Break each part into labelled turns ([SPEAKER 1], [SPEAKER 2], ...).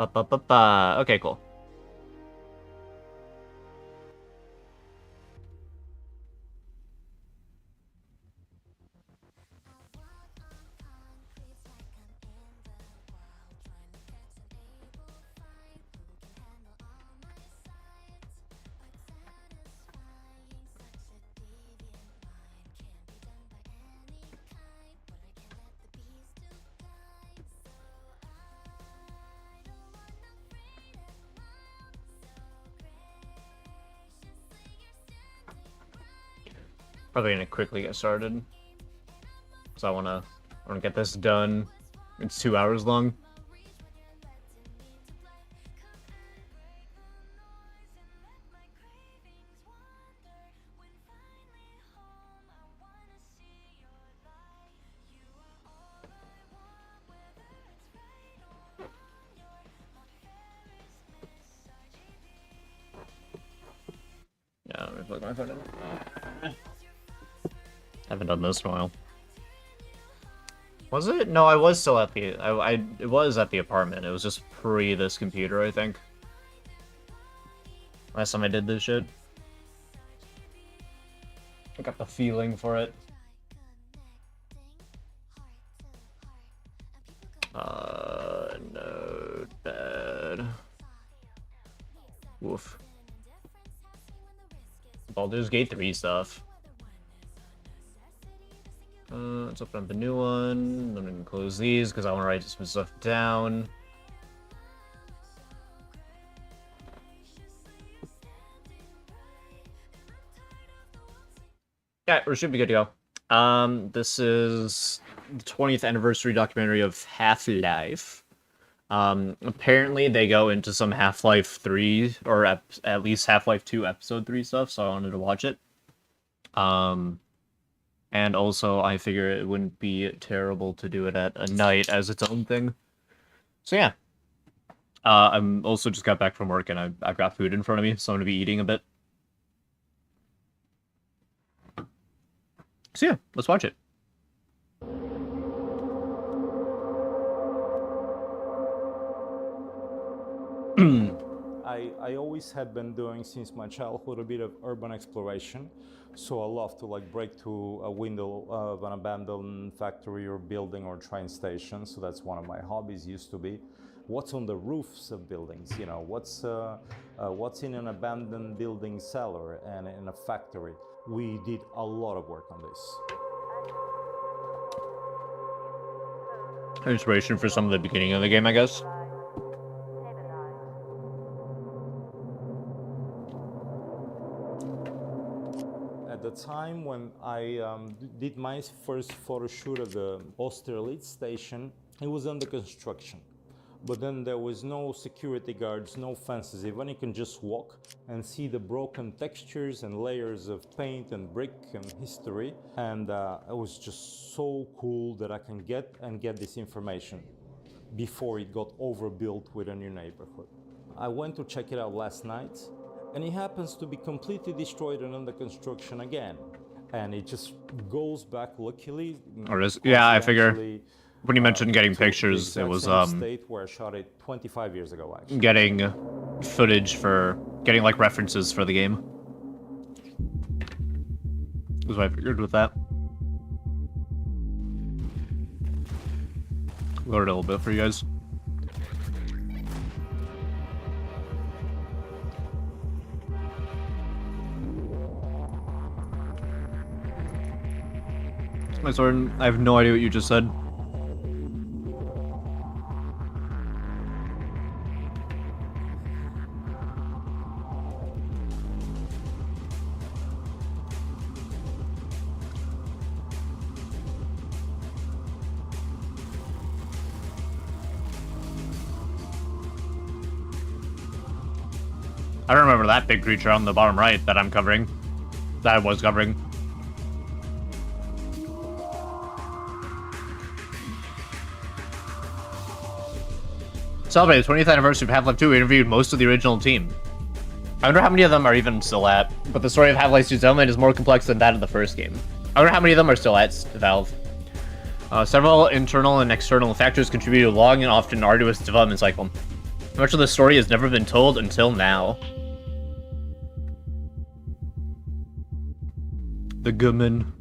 [SPEAKER 1] Okay, cool. Probably gonna quickly get started. Because I wanna get this done. It's 2 hours long. Yeah, let me plug my phone in. Haven't done this in a while. Was it? No, I was still at the... it was at the apartment. It was just pre this computer, I think. Last time I did this shit. I got the feeling for it. No, bad. Woof. Baldur's Gate 3 stuff. Let's open up the new one. I'm gonna close these because I want to write some stuff down. Yeah, we should be good to go. This is the 20th anniversary documentary of Half-Life. Apparently they go into some Half-Life 3, or at least Half-Life 2 Episode 3 stuff, so I wanted to watch it. And also, I figure it wouldn't be terrible to do it at a night as its own thing. So yeah. I'm also just got back from work and I've got food in front of me, so I'm going to be eating a bit. So yeah, let's watch it.
[SPEAKER 2] I always had been doing since my childhood a bit of urban exploration, so I love to like break through a window of an abandoned factory or building or train station. So that's one of my hobbies used to be. What's on the roofs of buildings? You know, what's in an abandoned building cellar and in a factory? We did a lot of work on this.
[SPEAKER 1] Inspiration for some of the beginning of the game, I guess.
[SPEAKER 2] At the time when I did my first photo shoot of the Austerlitz station, it was under construction. But then there was no security guards, no fences. Even you can just walk and see the broken textures and layers of paint and brick and history. And it was just so cool that I can get this information before it got overbuilt with a new neighborhood. I went to check it out last night, and it happens to be completely destroyed and under construction again. And it just goes back, luckily.
[SPEAKER 1] Or is, yeah, I figure. When you mentioned getting pictures, it was
[SPEAKER 2] state where I shot it 25 years ago, actually.
[SPEAKER 1] Getting footage for getting like references for the game. That's what I figured with that. Load it a little bit for you guys. My sword, I have no idea what you just said. I don't remember that big creature on the bottom right that I'm covering. That I was covering. Celebrating the 20th anniversary of Half-Life 2, we interviewed most of the original team. I wonder how many of them are even still at, but the story of Half-Life 2's development is more complex than that of the first game. I wonder how many of them are still at Valve. Several internal and external factors contribute to a long and often arduous development cycle. Much of the story has never been told until now. The Goodman.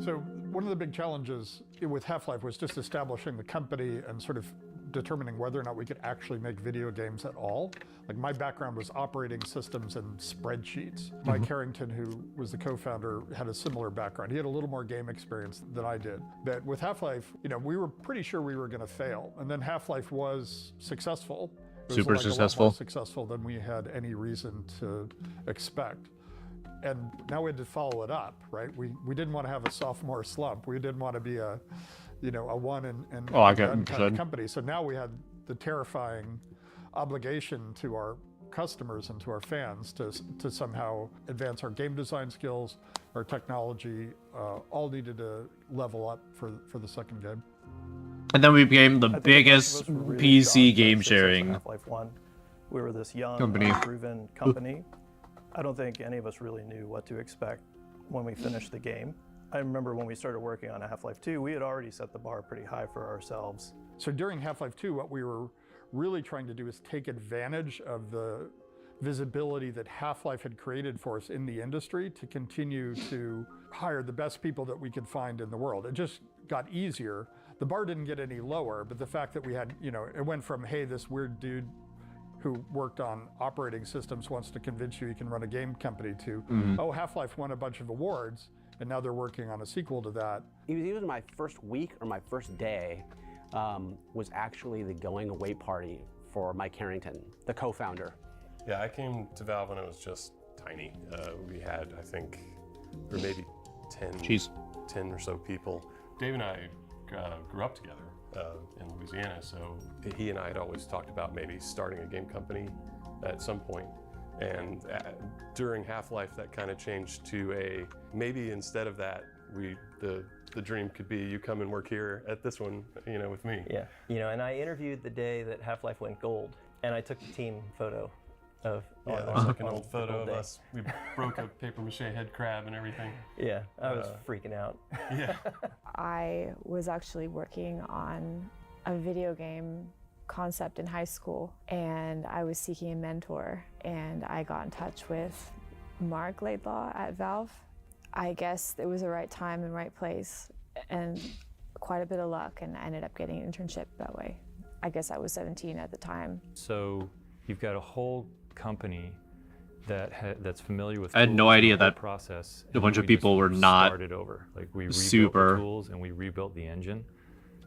[SPEAKER 3] So one of the big challenges with Half-Life was just establishing the company and sort of determining whether or not we could actually make video games at all. Like my background was operating systems and spreadsheets. Mike Harrington, who was the co-founder, had a similar background. He had a little more game experience than I did. But with Half-Life, we were pretty sure we were going to fail. And then Half-Life was successful. It was
[SPEAKER 1] Super
[SPEAKER 3] A
[SPEAKER 1] successful.
[SPEAKER 3] lot more successful than we had any reason to expect. And now we had to follow it up, right? We didn't want to have a sophomore slump. We didn't want to be a one and done kind of company. So now we had the terrifying obligation to our customers and to our fans to somehow advance our game design skills, our technology, all needed to level up for the second game.
[SPEAKER 1] And then we became the
[SPEAKER 4] I think
[SPEAKER 1] biggest
[SPEAKER 4] most of us were really
[SPEAKER 1] PC
[SPEAKER 4] shocked by the
[SPEAKER 1] game
[SPEAKER 4] success of
[SPEAKER 1] sharing.
[SPEAKER 4] Half-Life 1. We were this young,
[SPEAKER 1] Company.
[SPEAKER 4] unproven company. I don't think any of us really knew what to expect when we finished the game. I remember when we started working on Half-Life 2, we had already set the bar pretty high for ourselves.
[SPEAKER 3] So during Half-Life 2, what we were really trying to do is take advantage of the visibility that Half-Life had created for us in the industry to continue to hire the best people that we could find in the world. It just got easier. The bar didn't get any lower, but the fact that we had, it went from, hey, this weird dude who worked on operating systems wants to convince you can run a game company to, oh, Half-Life won a bunch of awards, and now they're working on a sequel to that.
[SPEAKER 5] It was either my first week or my first day was actually the going away party for Mike Harrington, the co-founder.
[SPEAKER 6] Yeah, I came to Valve when it was just tiny. We had, I think, or maybe 10 or so people. Dave and I grew up together in Louisiana, so he and I had always talked about maybe starting a game company at some point. And during Half-Life, that kind of changed to maybe instead of that, the dream could be you come and work here at this one, with me.
[SPEAKER 4] Yeah, and I interviewed the day that Half-Life went gold, and I took the team photo of.
[SPEAKER 6] Yeah, there's like an old photo of us. We broke a paper-mache head crab and everything.
[SPEAKER 4] Yeah, I was freaking out.
[SPEAKER 6] Yeah.
[SPEAKER 7] I was actually working on a video game concept in high school, and I was seeking a mentor, and I got in touch with Mark Laidlaw at Valve. I guess it was the right time and right place, and quite a bit of luck, and I ended up getting an internship that way. I guess I was 17 at the time.
[SPEAKER 8] So you've got a whole company that's familiar with.
[SPEAKER 1] I had no idea that
[SPEAKER 8] process.
[SPEAKER 1] a bunch of people were not
[SPEAKER 8] started over. Like we rebuilt
[SPEAKER 1] super
[SPEAKER 8] the tools and we rebuilt the engine.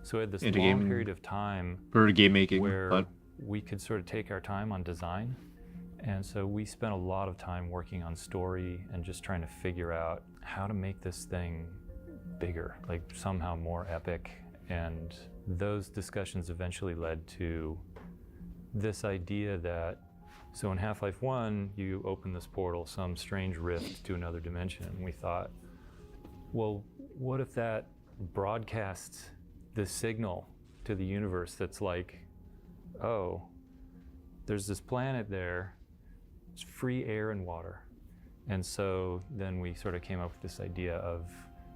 [SPEAKER 8] So we had this
[SPEAKER 1] into
[SPEAKER 8] long
[SPEAKER 1] game
[SPEAKER 8] period of time
[SPEAKER 1] for game making,
[SPEAKER 8] where
[SPEAKER 1] but
[SPEAKER 8] we could sort of take our time on design. And so we spent a lot of time working on story and just trying to figure out how to make this thing bigger, like somehow more epic. And those discussions eventually led to this idea that, so in Half-Life 1, you open this portal, some strange rift to another dimension. And we thought, well, what if that broadcasts this signal to the universe that's like, oh, there's this planet there, it's free air and water. And so then we sort of came up with this idea of,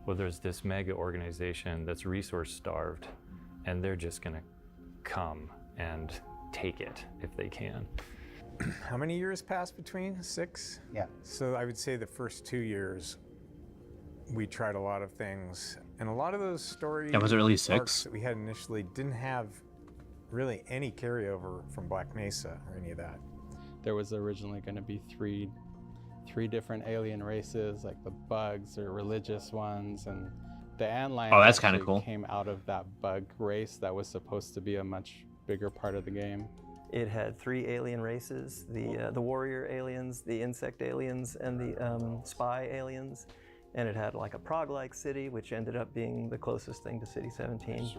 [SPEAKER 8] well, there's this mega organization that's resource starved, and they're just gonna come and take it if they can.
[SPEAKER 9] How many years passed between? 6?
[SPEAKER 10] Yeah.
[SPEAKER 9] So I would say the first 2 years, we tried a lot of things, and a lot of those stories
[SPEAKER 1] was it really
[SPEAKER 9] arcs
[SPEAKER 1] 6?
[SPEAKER 9] that we had initially didn't have really any carryover from Black Mesa or any of that.
[SPEAKER 10] There was originally going to be three different alien races, like the bugs or religious ones, and the Antlion
[SPEAKER 1] that's kinda
[SPEAKER 10] actually
[SPEAKER 1] cool.
[SPEAKER 10] came out of that bug race that was supposed to be a much bigger part of the game.
[SPEAKER 4] It had 3 alien races, the warrior aliens, the insect aliens, and the spy aliens. And it had like a Prague-like city, which ended up being the closest thing to City 17.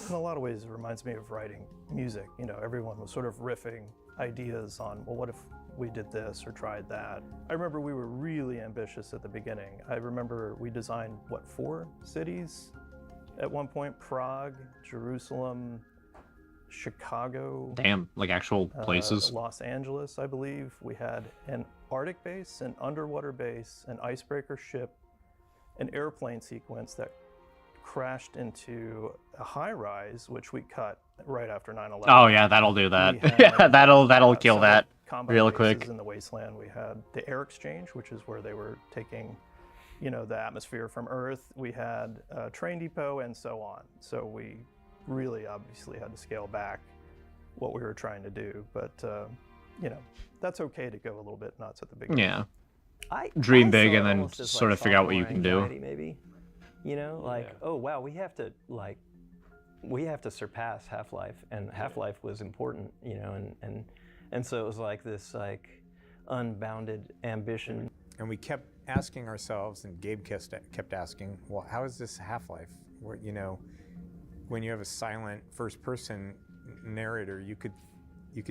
[SPEAKER 4] In a lot of ways, it reminds me of writing music. Everyone was sort of riffing ideas on, well, what if we did this or tried that? I remember we were really ambitious at the beginning. I remember we designed, 4 cities at one point? Prague, Jerusalem, Chicago.
[SPEAKER 1] Damn, like actual places.
[SPEAKER 4] Los Angeles, I believe. We had an Arctic base, an underwater base, an icebreaker ship, an airplane sequence that crashed into a high-rise, which we cut right after 9/11.
[SPEAKER 1] Oh yeah, that'll do that.
[SPEAKER 4] We had,
[SPEAKER 1] Yeah, that'll kill
[SPEAKER 4] several
[SPEAKER 1] that
[SPEAKER 4] combat
[SPEAKER 1] real
[SPEAKER 4] bases
[SPEAKER 1] quick.
[SPEAKER 4] in the wasteland. We had the Air Exchange, which is where they were taking, the atmosphere from Earth. We had a train depot and so on. So we really obviously had to scale back what we were trying to do. But, that's okay to go a little bit nuts at the beginning.
[SPEAKER 1] Yeah.
[SPEAKER 4] I
[SPEAKER 1] Dream
[SPEAKER 4] saw
[SPEAKER 1] big
[SPEAKER 4] it
[SPEAKER 1] and then
[SPEAKER 4] almost as,
[SPEAKER 1] sort of figure out what you
[SPEAKER 4] sophomore
[SPEAKER 1] can do.
[SPEAKER 4] anxiety, maybe. Oh wow, we have to surpass Half-Life, and Half-Life was important, and so it was like this unbounded ambition.
[SPEAKER 9] And we kept asking ourselves, and Gabe kept asking, well, how is this Half-Life? Where, when you have a silent first-person narrator, you could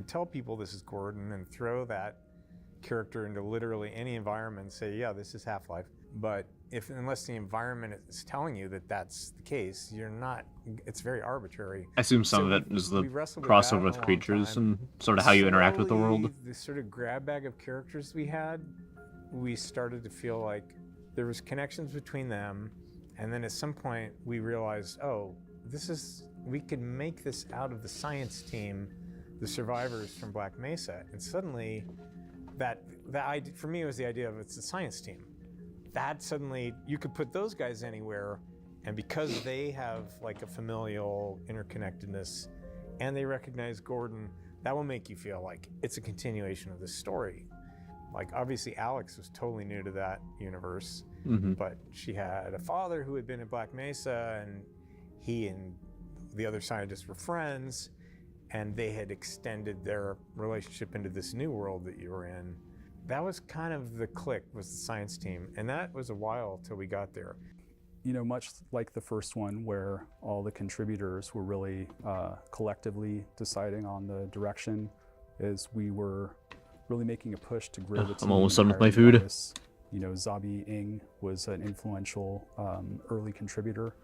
[SPEAKER 9] tell people this is Gordon and throw that character into literally any environment and say, yeah, this is Half-Life. But unless the environment is telling you that that's the case, it's very arbitrary.
[SPEAKER 1] I assume some of it is the crossover with creatures and sort of how you interact with the world.
[SPEAKER 9] The sort of grab bag of characters we had, we started to feel like there was connections between them, and then at some point we realized, we could make this out of the science team, the survivors from Black Mesa, and suddenly that for me was the idea of it's a science team. That suddenly, you could put those guys anywhere, and because they have like a familial interconnectedness and they recognize Gordon, that will make you feel like it's a continuation of this story. Like obviously Alex was totally new to that universe, but she had a father who had been at Black Mesa, and he and the other scientists were friends, and they had extended their relationship into this new world that you were in. That was kind of the click, was the science team, and that was a while till we got there.
[SPEAKER 11] Much like the first one, where all the contributors were really collectively deciding on the direction, as we were really making a push to grow the team.
[SPEAKER 1] I'm almost done with my
[SPEAKER 11] hiring
[SPEAKER 1] food.
[SPEAKER 11] artists. Zabi Ing was an influential early contributor.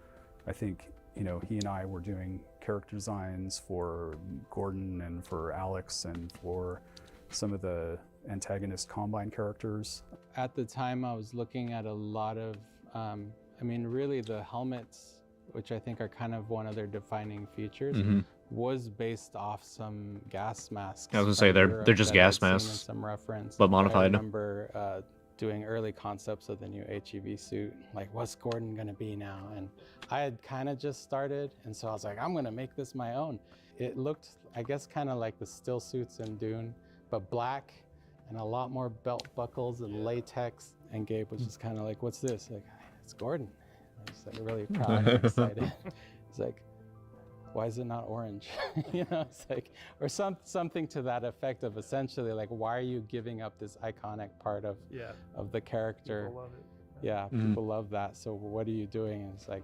[SPEAKER 11] I think, he and I were doing character designs for Gordon and for Alex and for some of the antagonist Combine characters.
[SPEAKER 10] At the time, I was looking at a lot of, really the helmets, which I think are kind of one of their defining features, was based off some gas masks.
[SPEAKER 1] I was gonna say they're just gas masks,
[SPEAKER 10] some reference,
[SPEAKER 1] but modified.
[SPEAKER 10] I remember doing early concepts of the new HEV suit, like what's Gordon gonna be now? And I had kind of just started, and so I was like, I'm gonna make this my own. It looked, I guess, kind of like the still suits in Dune, but black and a lot more belt buckles and latex. And Gabe was just kind of like, what's this? Like, it's Gordon. I was like really proud and excited. It's like, why is it not orange? It's like, or something to that effect of essentially like, why are you giving up this iconic part of the character?
[SPEAKER 3] People love it.
[SPEAKER 10] Yeah, people love that. So what are you doing? And it's like,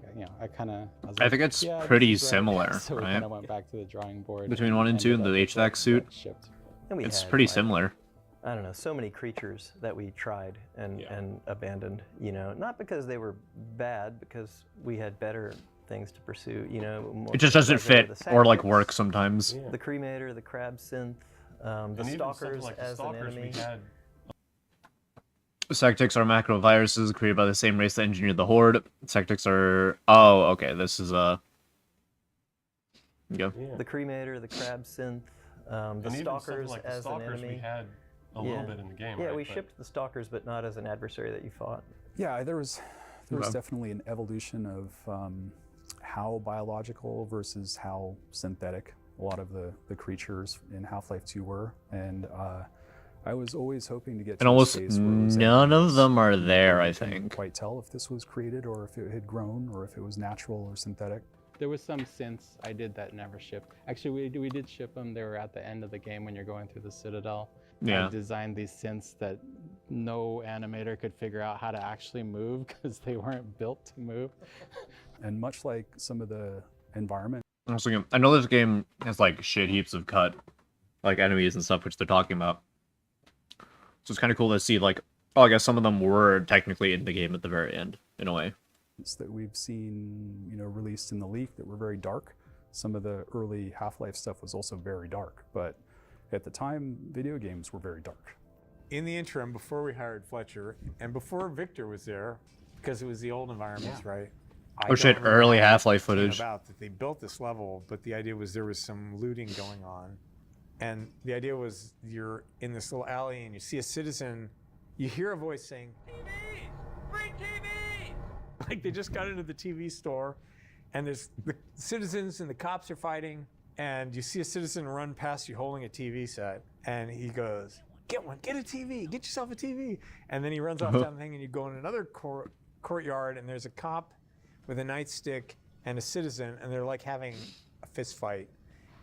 [SPEAKER 1] I think it's pretty similar,
[SPEAKER 10] So we
[SPEAKER 1] right?
[SPEAKER 10] kind of went back to the drawing board.
[SPEAKER 1] Between 1 and 2 and the HVAC suit, it's pretty similar.
[SPEAKER 4] I don't know, so many creatures that we tried and abandoned, not because they were bad, because we had better things to pursue,
[SPEAKER 1] It just doesn't fit or like work sometimes.
[SPEAKER 4] The cremator, the crab synth, the stalkers as an enemy.
[SPEAKER 1] Sectics are macroviruses created by the same race that engineered the Horde. Sectics are... Oh, okay, this is Go.
[SPEAKER 4] The cremator, the crab synth, the stalkers
[SPEAKER 6] like
[SPEAKER 4] as an enemy.
[SPEAKER 6] We had a little bit in the game,
[SPEAKER 4] Yeah,
[SPEAKER 6] right?
[SPEAKER 4] we shipped the stalkers, but not as an adversary that you fought.
[SPEAKER 11] Yeah, there was definitely an evolution of how biological versus how synthetic a lot of the creatures in Half-Life 2 were, and I was always hoping to get to
[SPEAKER 1] And almost
[SPEAKER 11] a space where it was
[SPEAKER 1] none of them are there, I
[SPEAKER 11] couldn't
[SPEAKER 1] think.
[SPEAKER 11] quite tell if this was created or if it had grown or if it was natural or synthetic.
[SPEAKER 10] There was some synths I did that never shipped. Actually, we did ship them. They were at the end of the game when you're going through the Citadel.
[SPEAKER 1] Yeah.
[SPEAKER 10] I designed these synths that no animator could figure out how to actually move because they weren't built to move.
[SPEAKER 11] And much like some of the environment.
[SPEAKER 1] I know this game has like shit heaps of cut, like enemies and stuff, which they're talking about. So it's kind of cool to see like, oh, I guess some of them were technically in the game at the very end, in a way.
[SPEAKER 11] That we've seen, released in the leak that were very dark. Some of the early Half-Life stuff was also very dark, but at the time, video games were very dark.
[SPEAKER 9] in the interim, before we hired Fletcher, and before Victor was there, because it was the old environments, right? I
[SPEAKER 1] Oh
[SPEAKER 9] don't
[SPEAKER 1] shit,
[SPEAKER 9] remember
[SPEAKER 1] early
[SPEAKER 9] how it
[SPEAKER 1] Half-Life
[SPEAKER 9] came
[SPEAKER 1] footage.
[SPEAKER 9] about that they built this level, but the idea was there was some looting going on. And the idea was you're in this little alley and you see a citizen, you hear a voice saying, TV! Free TV! Like they just got into the TV store and there's the citizens and the cops are fighting and you see a citizen run past you holding a TV set and he goes, get one, get a TV, get yourself a TV. And then he runs off down the thing and you go in another courtyard and there's a cop with a nightstick and a citizen and they're like having a fist fight.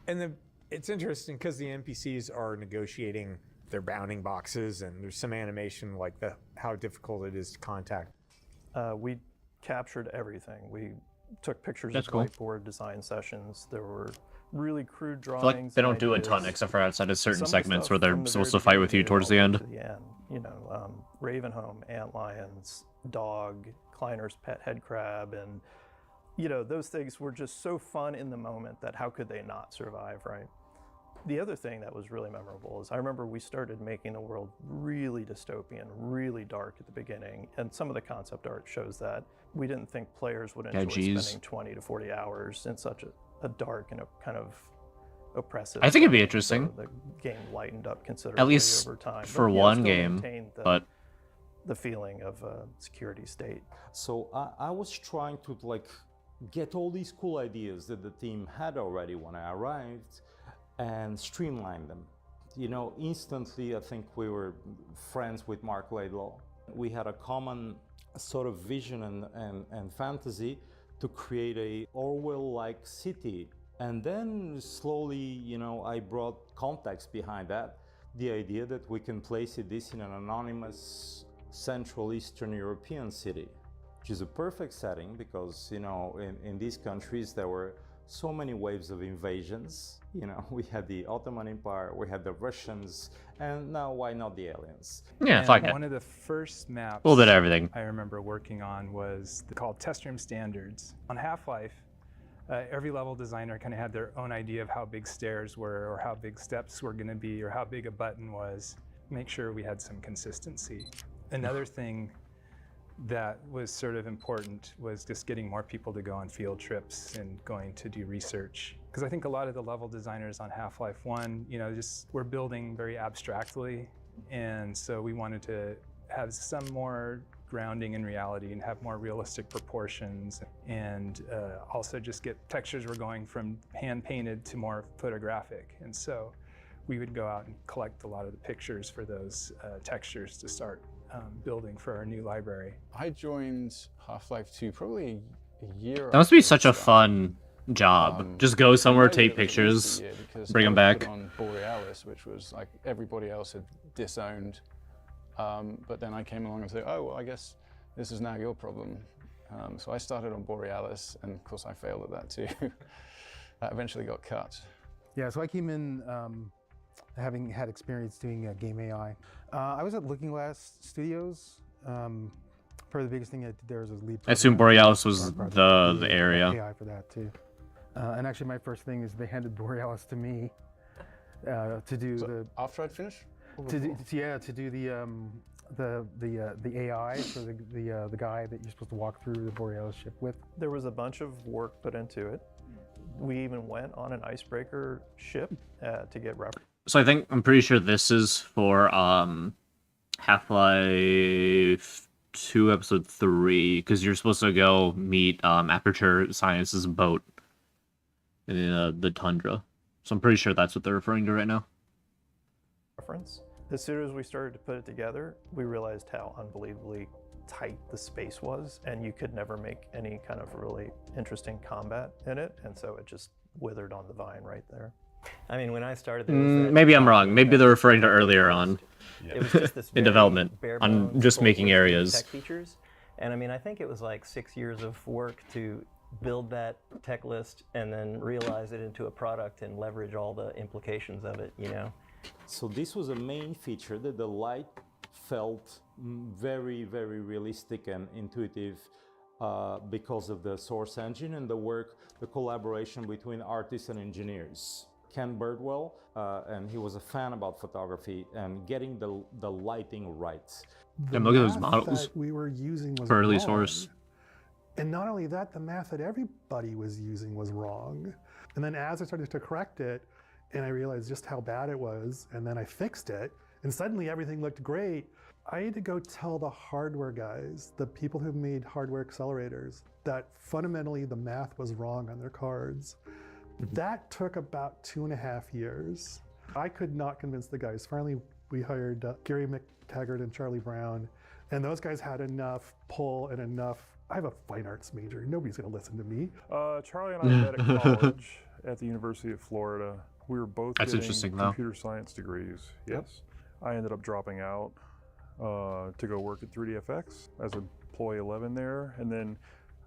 [SPEAKER 9] And it's interesting because the NPCs are negotiating their bounding boxes and there's some animation like how difficult it is to contact.
[SPEAKER 4] We captured everything. We took pictures
[SPEAKER 1] That's
[SPEAKER 4] of
[SPEAKER 1] cool.
[SPEAKER 4] whiteboard design sessions. There were really crude
[SPEAKER 1] I
[SPEAKER 4] drawings.
[SPEAKER 1] feel like they
[SPEAKER 4] and
[SPEAKER 1] don't do a
[SPEAKER 4] ideas.
[SPEAKER 1] ton except for outside of certain
[SPEAKER 4] Some of the
[SPEAKER 1] segments
[SPEAKER 4] stuff
[SPEAKER 1] where they're
[SPEAKER 4] from the
[SPEAKER 1] supposed
[SPEAKER 4] very
[SPEAKER 1] to fight with you
[SPEAKER 4] beginning
[SPEAKER 1] towards the
[SPEAKER 4] all
[SPEAKER 1] end.
[SPEAKER 4] way to the end. You know, Ravenholm, antlions, dog, Kleiner's pet head crab, and you know, those things were just so fun in the moment that how could they not survive, right? The other thing that was really memorable is I remember we started making the world really dystopian, really dark at the beginning, and some of the concept art shows that. We didn't think players would enjoy spending 20 to 40 hours in such a dark and a kind of oppressive.
[SPEAKER 1] I think it'd be
[SPEAKER 4] setting.
[SPEAKER 1] interesting.
[SPEAKER 4] So the game lightened up considerably
[SPEAKER 1] At least
[SPEAKER 4] over time.
[SPEAKER 1] for
[SPEAKER 4] But, yeah,
[SPEAKER 1] one
[SPEAKER 4] still
[SPEAKER 1] game,
[SPEAKER 4] maintained
[SPEAKER 1] but
[SPEAKER 4] the feeling of a security state.
[SPEAKER 2] So I was trying to like get all these cool ideas that the team had already when I arrived and streamline them. You know, instantly I think we were friends with Mark Laidlaw. We had a common sort of vision and fantasy to create a Orwell-like city. And then slowly, you know, I brought context behind that. The idea that we can place this in an anonymous Central Eastern European city, which is a perfect setting because, you know, in these countries there were so many waves of invasions. You know, we had the Ottoman Empire, we had the Russians, and now why not the aliens?
[SPEAKER 1] yeah, fuck it.
[SPEAKER 12] One of the first maps
[SPEAKER 1] A little bit of everything.
[SPEAKER 12] I remember working on was called Test Room Standards. On Half-Life, every level designer kind of had their own idea of how big stairs were or how big steps were going to be or how big a button was. Make sure we had some consistency. Another thing that was sort of important was just getting more people to go on field trips and going to do research. Because I think a lot of the level designers on Half-Life 1, you know, just were building very abstractly. And so we wanted to have some more grounding in reality and have more realistic proportions. And also just get textures were going from hand painted to more photographic. And so we would go out and collect a lot of the pictures for those textures to start building for our new library.
[SPEAKER 13] I joined Half-Life 2 probably a year.
[SPEAKER 1] That must be
[SPEAKER 13] after
[SPEAKER 1] such
[SPEAKER 13] it
[SPEAKER 1] a fun job. Just go somewhere,
[SPEAKER 13] I
[SPEAKER 1] take
[SPEAKER 13] did it for at least
[SPEAKER 1] pictures,
[SPEAKER 13] a year because
[SPEAKER 1] bring
[SPEAKER 13] I
[SPEAKER 1] them
[SPEAKER 13] was
[SPEAKER 1] back.
[SPEAKER 13] put on Borealis, which was like everybody else had disowned. But then I came along and said, oh, well, I guess this is now your problem. So I started on Borealis, and of course I failed at that too. That eventually got cut.
[SPEAKER 14] Yeah, so I came in having had experience doing game AI. I was at Looking Glass Studios. Probably the biggest thing I did there was lead.
[SPEAKER 1] I assume Borealis was the area.
[SPEAKER 14] AI for that too. And actually, my first thing is they handed Borealis to me to do the.
[SPEAKER 13] After I'd finished.
[SPEAKER 14] To do the AI for the guy that you're supposed to walk through the Borealis ship with.
[SPEAKER 4] There was a bunch of work put into it. We even went on an icebreaker ship to get reference.
[SPEAKER 1] So I'm pretty sure this is for Half-Life 2 Episode 3, because you're supposed to go meet Aperture Science's boat in the tundra. So I'm pretty sure that's what they're referring to right now.
[SPEAKER 4] Reference. As soon as we started to put it together, we realized how unbelievably tight the space was, and you could never make any kind of really interesting combat in it, and so it just withered on the vine right there. I mean, when I started, there was that
[SPEAKER 1] maybe I'm wrong. Maybe they're referring to earlier on
[SPEAKER 4] it was just this
[SPEAKER 1] in
[SPEAKER 4] very
[SPEAKER 1] development
[SPEAKER 4] bare
[SPEAKER 1] on
[SPEAKER 4] bones,
[SPEAKER 1] just
[SPEAKER 4] full
[SPEAKER 1] making
[SPEAKER 4] of
[SPEAKER 1] areas.
[SPEAKER 4] tech features, and I mean, I think it was like 6 years of work to build that tech list and then realize it into a product and leverage all the implications of it, you know.
[SPEAKER 2] So this was a main feature that the light felt very, very realistic and intuitive because of the source engine and the collaboration between artists and engineers. Ken Birdwell, and he was a fan about photography and getting the lighting right.
[SPEAKER 1] And look at those
[SPEAKER 15] math
[SPEAKER 1] models
[SPEAKER 15] that we were using was
[SPEAKER 1] for early
[SPEAKER 15] wrong.
[SPEAKER 1] source.
[SPEAKER 15] And not only that, the math that everybody was using was wrong. And then as I started to correct it, and I realized just how bad it was, and then I fixed it, and suddenly everything looked great, I had to go tell the hardware guys, the people who made hardware accelerators, that fundamentally the math was wrong on their cards. That took about 2.5 years. I could not convince the guys. Finally, we hired Gary McTaggart and Charlie Brown, and those guys had enough pull and enough. I have a fine arts major. Nobody's going to listen to me.
[SPEAKER 16] Charlie and I met at college at the University of Florida. We were both
[SPEAKER 1] That's
[SPEAKER 16] getting
[SPEAKER 1] interesting, though.
[SPEAKER 16] computer science degrees. Yes. I ended up dropping out to go work at 3DFX as employee 11 there, and then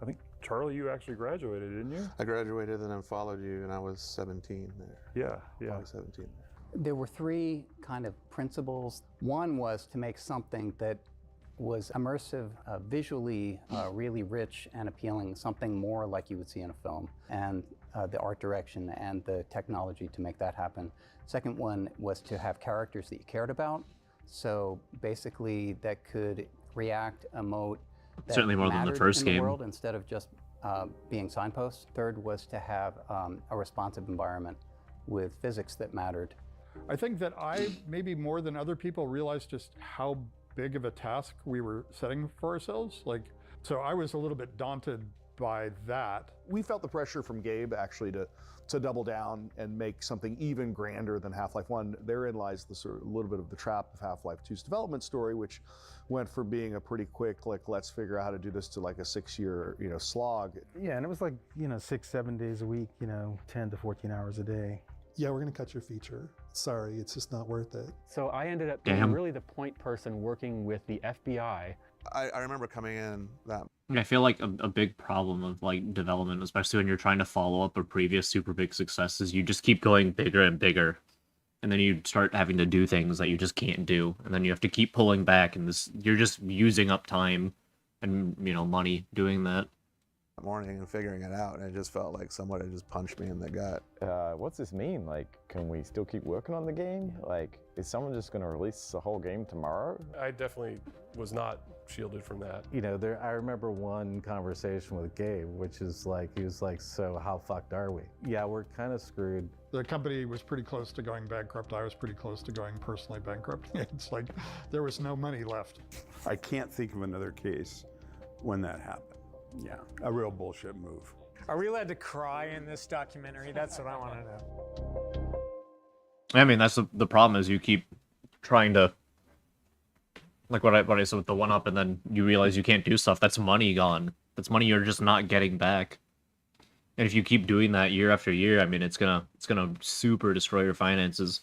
[SPEAKER 16] I think Charlie, you actually graduated, didn't you?
[SPEAKER 17] I graduated and then followed you, and I was 17 there.
[SPEAKER 16] Yeah.
[SPEAKER 17] I was 17 there.
[SPEAKER 18] There were three kind of principles. One was to make something that was immersive, visually really rich and appealing, something more like you would see in a film, and the art direction and the technology to make that happen. Second one was to have characters that you cared about. So basically that could react, emote, that
[SPEAKER 1] Certainly more than the
[SPEAKER 18] mattered
[SPEAKER 1] first
[SPEAKER 18] in
[SPEAKER 1] game.
[SPEAKER 18] the world instead of just being signposts. Third was to have a responsive environment with physics that mattered.
[SPEAKER 3] I think that I, maybe more than other people, realized just how big of a task we were setting for ourselves. So I was a little bit daunted by that.
[SPEAKER 19] We felt the pressure from Gabe actually to double down and make something even grander than Half-Life 1. Therein lies the sort of little bit of the trap of Half-Life 2's development story, which went from being a pretty quick, let's figure out how to do this, to like a 6-year, slog.
[SPEAKER 14] Yeah, and it was like, 6-7 days a week, 10 to 14 hours a day.
[SPEAKER 15] Yeah, we're going to cut your feature. Sorry, it's just not worth it.
[SPEAKER 20] So I ended up being really the point person working with the FBI.
[SPEAKER 17] I remember coming in that.
[SPEAKER 1] I feel like a big problem of like development, especially when you're trying to follow up a previous super big success, is you just keep going bigger and bigger, and then you start having to do things that you just can't do, and then you have to keep pulling back, and you're just using up time and money doing that.
[SPEAKER 17] Morning and figuring it out, and it just felt like somebody just punched me in the gut.
[SPEAKER 21] What's this mean? Can we still keep working on the game? Is someone just going to release the whole game tomorrow?
[SPEAKER 6] I definitely was not shielded from that.
[SPEAKER 22] I remember one conversation with Gabe, which is he was like, so how fucked are we? Yeah, we're kind of screwed.
[SPEAKER 3] The company was pretty close to going bankrupt. I was pretty close to going personally bankrupt. It's like there was no money left.
[SPEAKER 23] I can't think of another case when that happened. Yeah, a real bullshit move.
[SPEAKER 9] Are we allowed to cry in this documentary? That's what I want to know.
[SPEAKER 1] I mean, that's the problem, is you keep trying to, like what I said with the 1-up, and then you realize you can't do stuff. That's money gone. That's money you're just not getting back. And if you keep doing that year after year, I mean, it's gonna super destroy your finances.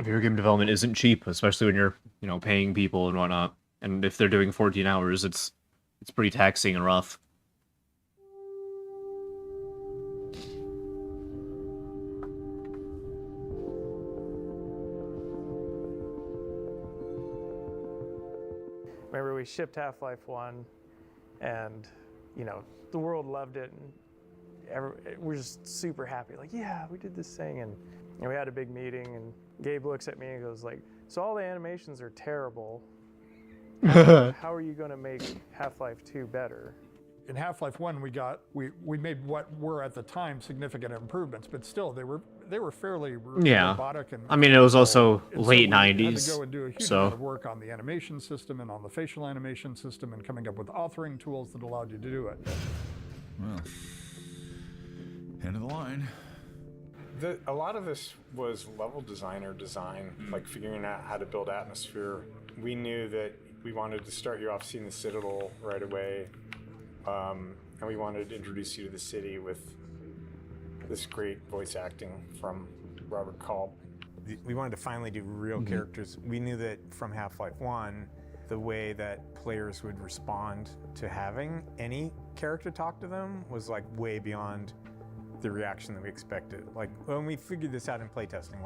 [SPEAKER 1] Video game development isn't cheap, especially when you're paying people and whatnot. And if they're doing 14 hours, it's pretty taxing and rough.
[SPEAKER 24] Remember, we shipped Half-Life 1, and the world loved it, and we're just super happy. Like, yeah, we did this thing, and we had a big meeting, and Gabe looks at me and goes so all the animations are terrible. How are you going to make Half-Life 2 better?
[SPEAKER 3] In Half-Life 1, we made what were at the time significant improvements, but still they were fairly robotic. And
[SPEAKER 1] I mean, it was also
[SPEAKER 3] and
[SPEAKER 1] late
[SPEAKER 3] so we
[SPEAKER 1] 90s.
[SPEAKER 3] Had to go and do a huge amount of work on the animation system and on the facial animation system, and coming up with authoring tools that allowed you to do it.
[SPEAKER 25] Well, end of the line.
[SPEAKER 9] A lot of this was level designer design, figuring out how to build atmosphere. We knew that we wanted to start you off seeing the Citadel right away, and we wanted to introduce you to the city with this great voice acting from Robert Culp. We wanted to finally do real characters. We knew that from Half-Life 1, the way that players would respond to having any character talk to them was way beyond the reaction that we expected. When we figured this out in playtesting,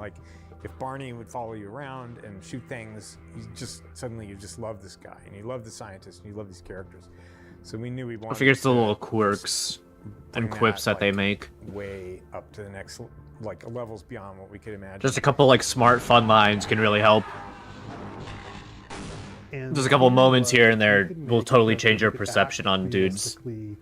[SPEAKER 9] if Barney would follow you around and shoot things, suddenly you just love this guy, and you love the scientist, and you love these characters. So we knew we wanted.
[SPEAKER 1] I figure it's the little quirks and
[SPEAKER 9] bring
[SPEAKER 1] quips that they make.
[SPEAKER 9] way up to the next, like, levels beyond what we could imagine.
[SPEAKER 1] Just a couple like smart, fun lines can really help.
[SPEAKER 15] And
[SPEAKER 1] Just a couple moments here and there
[SPEAKER 15] you can
[SPEAKER 1] will
[SPEAKER 15] make
[SPEAKER 1] totally
[SPEAKER 15] it
[SPEAKER 1] change your
[SPEAKER 15] back
[SPEAKER 1] perception on dudes.
[SPEAKER 15] realistically,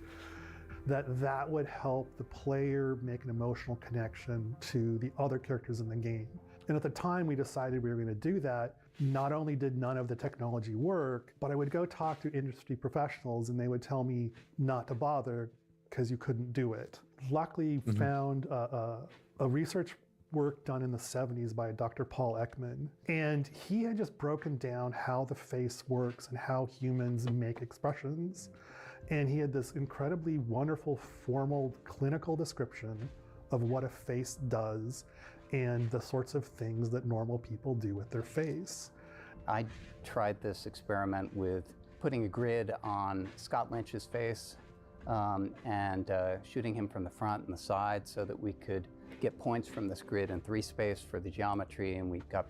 [SPEAKER 15] that would help the player make an emotional connection to the other characters in the game. And at the time we decided we were going to do that, not only did none of the technology work, but I would go talk to industry professionals and they would tell me not to bother because you couldn't do it. Luckily found a research work done in the 70s by Dr. Paul Ekman. And he had just broken down how the face works and how humans make expressions. And he had this incredibly wonderful formal clinical description of what a face does and the sorts of things that normal people do with their face.
[SPEAKER 18] I tried this experiment with putting a grid on Scott Lynch's face and shooting him from the front and the side so that we could get points from this grid in 3 space for the geometry, and we got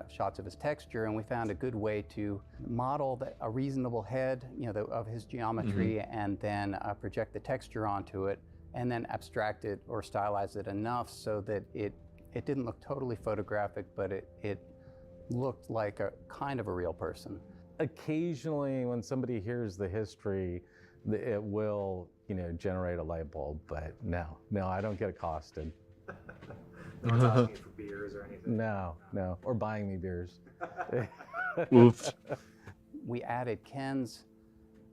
[SPEAKER 18] shots of his texture, and we found a good way to model a reasonable head, of his geometry, and then project the texture onto it, and then abstract it or stylize it enough so that it didn't look totally photographic, but it looked like a kind of a real person.
[SPEAKER 22] Occasionally, when somebody hears the history, it will, generate a light bulb. But no, I don't get accosted.
[SPEAKER 5] No one's asking you for beers or anything.
[SPEAKER 22] No, or buying me beers.
[SPEAKER 1] Oof.
[SPEAKER 18] We added Ken's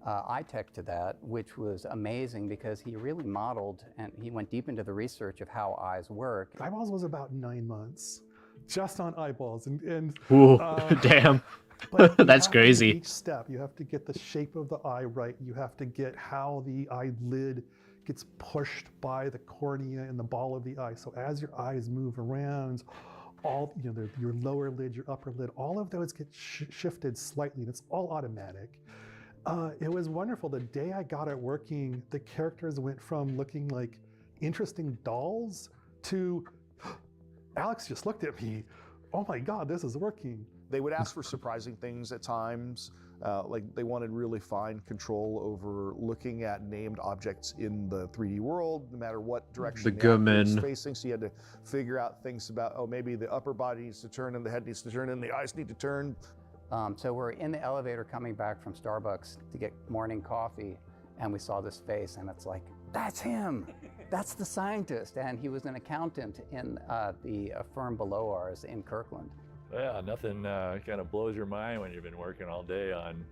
[SPEAKER 18] eye tech to that, which was amazing because he really modeled and he went deep into the research of how eyes work.
[SPEAKER 15] Eyeballs was about 9 months, just on eyeballs. And
[SPEAKER 1] Ooh, damn.
[SPEAKER 15] but you
[SPEAKER 1] That's
[SPEAKER 15] have to do
[SPEAKER 1] crazy.
[SPEAKER 15] Each step, you have to get the shape of the eye right. You have to get how the eyelid gets pushed by the cornea and the ball of the eye. So as your eyes move around, all your lower lid, your upper lid, all of those get shifted slightly, and it's all automatic. It was wonderful. The day I got it working, the characters went from looking like interesting dolls to Alex just looked at me. Oh my God, this is working.
[SPEAKER 19] They would ask for surprising things at times. Like they wanted really fine control over looking at named objects in the 3D world, no matter what direction
[SPEAKER 1] The
[SPEAKER 19] actor was
[SPEAKER 1] Goodman.
[SPEAKER 19] facing. So you had to figure out things about, maybe the upper body needs to turn and the head needs to turn and the eyes need to turn.
[SPEAKER 18] So we're in the elevator coming back from Starbucks to get morning coffee, and we saw this face, and it's like, that's him. That's the scientist. And he was an accountant in the firm below ours in Kirkland.
[SPEAKER 7] Yeah, nothing kind of blows your mind when you've been working all day on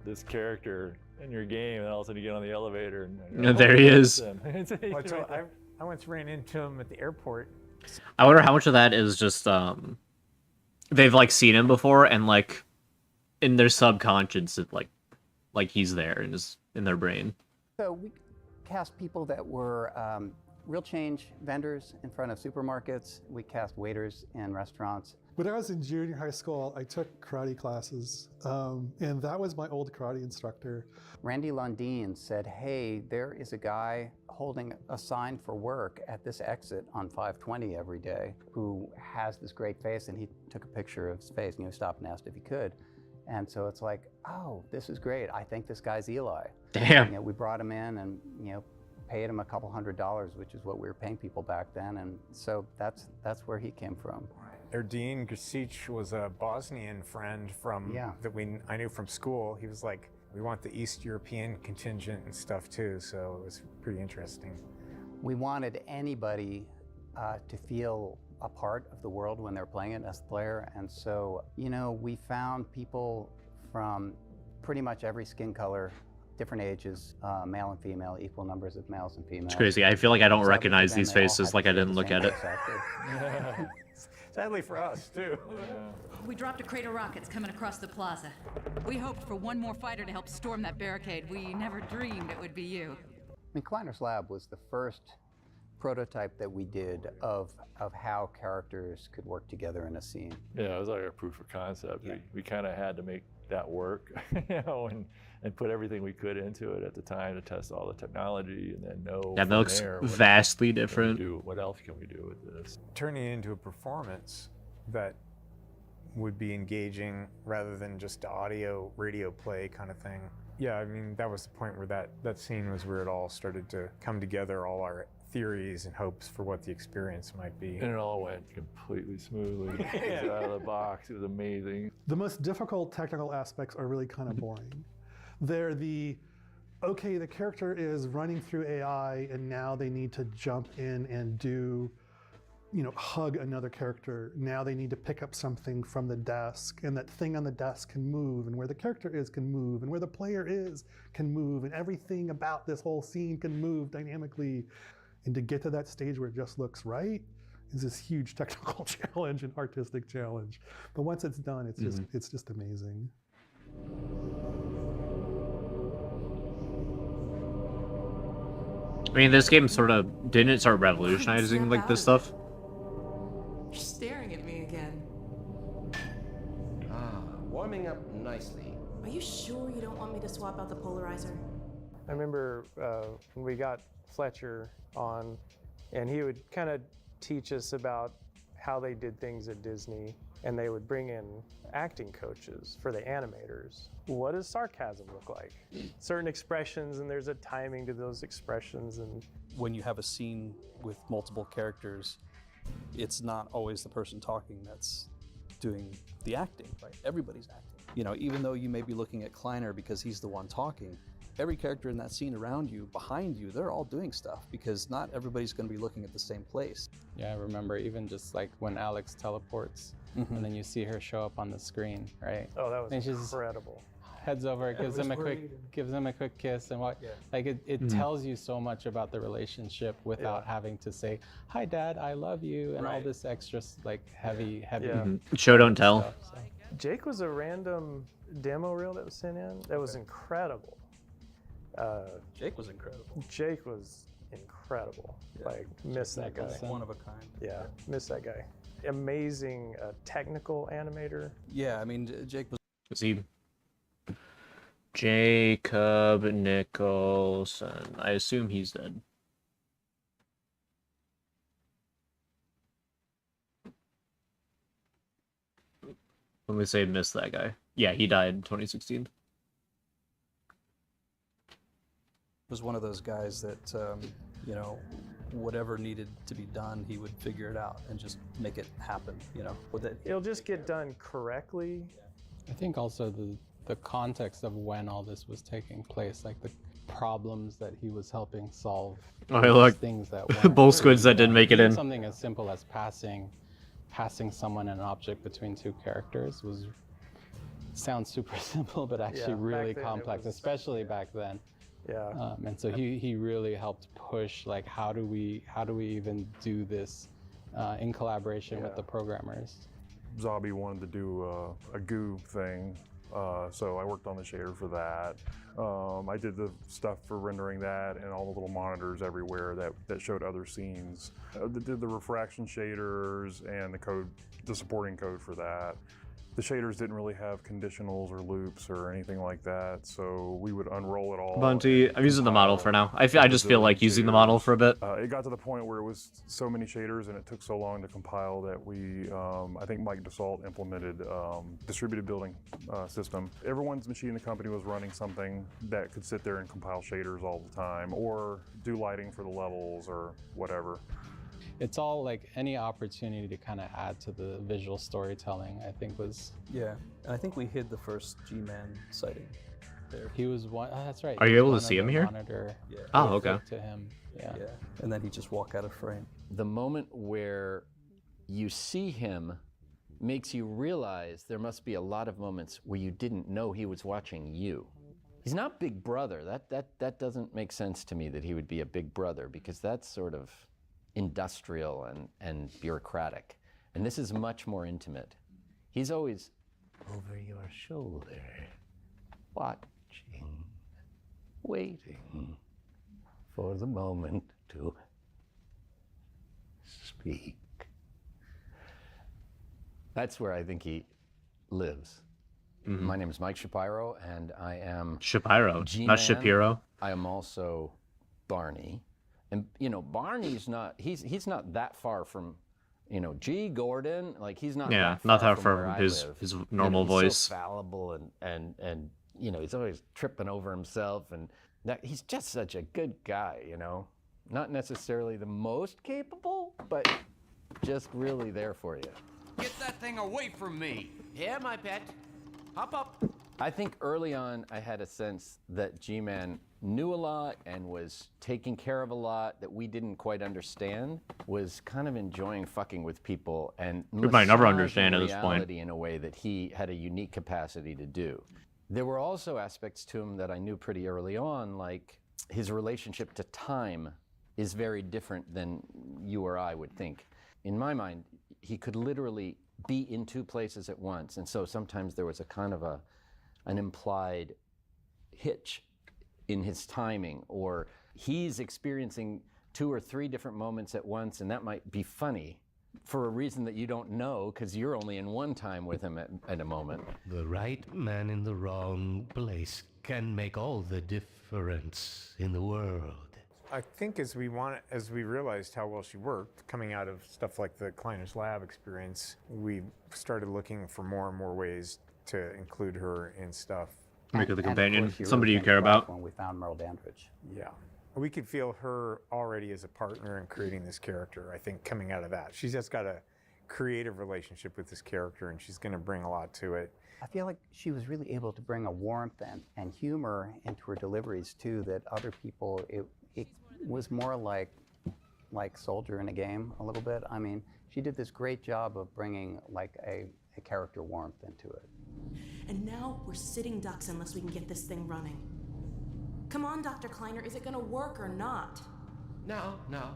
[SPEAKER 7] this character in your game, and all of a sudden you get on the elevator and
[SPEAKER 1] There he is.
[SPEAKER 9] I once ran into him at the airport.
[SPEAKER 1] I wonder how much of that is just they've like seen him before and like in their subconscious it like he's there in their brain.
[SPEAKER 18] So we cast people that were real change vendors in front of supermarkets. We cast waiters in restaurants.
[SPEAKER 15] When I was in junior high school, I took karate classes, and that was my old karate instructor.
[SPEAKER 18] Randy Lundeen said, hey, there is a guy holding a sign for work at this exit on 520 every day who has this great face, and he took a picture of his face, and he stopped and asked if he could. And so it's like, oh, this is great. I think this guy's Eli.
[SPEAKER 1] Damn.
[SPEAKER 18] We brought him in and, paid him a couple $100s, which is what we were paying people back then. And so that's where he came from.
[SPEAKER 9] Erdine Grcic was a Bosnian friend I knew from school. He was like, we want the East European contingent and stuff too, so it was pretty interesting.
[SPEAKER 18] We wanted anybody to feel a part of the world when they're playing it as a player, and so, we found people from pretty much every skin color, different ages, male and female, equal numbers of males and females.
[SPEAKER 1] It's crazy. I feel like I don't recognize these faces, like I didn't look at it.
[SPEAKER 9] Sadly for us, too.
[SPEAKER 8] We dropped a crate of rockets coming across the plaza. We hoped for one more fighter to help storm that barricade. We never dreamed it would be you.
[SPEAKER 18] Kleiner's Lab was the first prototype that we did of how characters could work together in a scene.
[SPEAKER 7] Yeah, it was like a proof of concept. Yeah. We kind of had to make that work, and put everything we could into it at the time to test all the technology and then know.
[SPEAKER 1] Yeah, that looks vastly different.
[SPEAKER 7] What else can we do with this?
[SPEAKER 9] Turning it into a performance that would be engaging rather than just audio radio play kind of thing. Yeah, I mean, that was the point where that scene was where it all started to come together, all our theories and hopes for what the experience might be.
[SPEAKER 7] And it all went completely smoothly. It was out of the box. It was amazing.
[SPEAKER 15] The most difficult technical aspects are really kind of boring. They're okay, the character is running through AI and now they need to jump in and do, hug another character. Now they need to pick up something from the desk, and that thing on the desk can move, and where the character is can move, and where the player is can move, and everything about this whole scene can move dynamically. And to get to that stage where it just looks right is this huge technical challenge and artistic challenge. But once it's done, it's just amazing.
[SPEAKER 1] I mean, this game didn't start revolutionizing like this stuff.
[SPEAKER 4] You're staring at me again.
[SPEAKER 10] Warming up nicely.
[SPEAKER 4] Are you sure you don't want me to swap out the polarizer?
[SPEAKER 24] I remember when we got Fletcher on, and he would kind of teach us about how they did things at Disney, and they would bring in acting coaches for the animators. What does sarcasm look like? Certain expressions, and there's a timing to those expressions. And
[SPEAKER 11] when you have a scene with multiple characters, it's not always the person talking that's doing the acting, right? Everybody's acting. Even though you may be looking at Kleiner because he's the one talking, every character in that scene around you, behind you, they're all doing stuff because not everybody's going to be looking at the same place.
[SPEAKER 12] Yeah, I remember even just like when Alex teleports and then you see her show up on the screen, right?
[SPEAKER 24] Oh, that was
[SPEAKER 12] and she's
[SPEAKER 24] incredible.
[SPEAKER 12] Heads over, gives him a quick kiss, and it tells you so much about the relationship without having to say, "Hi, Dad, I love you," and all this extra heavy.
[SPEAKER 1] Show don't tell.
[SPEAKER 24] Stuff, so. Jake was a random demo reel that was sent in. That was incredible.
[SPEAKER 11] Jake was incredible.
[SPEAKER 24] Jake was incredible. Miss that guy.
[SPEAKER 11] One of a kind.
[SPEAKER 24] Yeah, miss that guy. Amazing technical animator.
[SPEAKER 11] Yeah, I mean, Jake was.
[SPEAKER 1] Is he? Jacob Nicholson. I assume he's dead. When we say miss that guy. Yeah, he died in 2016.
[SPEAKER 11] Was one of those guys that, whatever needed to be done, he would figure it out and just make it happen,
[SPEAKER 24] It'll just get done correctly.
[SPEAKER 12] I think also the context of when all this was taking place, like the problems that he was helping solve.
[SPEAKER 1] Things that both squids that didn't make it in.
[SPEAKER 12] Something as simple as passing someone an object between two characters sounds super simple, but actually really complex, especially back then.
[SPEAKER 24] Yeah.
[SPEAKER 12] And so he really helped push how do we even do this in collaboration with the programmers.
[SPEAKER 16] Zabi wanted to do a goo thing, so I worked on the shader for that. I did the stuff for rendering that and all the little monitors everywhere that showed other scenes. I did the refraction shaders and the supporting code for that. The shaders didn't really have conditionals or loops or anything like that, so we would unroll it all.
[SPEAKER 1] Bunty, I'm using the model for now. I just feel like using the model for a bit.
[SPEAKER 16] It got to the point where it was so many shaders and it took so long to compile that we, I think Mike DeSalt implemented distributed building system. Everyone's machine in the company was running something that could sit there and compile shaders all the time or do lighting for the levels or whatever.
[SPEAKER 12] It's all any opportunity to kind of add to the visual storytelling, I think was...
[SPEAKER 11] Yeah, and I think we hid the first G-Man sighting there.
[SPEAKER 12] He was one, that's right.
[SPEAKER 1] Are you able to see him here?
[SPEAKER 11] Yeah.
[SPEAKER 1] Oh, okay.
[SPEAKER 12] To him, yeah.
[SPEAKER 11] And then he just walk out of frame.
[SPEAKER 10] The moment where you see him makes you realize there must be a lot of moments where you didn't know he was watching you. He's not Big Brother. That doesn't make sense to me that he would be a Big Brother, because that's sort of industrial and bureaucratic. And this is much more intimate. He's always over your shoulder, watching, waiting for the moment to speak. That's where I think he lives. Mm-hmm. My name is Mike Shapiro, and I am
[SPEAKER 1] Shapiro, not Shapiro.
[SPEAKER 10] I am also Barney. And Barney's not, he's not that far from, G. Gordon, he's not that far
[SPEAKER 1] not that
[SPEAKER 10] from
[SPEAKER 1] far
[SPEAKER 10] where
[SPEAKER 1] from
[SPEAKER 10] I
[SPEAKER 1] his
[SPEAKER 10] live.
[SPEAKER 1] normal voice.
[SPEAKER 10] So fallible and you know, he's always tripping over himself, and he's just such a good guy, you know? Not necessarily the most capable, but just really there for you.
[SPEAKER 2] Get that thing away from me. Here, my pet. Hop up.
[SPEAKER 10] I think early on I had a sense that G-Man knew a lot and was taking care of a lot that we didn't quite understand, was kind of enjoying fucking with people and
[SPEAKER 1] We might never
[SPEAKER 10] massaging
[SPEAKER 1] understand at this point.
[SPEAKER 10] reality in a way that he had a unique capacity to do. There were also aspects to him that I knew pretty early on, like his relationship to time is very different than you or I would think. In my mind, he could literally be in two places at once, and so sometimes there was a kind of an implied hitch in his timing, or he's experiencing 2 or 3 different moments at once, and that might be funny for a reason that you don't know because you're only in one time with him at a moment.
[SPEAKER 13] The right man in the wrong place can make all the difference in the world.
[SPEAKER 9] I think as we realized how well she worked, coming out of stuff like the Kleiner's Lab experience, we started looking for more and more ways to include her in stuff.
[SPEAKER 1] Make her the
[SPEAKER 18] And of
[SPEAKER 1] companion,
[SPEAKER 18] course, she
[SPEAKER 1] somebody
[SPEAKER 18] really
[SPEAKER 1] you
[SPEAKER 18] came
[SPEAKER 1] care
[SPEAKER 18] to life
[SPEAKER 1] about.
[SPEAKER 18] When we found Merle Dandridge.
[SPEAKER 9] Yeah. We could feel her already as a partner in creating this character, I think, coming out of that. She's just got a creative relationship with this character, and she's going to bring a lot to it.
[SPEAKER 18] I feel like she was really able to bring a warmth and humor into her deliveries too that other people, it was more like Soldier in a Game a little bit. I mean, she did this great job of bringing like a character warmth into it.
[SPEAKER 4] And now we're sitting ducks unless we can get this thing running. Come on, Dr. Kleiner, is it gonna work or not?
[SPEAKER 2] No,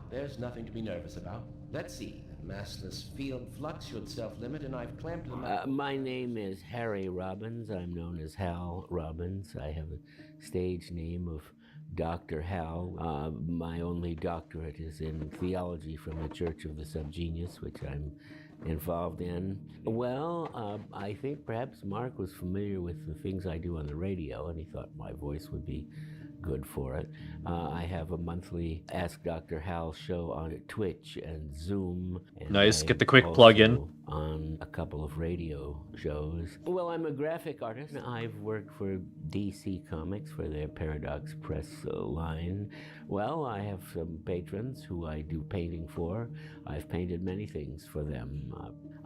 [SPEAKER 2] there's nothing to be nervous about. Let's see. The massless field flux should self-limit, and I've clamped them up.
[SPEAKER 14] My name is Harry Robbins. I'm known as Hal Robbins. I have a stage name of Dr. Hal. My only doctorate is in theology from the Church of the Subgenius, which I'm involved in. Well, I think perhaps Mark was familiar with the things I do on the radio, and he thought my voice would be good for it. I have a monthly Ask Dr. Hal show on Twitch and Zoom. And
[SPEAKER 1] Nice,
[SPEAKER 14] I'm
[SPEAKER 1] get the quick plug in.
[SPEAKER 14] also on a couple of radio shows. Well, I'm a graphic artist. I've worked for DC Comics for their Paradox Press line. Well, I have some patrons who I do painting for. I've painted many things for them.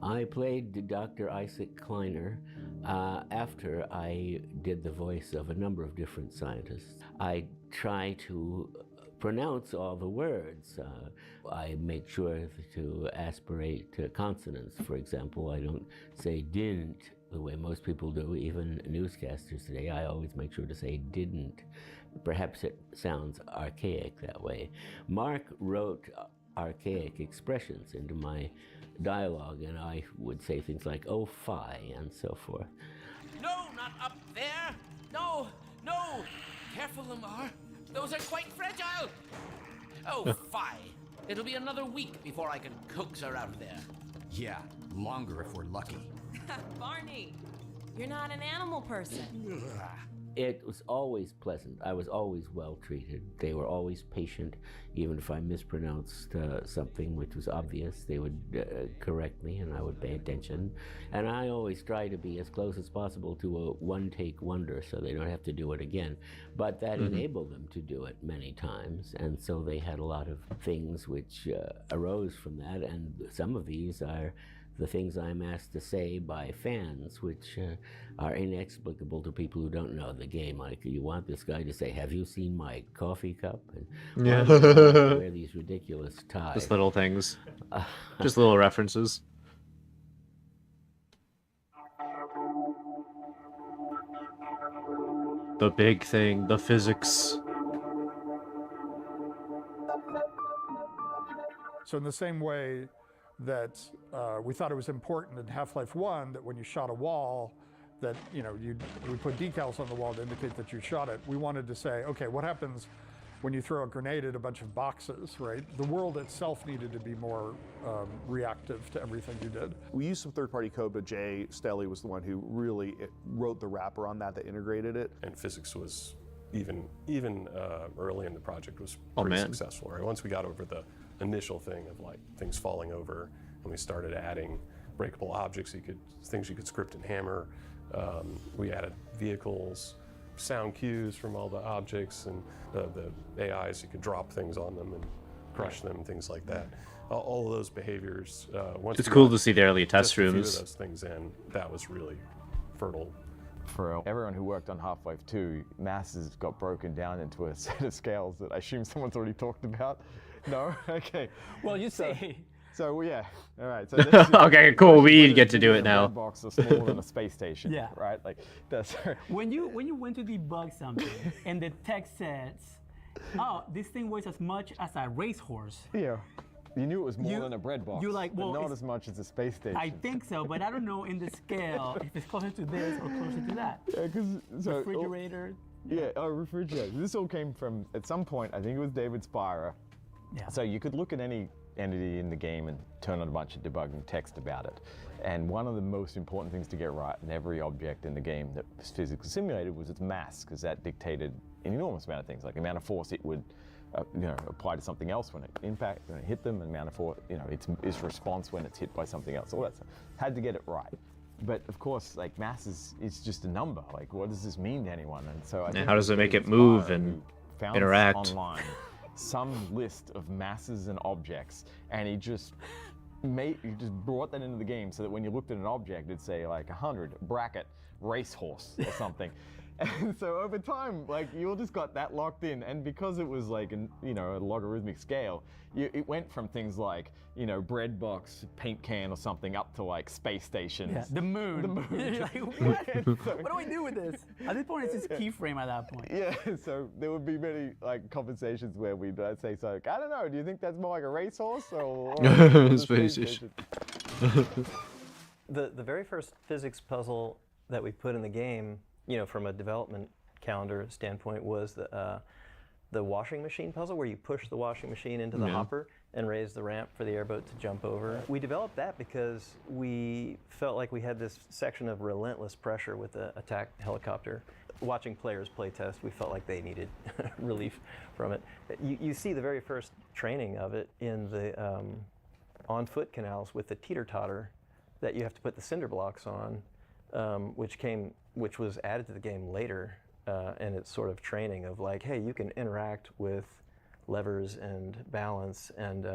[SPEAKER 14] I played Dr. Isaac Kleiner after I did the voice of a number of different scientists. I try to pronounce all the words. I make sure to aspirate to consonants. For example, I don't say didn't the way most people do, even newscasters today. I always make sure to say didn't. Perhaps it sounds archaic that way. Mark wrote archaic expressions into my dialogue, and I would say things like, oh, phi, and so forth.
[SPEAKER 2] No, not up there! No! Careful, Lamar. Those are quite fragile. Oh, fie. It'll be another week before I can coax her out of there.
[SPEAKER 17] Yeah, longer if we're lucky.
[SPEAKER 4] Barney, you're not an animal person.
[SPEAKER 14] It was always pleasant. I was always well treated. They were always patient. Even if I mispronounced something which was obvious, they would correct me and I would pay attention. And I always try to be as close as possible to a one-take wonder so they don't have to do it again. But that enabled them to do it many times. And so they had a lot of things which arose from that. And some of these are the things I'm asked to say by fans, which are inexplicable to people who don't know the game. Like, you want this guy to say, have you seen my coffee cup? And
[SPEAKER 1] Yeah.
[SPEAKER 14] wear these ridiculous ties.
[SPEAKER 1] Just little things. Just little references. The big thing, the physics.
[SPEAKER 3] So in the same way that we thought it was important in Half-Life 1 that when you shot a wall, that we put decals on the wall to indicate that you shot it. We wanted to say, okay, what happens when you throw a grenade at a bunch of boxes, right? The world itself needed to be more reactive to everything you did.
[SPEAKER 19] We used some third-party code, but Jay Stelly was the one who really wrote the wrapper on that integrated it.
[SPEAKER 6] And physics was even early in the project was
[SPEAKER 1] Oh,
[SPEAKER 6] pretty
[SPEAKER 1] man.
[SPEAKER 6] successful. Right? Once we got over the initial thing of like things falling over, and we started adding breakable objects, things you could script in Hammer. We added vehicles. sound cues from all the objects and the AIs. You could drop things on them and crush them, things like that. All of those behaviors. Once
[SPEAKER 1] It's
[SPEAKER 6] we
[SPEAKER 1] cool
[SPEAKER 6] got
[SPEAKER 1] to see the early test
[SPEAKER 6] just a few of
[SPEAKER 1] rooms.
[SPEAKER 6] those things in, that was really fertile.
[SPEAKER 5] For everyone who worked on Half-Life 2, masses got broken down into a set of scales that I assume someone's already talked about. No? Okay.
[SPEAKER 20] Well, you say.
[SPEAKER 5] So yeah, all right. So
[SPEAKER 1] Okay, cool, we get to do it now.
[SPEAKER 5] A box are smaller than a space station.
[SPEAKER 20] Yeah.
[SPEAKER 5] Right. Like that's.
[SPEAKER 20] When you went to debug something and the text says, "Oh, this thing weighs as much as a racehorse."
[SPEAKER 5] Yeah. You knew it was more than a bread box.
[SPEAKER 20] You like, well,
[SPEAKER 5] but not
[SPEAKER 20] it's-
[SPEAKER 5] as much as a space station.
[SPEAKER 20] I think so, but I don't know in the scale if it's closer to this or closer to that.
[SPEAKER 5] Yeah, because
[SPEAKER 20] Refrigerator.
[SPEAKER 5] Refrigerator. This all came from, at some point, I think it was David Spira.
[SPEAKER 20] Yeah.
[SPEAKER 5] So you could look at any entity in the game and turn on a bunch of debugging text about it. And one of the most important things to get right in every object in the game that was physically simulated was its mass, because that dictated an enormous amount of things, like the amount of force it would apply to something else when it hit them, and amount of force, its response when it's hit by something else. All that stuff. Had to get it right. But of course, like mass is just a number. Like, what does this mean to anyone? And so I think
[SPEAKER 1] how does it make
[SPEAKER 5] David
[SPEAKER 1] it move
[SPEAKER 5] Spira,
[SPEAKER 1] and
[SPEAKER 5] who found
[SPEAKER 1] interact?
[SPEAKER 5] online some list of masses and objects, and he just brought that into the game so that when you looked at an object, it'd say like 100 bracket racehorse or something. And so over time, like you all just got that locked in, and because it was like a logarithmic scale, it went from things like bread box, paint can, or something up to like space stations.
[SPEAKER 20] Yeah, the moon.
[SPEAKER 5] The moon.
[SPEAKER 20] You're like, what do I do with this? At this point, it's just keyframe at that point.
[SPEAKER 5] Yeah, so there would be many like conversations where we'd say, so I don't know, do you think that's more like a racehorse or a
[SPEAKER 1] Space
[SPEAKER 5] space
[SPEAKER 1] station?
[SPEAKER 21] The very first physics puzzle that we put in the game, from a development calendar standpoint, was the washing machine puzzle, where you push the washing machine into the hopper and raise the ramp for the airboat to jump over. We developed that because we felt like we had this section of relentless pressure with the attack helicopter. Watching players play test, we felt like they needed relief from it. You see the very first training of it in the on-foot canals with the teeter-totter that you have to put the cinder blocks on, which was added to the game later, and it's sort of training of like, hey, you can interact with levers and balance and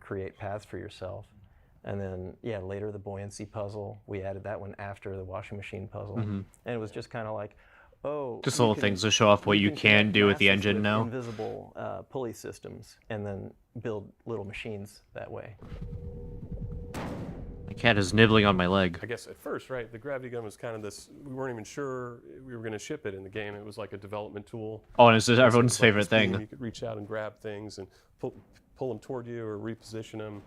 [SPEAKER 21] create paths for yourself. And then later the buoyancy puzzle, we added that one after the washing machine puzzle,
[SPEAKER 1] Mhm.
[SPEAKER 21] and it was just kind of like, oh,
[SPEAKER 1] Just
[SPEAKER 21] you
[SPEAKER 1] little
[SPEAKER 21] can-
[SPEAKER 1] things to show off what you can
[SPEAKER 21] connect
[SPEAKER 1] do with the
[SPEAKER 21] masses
[SPEAKER 1] engine
[SPEAKER 21] with
[SPEAKER 1] now.
[SPEAKER 21] Invisible pulley systems, and then build little machines that way.
[SPEAKER 1] My cat is nibbling on my leg.
[SPEAKER 6] I guess at first, right, the gravity gun was kind of this, we weren't even sure we were going to ship it in the game. It was like a development tool.
[SPEAKER 1] Oh, and it's just
[SPEAKER 6] So it
[SPEAKER 1] everyone's
[SPEAKER 6] was like
[SPEAKER 1] favorite
[SPEAKER 6] this beam,
[SPEAKER 1] thing.
[SPEAKER 6] You could reach out and grab things and pull them toward you or reposition them,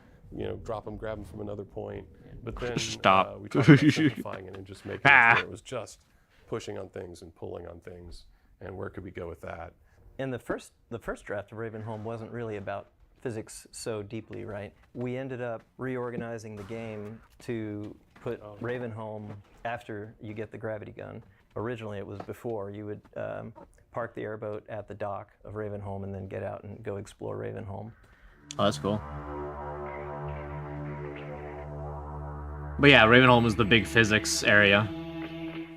[SPEAKER 6] drop them, grab them from another point. But then
[SPEAKER 1] Stop.
[SPEAKER 6] we talked about simplifying it and just making it
[SPEAKER 1] Ah.
[SPEAKER 6] so it was just pushing on things and pulling on things. And where could we go with that?
[SPEAKER 21] And the first draft of Ravenholm wasn't really about physics so deeply, right? We ended up reorganizing the game to put Ravenholm after you get the gravity gun. Originally, it was before. You would park the airboat at the dock of Ravenholm and then get out and go explore Ravenholm.
[SPEAKER 1] Oh, that's cool. But yeah, Ravenholm is the big physics area.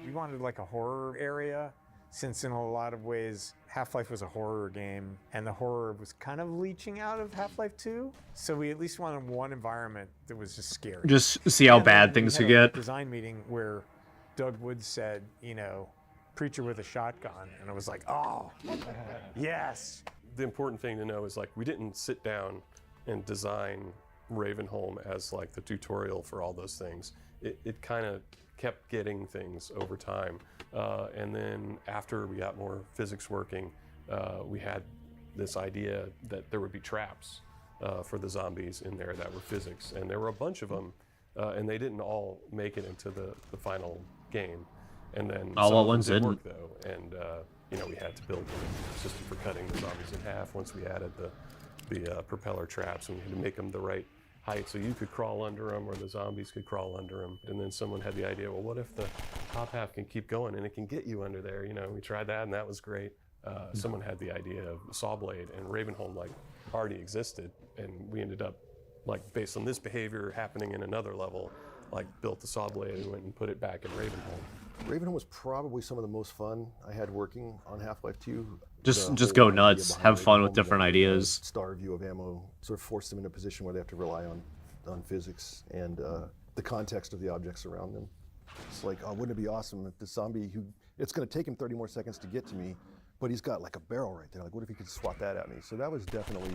[SPEAKER 9] We wanted like a horror area, since in a lot of ways Half-Life was a horror game, and the horror was kind of leaching out of Half-Life 2. So we at least wanted one environment that was just scary.
[SPEAKER 1] Just see how
[SPEAKER 9] And
[SPEAKER 1] bad
[SPEAKER 9] then
[SPEAKER 1] things
[SPEAKER 9] we
[SPEAKER 1] could
[SPEAKER 9] had a
[SPEAKER 1] get.
[SPEAKER 9] design meeting where Doug Woods said, preacher with a shotgun, and I was like, oh, yes.
[SPEAKER 6] The important thing to know is like we didn't sit down and design Ravenholm as like the tutorial for all those things. It kind of kept getting things over time. And then after we got more physics working, we had this idea that there would be traps for the zombies in there that were physics. And there were a bunch of them, and they didn't all make it into the final game. And then
[SPEAKER 1] All
[SPEAKER 6] some
[SPEAKER 1] at
[SPEAKER 6] of them
[SPEAKER 1] once
[SPEAKER 6] did
[SPEAKER 1] didn't.
[SPEAKER 6] work though. And we had to build a system for cutting the zombies in half once we added the propeller traps, and we had to make them the right height so you could crawl under them or the zombies could crawl under them. And then someone had the idea, well, what if the top half can keep going and it can get you under there? We tried that and that was great. Someone had the idea of Sawblade, and Ravenholm already existed, and we ended up based on this behavior happening in another level, built the Sawblade and went and put it back in Ravenholm.
[SPEAKER 7] Ravenholm was probably some of the most fun I had working on Half-Life 2.
[SPEAKER 1] Just go nuts, have fun with different ideas.
[SPEAKER 7] Star view of ammo sort of forced them in a position where they have to rely on physics and the context of the objects around them. It's like, oh, wouldn't it be awesome if the zombie it's going to take him 30 more seconds to get to me, but he's got like a barrel right there. Like, what if he could swat that at me? So that was definitely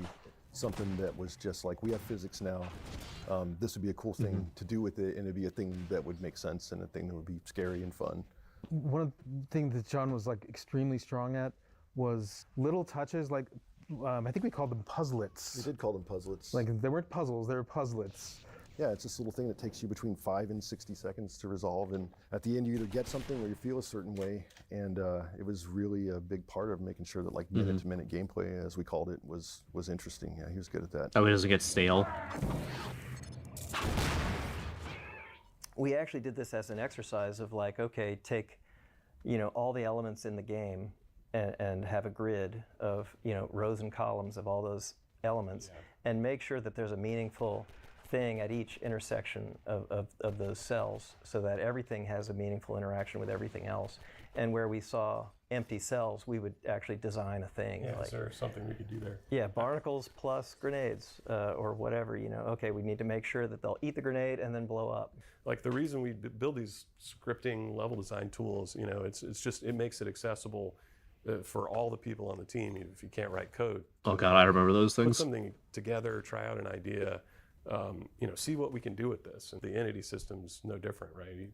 [SPEAKER 7] something that was just like, we have physics now. This would be a cool thing to do with it, and it'd be a thing that would make sense and a thing that would be scary and fun.
[SPEAKER 8] One of the things that John was like extremely strong at was little touches, like I think we called them puzzlets.
[SPEAKER 7] We did call them puzzlets.
[SPEAKER 8] Like they weren't puzzles, they were puzzlets.
[SPEAKER 7] Yeah, it's this little thing that takes you between 5 and 60 seconds to resolve, and at the end you either get something or you feel a certain way, and it was really a big part of making sure that like minute-to-minute gameplay, as we called it, was interesting. Yeah, he was good at that.
[SPEAKER 1] Oh, it doesn't get stale.
[SPEAKER 21] We actually did this as an exercise of like, okay, take, you know, all the elements in the game and have a grid of, you know, rows and columns of all those elements, and make sure that there's a meaningful thing at each intersection of those cells, so that everything has a meaningful interaction with everything else. And where we saw empty cells, we would actually design a thing.
[SPEAKER 6] Yeah,
[SPEAKER 21] like,
[SPEAKER 6] is there something we could do there?
[SPEAKER 21] Yeah, barnacles plus grenades, or whatever, you know. Okay, we need to make sure that they'll eat the grenade and then blow up.
[SPEAKER 6] Like the reason we build these scripting level design tools, you know, it's just, it makes it accessible for all the people on the team, even if you can't write code.
[SPEAKER 1] Oh God, I remember those
[SPEAKER 6] Put
[SPEAKER 1] things.
[SPEAKER 6] something together, try out an idea, you know, see what we can do with this. And the Entity system's no different, right?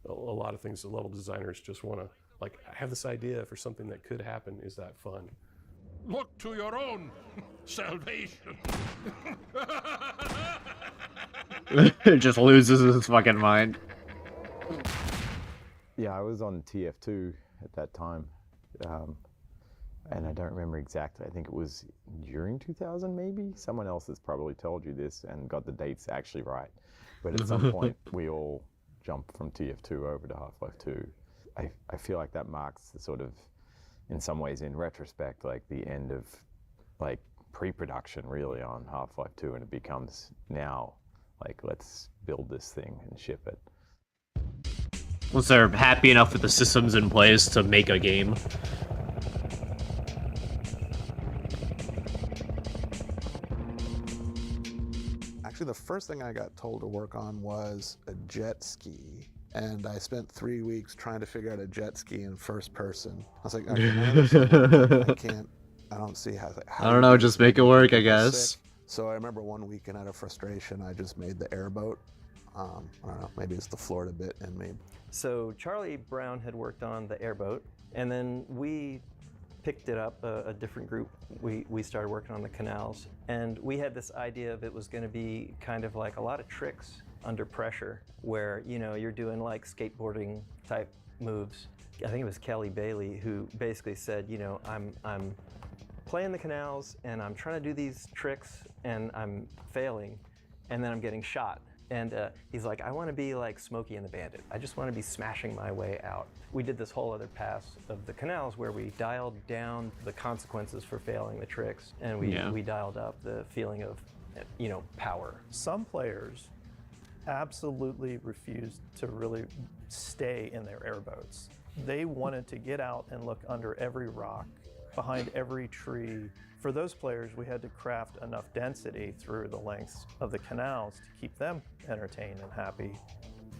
[SPEAKER 6] A lot of things the level designers just want to, like, I have this idea for something that could happen. Is that fun?
[SPEAKER 22] Look to your own salvation.
[SPEAKER 1] Just loses his fucking mind.
[SPEAKER 5] Yeah, I was on TF2 at that time, and I don't remember exactly. I think it was during 2000, maybe? Someone else has probably told you this and got the dates actually right. But at some point, we all jumped from TF2 over to Half-Life 2. I feel like that marks the sort of, in some ways, in retrospect, like the end of like pre-production really on Half-Life 2, and it becomes now like, let's build this thing and ship it.
[SPEAKER 1] Once they're happy enough with the systems in place to make a game.
[SPEAKER 23] Actually, the first thing I got told to work on was a jet ski. And I spent 3 weeks trying to figure out a jet ski in first person. I was like, okay, I don't see how
[SPEAKER 1] I don't know, just make it work, I guess.
[SPEAKER 23] So I remember one weekend out of frustration, I just made the airboat. I don't know, maybe it's the Florida bit in me.
[SPEAKER 21] So Charlie Brown had worked on the airboat, and then we picked it up, a different group. We started working on the canals, and we had this idea of it was going to be kind of like a lot of tricks under pressure, where, you know, you're doing like skateboarding type moves. I think it was Kelly Bailey who basically said, you know, I'm playing the canals and I'm trying to do these tricks and I'm failing, and then I'm getting shot. And he's like, I want to be like Smokey and the Bandit. I just want to be smashing my way out. We did this whole other pass of the canals where we dialed down the consequences for failing the tricks, and we dialed up the feeling of, you know, power.
[SPEAKER 25] Some players absolutely refused to really stay in their airboats. They wanted to get out and look under every rock, behind every tree. For those players, we had to craft enough density through the lengths of the canals to keep them entertained and happy.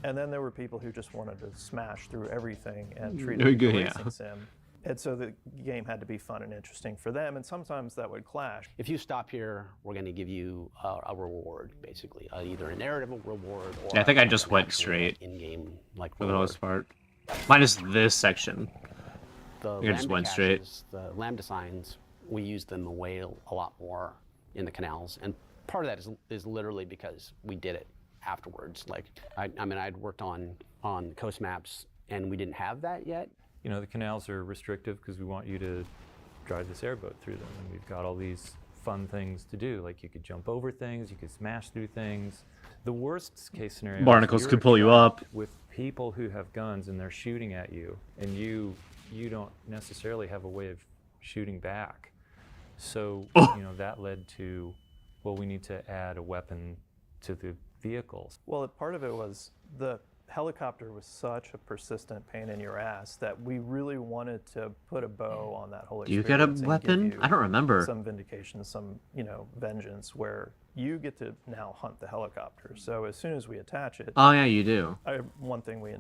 [SPEAKER 25] And then there were people who just wanted to smash through everything and treat it like a racing sim. And so the game had to be fun and interesting for them, and sometimes that would clash.
[SPEAKER 26] If you stop here, we're going to give you a reward, basically, either a narrative reward or
[SPEAKER 1] Yeah, I think I just went straight
[SPEAKER 26] in-game like
[SPEAKER 1] for the most part. Minus this section.
[SPEAKER 26] The
[SPEAKER 1] I just went straight.
[SPEAKER 26] The Lambda signs, we use them a lot more in the canals, and part of that is literally because we did it afterwards. Like, I mean, I'd worked on coast maps, and we didn't have that yet.
[SPEAKER 27] You know, the canals are restrictive because we want you to drive this airboat through them, and we've got all these fun things to do. Like, you could jump over things, you could smash through things. The worst case scenario,
[SPEAKER 1] Barnacles could pull you up
[SPEAKER 27] with people who have guns and they're shooting at you, and you don't necessarily have a way of shooting back. So you know, that led to, well, we need to add a weapon to the vehicles.
[SPEAKER 25] Well, part of it was the helicopter was such a persistent pain in your ass that we really wanted to put a bow on that whole
[SPEAKER 1] Do you
[SPEAKER 25] experience.
[SPEAKER 1] get a
[SPEAKER 25] and give
[SPEAKER 1] weapon?
[SPEAKER 25] you
[SPEAKER 1] I don't remember.
[SPEAKER 25] Some vindication, some, vengeance, where you get to now hunt the helicopter. So as soon as we attach it...
[SPEAKER 1] Oh, yeah, you do.
[SPEAKER 25] One thing we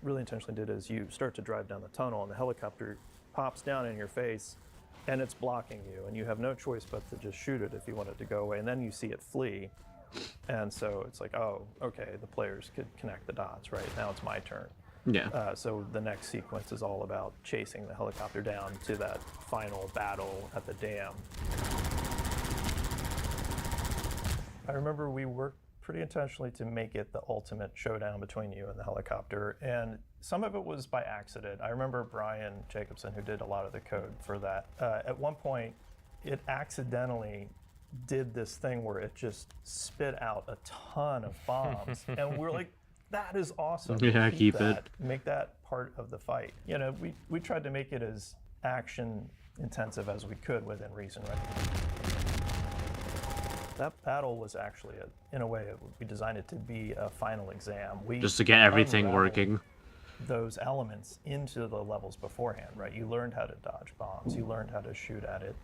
[SPEAKER 25] really intentionally did is you start to drive down the tunnel and the helicopter pops down in your face and it's blocking you, and you have no choice but to just shoot it if you want it to go away, and then you see it flee. And so it's like, oh, okay, the players could connect the dots, right? Now it's my turn.
[SPEAKER 1] Yeah.
[SPEAKER 25] So the next sequence is all about chasing the helicopter down to that final battle at the dam. I remember we worked pretty intentionally to make it the ultimate showdown between you and the helicopter, and some of it was by accident. I remember Brian Jacobson, who did a lot of the code for that, at one point, it accidentally did this thing where it just spit out a ton of bombs, and we're like, that is awesome.
[SPEAKER 1] Yeah, keep
[SPEAKER 25] that.
[SPEAKER 1] it.
[SPEAKER 25] Make that part of the fight. We tried to make it as action intensive as we could within reason, right? That battle was actually, in a way, we designed it to be a final exam.
[SPEAKER 1] Just to get everything working.
[SPEAKER 25] Those elements into the levels beforehand, right? You learned how to dodge bombs, you learned how to shoot at it,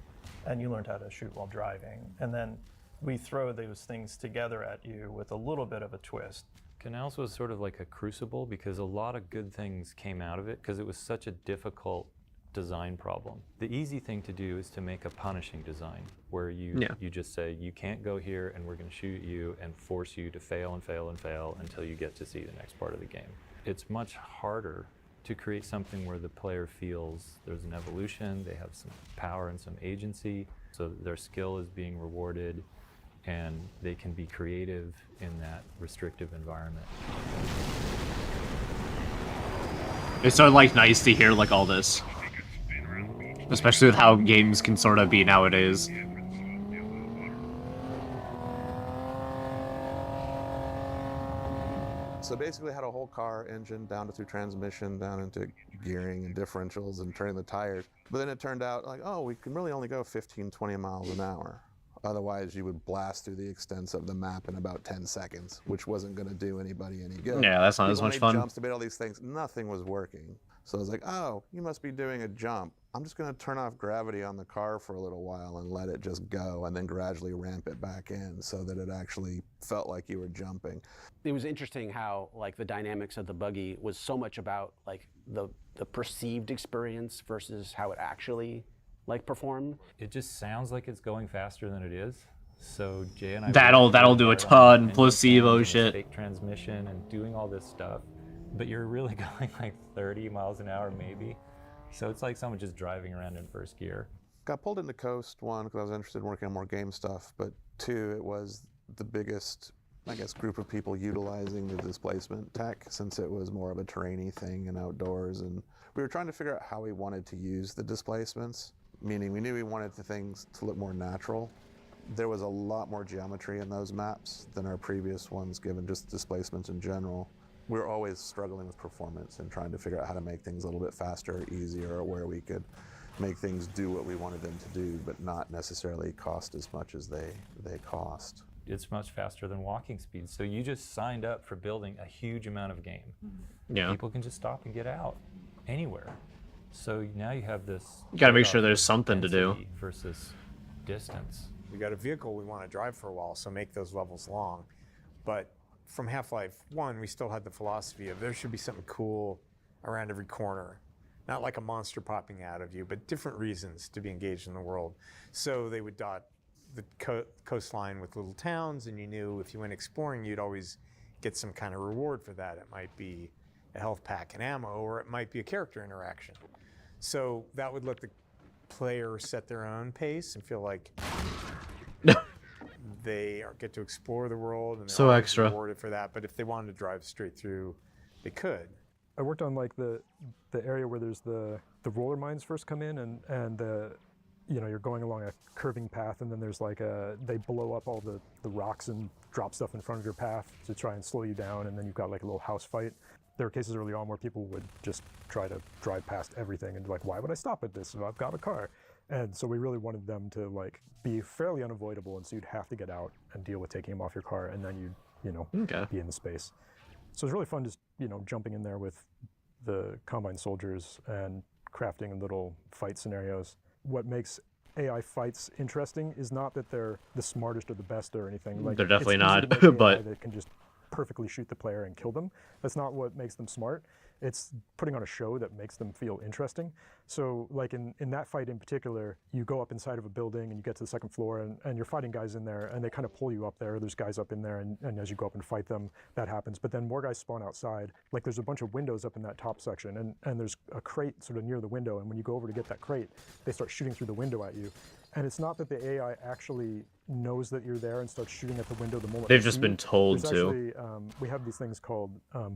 [SPEAKER 25] and you learned how to shoot while driving. And then we throw those things together at you with a little bit of a twist.
[SPEAKER 27] Canals was sort of like a crucible because a lot of good things came out of it because it was such a difficult design problem. The easy thing to do is to make a punishing design where you just say, you can't go here and we're going to shoot you and force you to fail and fail and fail until you get to see the next part of the game. It's much harder to create something where the player feels there's an evolution, they have some power and some agency, so that their skill is being rewarded and they can be creative in that restrictive environment.
[SPEAKER 1] It's sort of nice to hear all this. Especially with how games can sort of be nowadays.
[SPEAKER 23] So basically had a whole car engine down to through transmission, down into gearing and differentials and turning the tires. But then it turned out we can really only go 15, 20 miles an hour. Otherwise you would blast through the extents of the map in about 10 seconds, which wasn't gonna do anybody any good.
[SPEAKER 1] Yeah, that's not as much fun.
[SPEAKER 23] Jumps to all these things, nothing was working. So I was like, oh, you must be doing a jump. I'm just gonna turn off gravity on the car for a little while and let it just go and then gradually ramp it back in so that it actually felt like you were jumping.
[SPEAKER 26] It was interesting how the dynamics of the buggy was so much about the perceived experience versus how it actually performed.
[SPEAKER 27] It just sounds like it's going faster than it is. So Jay and I
[SPEAKER 1] that'll do a ton. Placebo shit.
[SPEAKER 27] Fake transmission and doing all this stuff, but you're really going 30 miles an hour maybe. So it's like someone just driving around in first gear.
[SPEAKER 23] Got pulled into Coast, one, because I was interested in working on more game stuff, but two, it was the biggest, group of people utilizing the displacement tech since it was more of a terrainy thing and outdoors. And we were trying to figure out how we wanted to use the displacements, meaning we knew we wanted the things to look more natural. There was a lot more geometry in those maps than our previous ones, given just displacements in general. We were always struggling with performance and trying to figure out how to make things a little bit faster or easier, or where we could make things do what we wanted them to do, but not necessarily cost as much as they cost.
[SPEAKER 27] It's much faster than walking speed. So you just signed up for building a huge amount of game.
[SPEAKER 1] Yeah.
[SPEAKER 27] People can just stop and get out anywhere. So now you have this.
[SPEAKER 1] You gotta make sure there's something to do.
[SPEAKER 27] Versus distance.
[SPEAKER 9] We got a vehicle we want to drive for a while, so make those levels long. But from Half-Life 1, we still had the philosophy of there should be something cool around every corner. Not like a monster popping out of you, but different reasons to be engaged in the world. So they would dot the coastline with little towns, and you knew if you went exploring, you'd always get some kind of reward for that. It might be a health pack and ammo, or it might be a character interaction. So that would let the player set their own pace and feel like they get to explore the world and they're always rewarded for that. But if they wanted to drive straight through, they could.
[SPEAKER 10] I worked on the area where there's the roller mines first come in, and you're going along a curving path, and then there's they blow up all the rocks and drop stuff in front of your path to try and slow you down, and then you've got a little house fight. There were cases early on where people would just try to drive past everything and why would I stop at this if I've got a car? And so we really wanted them to be fairly unavoidable, and so you'd have to get out and deal with taking them off your car, and then you'd be in the space. So it was really fun just jumping in there with the Combine soldiers and crafting little fight scenarios. What makes AI fights interesting is not that they're the smartest or the best or anything. Like,
[SPEAKER 1] They're definitely
[SPEAKER 10] it's easy
[SPEAKER 1] not,
[SPEAKER 10] to make AI
[SPEAKER 1] but
[SPEAKER 10] that can just perfectly shoot the player and kill them. That's not what makes them smart. It's putting on a show that makes them feel interesting. So like in that fight in particular, you go up inside of a building and you get to the second floor and you're fighting guys in there and they kind of pull you up there. There's guys up in there and as you go up and fight them, that happens. But then more guys spawn outside. Like there's a bunch of windows up in that top section and there's a crate sort of near the window. And when you go over to get that crate, they start shooting through the window at you. And it's not that the AI actually knows that you're there and starts shooting at the window the moment
[SPEAKER 1] They've
[SPEAKER 10] they
[SPEAKER 1] just
[SPEAKER 10] see
[SPEAKER 1] been
[SPEAKER 10] you.
[SPEAKER 1] told
[SPEAKER 10] There's
[SPEAKER 1] to.
[SPEAKER 10] Actually, we have these things called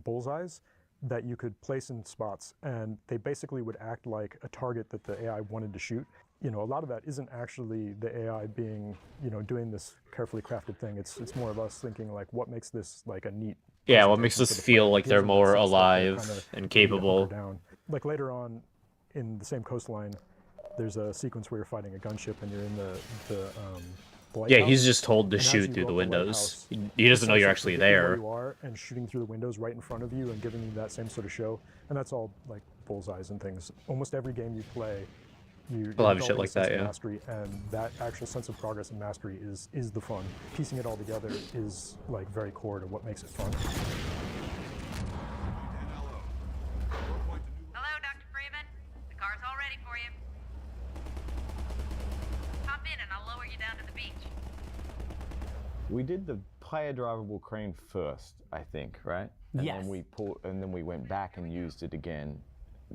[SPEAKER 10] bullseyes that you could place in spots, and they basically would act like a target that the AI wanted to shoot. A lot of that isn't actually the AI being, doing this carefully crafted thing. It's more of us thinking like, what makes this like a neat.
[SPEAKER 1] Yeah, what makes
[SPEAKER 10] presentation
[SPEAKER 1] us
[SPEAKER 10] for the player?
[SPEAKER 1] feel like
[SPEAKER 10] Gives
[SPEAKER 1] they're
[SPEAKER 10] them that
[SPEAKER 1] more
[SPEAKER 10] sense that they're
[SPEAKER 1] alive
[SPEAKER 10] kinda
[SPEAKER 1] and
[SPEAKER 10] hunker
[SPEAKER 1] capable.
[SPEAKER 10] down. Like later on, in the same coastline, there's a sequence where you're fighting a gunship and you're in the
[SPEAKER 1] Yeah,
[SPEAKER 10] lighthouse.
[SPEAKER 1] he's just told to
[SPEAKER 10] And as
[SPEAKER 1] shoot
[SPEAKER 10] you
[SPEAKER 1] through
[SPEAKER 10] go
[SPEAKER 1] the
[SPEAKER 10] up
[SPEAKER 1] windows.
[SPEAKER 10] lighthouse,
[SPEAKER 1] He doesn't
[SPEAKER 10] the
[SPEAKER 1] know you're
[SPEAKER 10] sense of
[SPEAKER 1] actually
[SPEAKER 10] predicting where
[SPEAKER 1] there.
[SPEAKER 10] you are and shooting through the windows right in front of you and giving you that same sort of show. And that's all like bullseyes and things. Almost every game you play, you
[SPEAKER 1] I'll have
[SPEAKER 10] develop
[SPEAKER 1] shit
[SPEAKER 10] a
[SPEAKER 1] like
[SPEAKER 10] sense
[SPEAKER 1] that,
[SPEAKER 10] of
[SPEAKER 1] yeah.
[SPEAKER 10] mastery, and that actual sense of progress and mastery is the fun. Piecing it all together is like very core to what makes it fun.
[SPEAKER 11] Hello, Dr. Freeman. The car's all ready for you. Hop in and I'll lower you down to the beach.
[SPEAKER 5] We did the player drivable crane first, I think, right? And
[SPEAKER 20] Yes.
[SPEAKER 5] then we went back and used it again,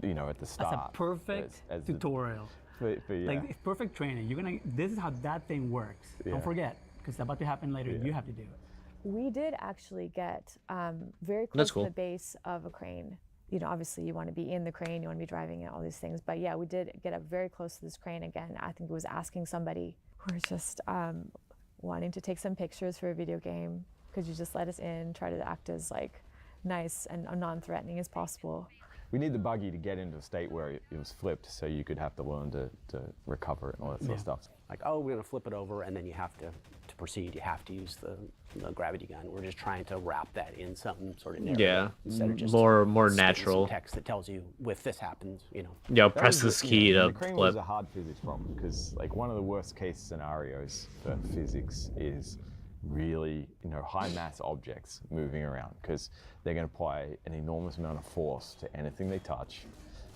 [SPEAKER 5] at the start.
[SPEAKER 20] That's a perfect
[SPEAKER 5] as
[SPEAKER 20] tutorial.
[SPEAKER 5] yeah.
[SPEAKER 20] Like it's perfect training. This is how that thing works.
[SPEAKER 5] Yeah.
[SPEAKER 20] Don't forget, because it's about to happen later. You have to do it.
[SPEAKER 12] We did actually get very close
[SPEAKER 1] That's
[SPEAKER 12] to
[SPEAKER 1] cool.
[SPEAKER 12] the base of a crane. Obviously you want to be in the crane, you want to be driving it, all these things. But yeah, we did get up very close to this crane again. I think it was asking somebody who was just wanting to take some pictures for a video game. Could you just let us in, try to act as like nice and non-threatening as possible.
[SPEAKER 5] We need the buggy to get into a state where it was flipped, so you could have to learn to recover it and all that sort of stuff.
[SPEAKER 26] Like, oh, we're gonna flip it over, and then you have to proceed, you have to use the gravity gun. We're just trying to wrap that in some sort of narrative.
[SPEAKER 1] Yeah,
[SPEAKER 26] instead of just
[SPEAKER 1] more
[SPEAKER 26] spitting some
[SPEAKER 1] natural.
[SPEAKER 26] text that tells you, with this happens,
[SPEAKER 1] Yeah,
[SPEAKER 5] That
[SPEAKER 1] press
[SPEAKER 5] was
[SPEAKER 1] this key
[SPEAKER 5] the
[SPEAKER 1] to
[SPEAKER 5] crane
[SPEAKER 1] flip.
[SPEAKER 5] was a hard physics problem because, like, one of the worst case scenarios for physics is really, high mass objects moving around because they're going to apply an enormous amount of force to anything they touch.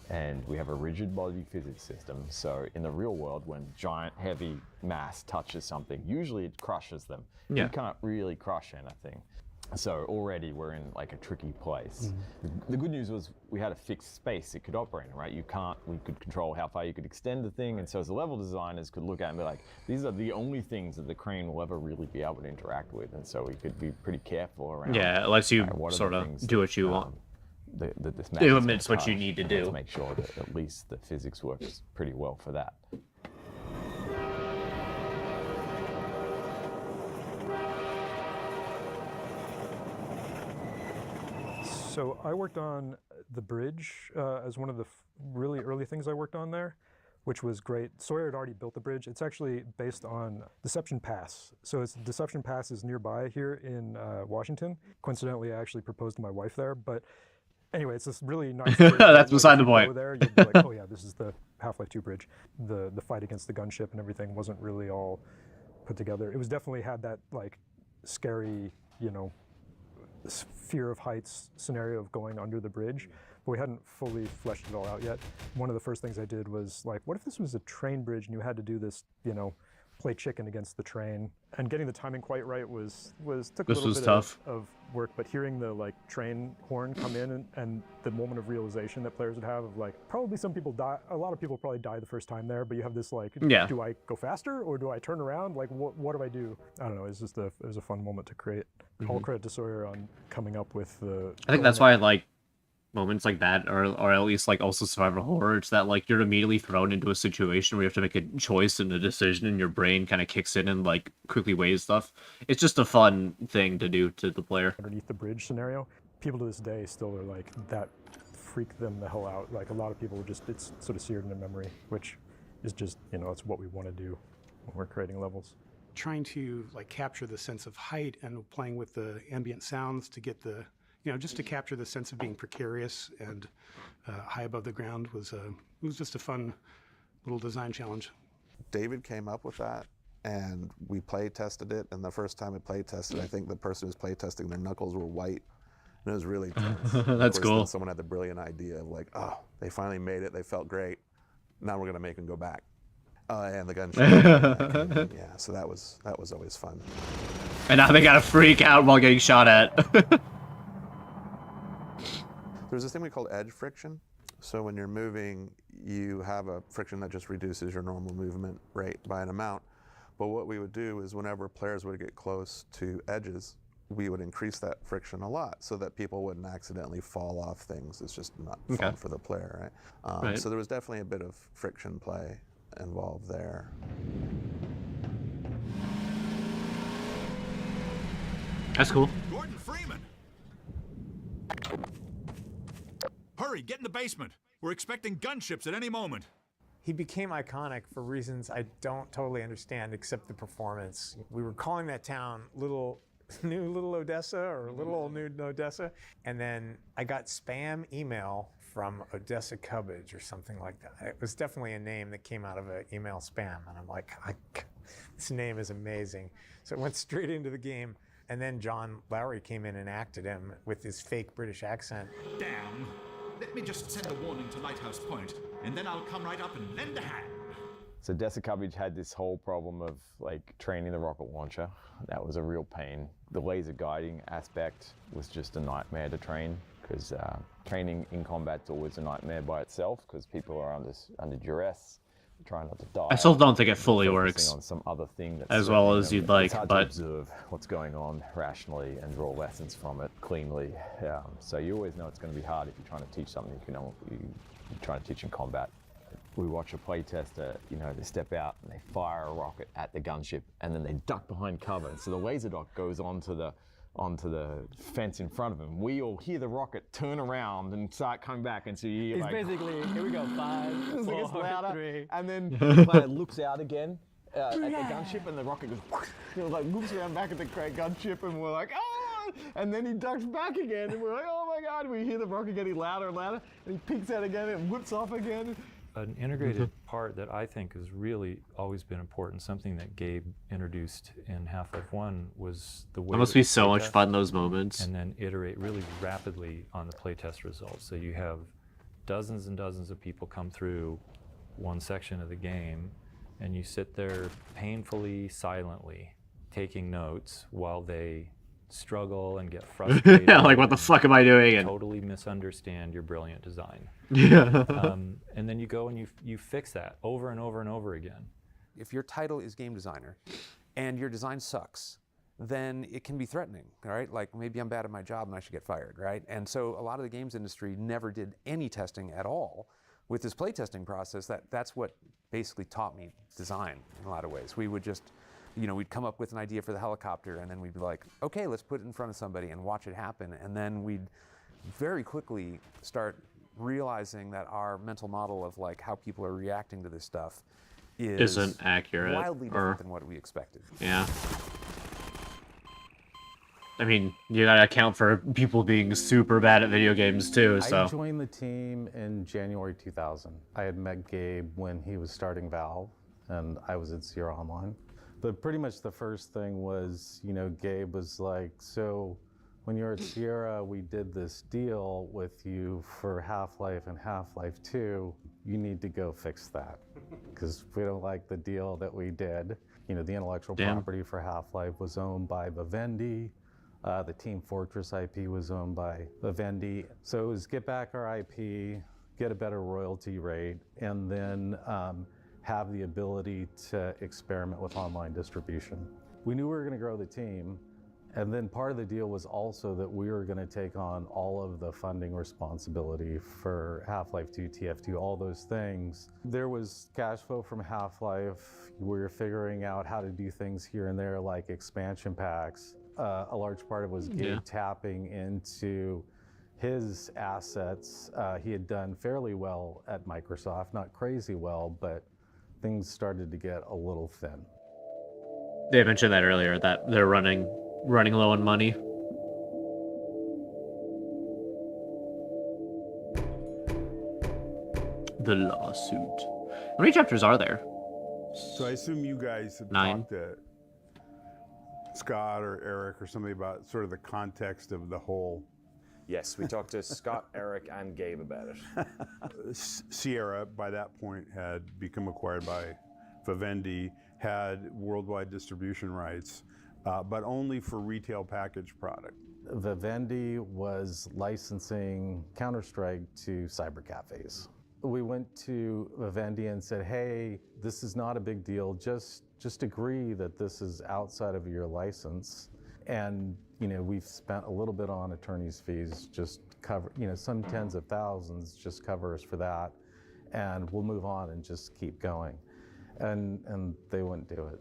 [SPEAKER 5] And we have a rigid body physics system. So in the real world, when giant heavy mass touches something, usually it crushes them.
[SPEAKER 1] Yeah.
[SPEAKER 5] You can't really crush anything. So already we're in like a tricky place. The good news was we had a fixed space it could operate in, right? We could control how far you could extend the thing. And so as the level designers could look at it and be like, these are the only things that the crane will ever really be able to interact with. And so we could be pretty careful around.
[SPEAKER 1] Yeah, it lets you
[SPEAKER 5] what are the
[SPEAKER 1] sort of
[SPEAKER 5] things
[SPEAKER 1] do
[SPEAKER 5] that,
[SPEAKER 1] what you want.
[SPEAKER 5] This
[SPEAKER 1] It limits what you need to do.
[SPEAKER 5] To make sure that at least the physics works pretty well for that.
[SPEAKER 10] So I worked on the bridge as one of the really early things I worked on there, which was great. Sawyer had already built the bridge. It's actually based on Deception Pass. So Deception Pass is nearby here in Washington. Coincidentally, I actually proposed to my wife there, but anyway, it's this really nice bridge.
[SPEAKER 1] That's beside the
[SPEAKER 10] If you
[SPEAKER 1] point.
[SPEAKER 10] go there, you'll be like, oh yeah, this is the Half-Life 2 bridge. The fight against the gunship and everything wasn't really all put together. It was definitely had that like scary, fear of heights scenario of going under the bridge, but we hadn't fully fleshed it all out yet. One of the first things I did was like, what if this was a train bridge and you had to do this, play chicken against the train? And getting the timing quite right took a
[SPEAKER 1] This
[SPEAKER 10] little
[SPEAKER 1] was
[SPEAKER 10] bit
[SPEAKER 1] tough.
[SPEAKER 10] of work, but hearing the like train horn come in and the moment of realization that players would have of like, probably some people die, a lot of people probably die the first time there, but you have this like,
[SPEAKER 1] Yeah.
[SPEAKER 10] do I go faster or do I turn around? Like, what do I do? I don't know, it was a fun moment to create. All credit to Sawyer on coming up with the...
[SPEAKER 1] I think that's why I like moments like that, or at least like also survival horror. It's that like you're immediately thrown into a situation where you have to make a choice and a decision, and your brain kind of kicks in and like quickly weighs stuff. It's just a fun thing to do to the player.
[SPEAKER 10] Underneath the bridge scenario, people to this day still are like, that freaked them the hell out. Like a lot of people it's sort of seared in their memory, which is just, it's what we want to do when we're creating levels.
[SPEAKER 13] Trying to like capture the sense of height and playing with the ambient sounds to get the
[SPEAKER 2] just to capture the sense of being precarious and high above the ground was it was just a fun little design challenge.
[SPEAKER 23] David came up with that, and we play tested it. And the first time we play tested, I think the person who was play testing, their knuckles were white, and it was really tense.
[SPEAKER 1] That's cool.
[SPEAKER 23] Then someone had the brilliant idea of like, oh, they finally made it. They felt great. Now we're gonna make them go back. And the gunshot. Yeah, so that was always fun.
[SPEAKER 1] And now they gotta freak out while getting shot at.
[SPEAKER 23] There's this thing we call edge friction. So when you're moving, you have a friction that just reduces your normal movement rate by an amount. But what we would do is whenever players would get close to edges, we would increase that friction a lot so that people wouldn't accidentally fall off things. It's just not fun for the player, right?
[SPEAKER 1] Right.
[SPEAKER 23] So there was definitely a bit of friction play involved there.
[SPEAKER 1] That's cool.
[SPEAKER 13] Gordon Freeman! Hurry, get in the basement. We're expecting gunships at any moment.
[SPEAKER 9] He became iconic for reasons I don't totally understand, except the performance. We were calling that town New Little Odessa or Little Old New Odessa. And then I got spam email from Odessa Cubbage or something like that. It was definitely a name that came out of an email spam. And I'm like, this name is amazing. So it went straight into the game. And then John Lowry came in and acted him with his fake British accent.
[SPEAKER 13] Damn. Let me just send a warning to Lighthouse Point, and then I'll come right up and lend a hand.
[SPEAKER 5] So Odessa Cubbage had this whole problem of like training the rocket launcher. That was a real pain. The laser guiding aspect was just a nightmare to train because training in combat's always a nightmare by itself because people are under duress, trying not to die.
[SPEAKER 1] I still don't think it fully works
[SPEAKER 5] on some other thing that's
[SPEAKER 1] as well as you'd like,
[SPEAKER 5] it's hard
[SPEAKER 1] but
[SPEAKER 5] to observe what's going on rationally and draw lessons from it cleanly. So you always know it's going to be hard if you're trying to teach something you're trying to teach in combat. We watch a playtester, they step out and they fire a rocket at the gunship and then they duck behind cover. And so the laser dot goes onto the fence in front of them. We all hear the rocket turn around and start coming back, and so you hear
[SPEAKER 20] It's basically, here we go, 5, 4, 3.
[SPEAKER 5] and then the player looks out again at the gunship, and the rocket goes, looks around back at the gunship, and we're like, oh! And then he ducks back again, and we're like, oh my god! We hear the rocket getting louder and louder, and he peeks out again and whips off again.
[SPEAKER 27] An integrated part that I think has really always been important, something that Gabe introduced in Half-Life 1 was the way
[SPEAKER 1] That must be so much fun, those moments.
[SPEAKER 27] And then iterate really rapidly on the playtest results. So you have dozens and dozens of people come through one section of the game, and you sit there painfully, silently, taking notes while they struggle and get frustrated.
[SPEAKER 1] Like, what the fuck am I doing?
[SPEAKER 27] And totally misunderstand your brilliant design.
[SPEAKER 1] Yeah.
[SPEAKER 27] And then you go and you fix that over and over and over again.
[SPEAKER 15] If your title is game designer and your design sucks, then it can be threatening, all right? Like, maybe I'm bad at my job and I should get fired, right? And so a lot of the games industry never did any testing at all. With this playtesting process, that's what basically taught me design in a lot of ways. We would just, we'd come up with an idea for the helicopter, and then we'd be like, okay, let's put it in front of somebody and watch it happen. And then we'd very quickly start realizing that our mental model of like how people are reacting to this stuff
[SPEAKER 1] isn't accurate,
[SPEAKER 15] wildly different than what we expected.
[SPEAKER 1] Yeah. I mean, you gotta account for people being super bad at video games too, so.
[SPEAKER 16] I joined the team in January 2000. I had met Gabe when he was starting Valve, and I was at Sierra Online. But pretty much the first thing was, Gabe was like, so when you were at Sierra, we did this deal with you for Half-Life and Half-Life 2. You need to go fix that, because we don't like the deal that we did. The intellectual property for Half-Life was owned by Vivendi. The Team Fortress IP was owned by Vivendi. So it was get back our IP, get a better royalty rate, and then have the ability to experiment with online distribution. We knew we were going to grow the team, and then part of the deal was also that we were going to take on all of the funding responsibility for Half-Life 2, TF2, all those things. There was cash flow from Half-Life. We were figuring out how to do things here and there, like expansion packs. A large part of it was Gabe tapping into his assets. He had done fairly well at Microsoft, not crazy well, but things started to get a little thin.
[SPEAKER 1] They mentioned that earlier, that they're running low on money. The lawsuit. How many chapters are there?
[SPEAKER 3] So I assume you guys have
[SPEAKER 1] 9.
[SPEAKER 3] talked to Scott or Eric or somebody about sort of the context of the whole.
[SPEAKER 4] Yes, we talked to Scott, Eric, and Gabe about it.
[SPEAKER 3] Sierra, by that point, had become acquired by Vivendi, had worldwide distribution rights, but only for retail packaged product.
[SPEAKER 16] Vivendi was licensing Counter-Strike to cyber cafes. We went to Vivendi and said, hey, this is not a big deal. Just agree that this is outside of your license. And, we've spent a little bit on attorney's fees, just cover, some tens of thousands, just cover us for that. And we'll move on and just keep going. And they wouldn't do it.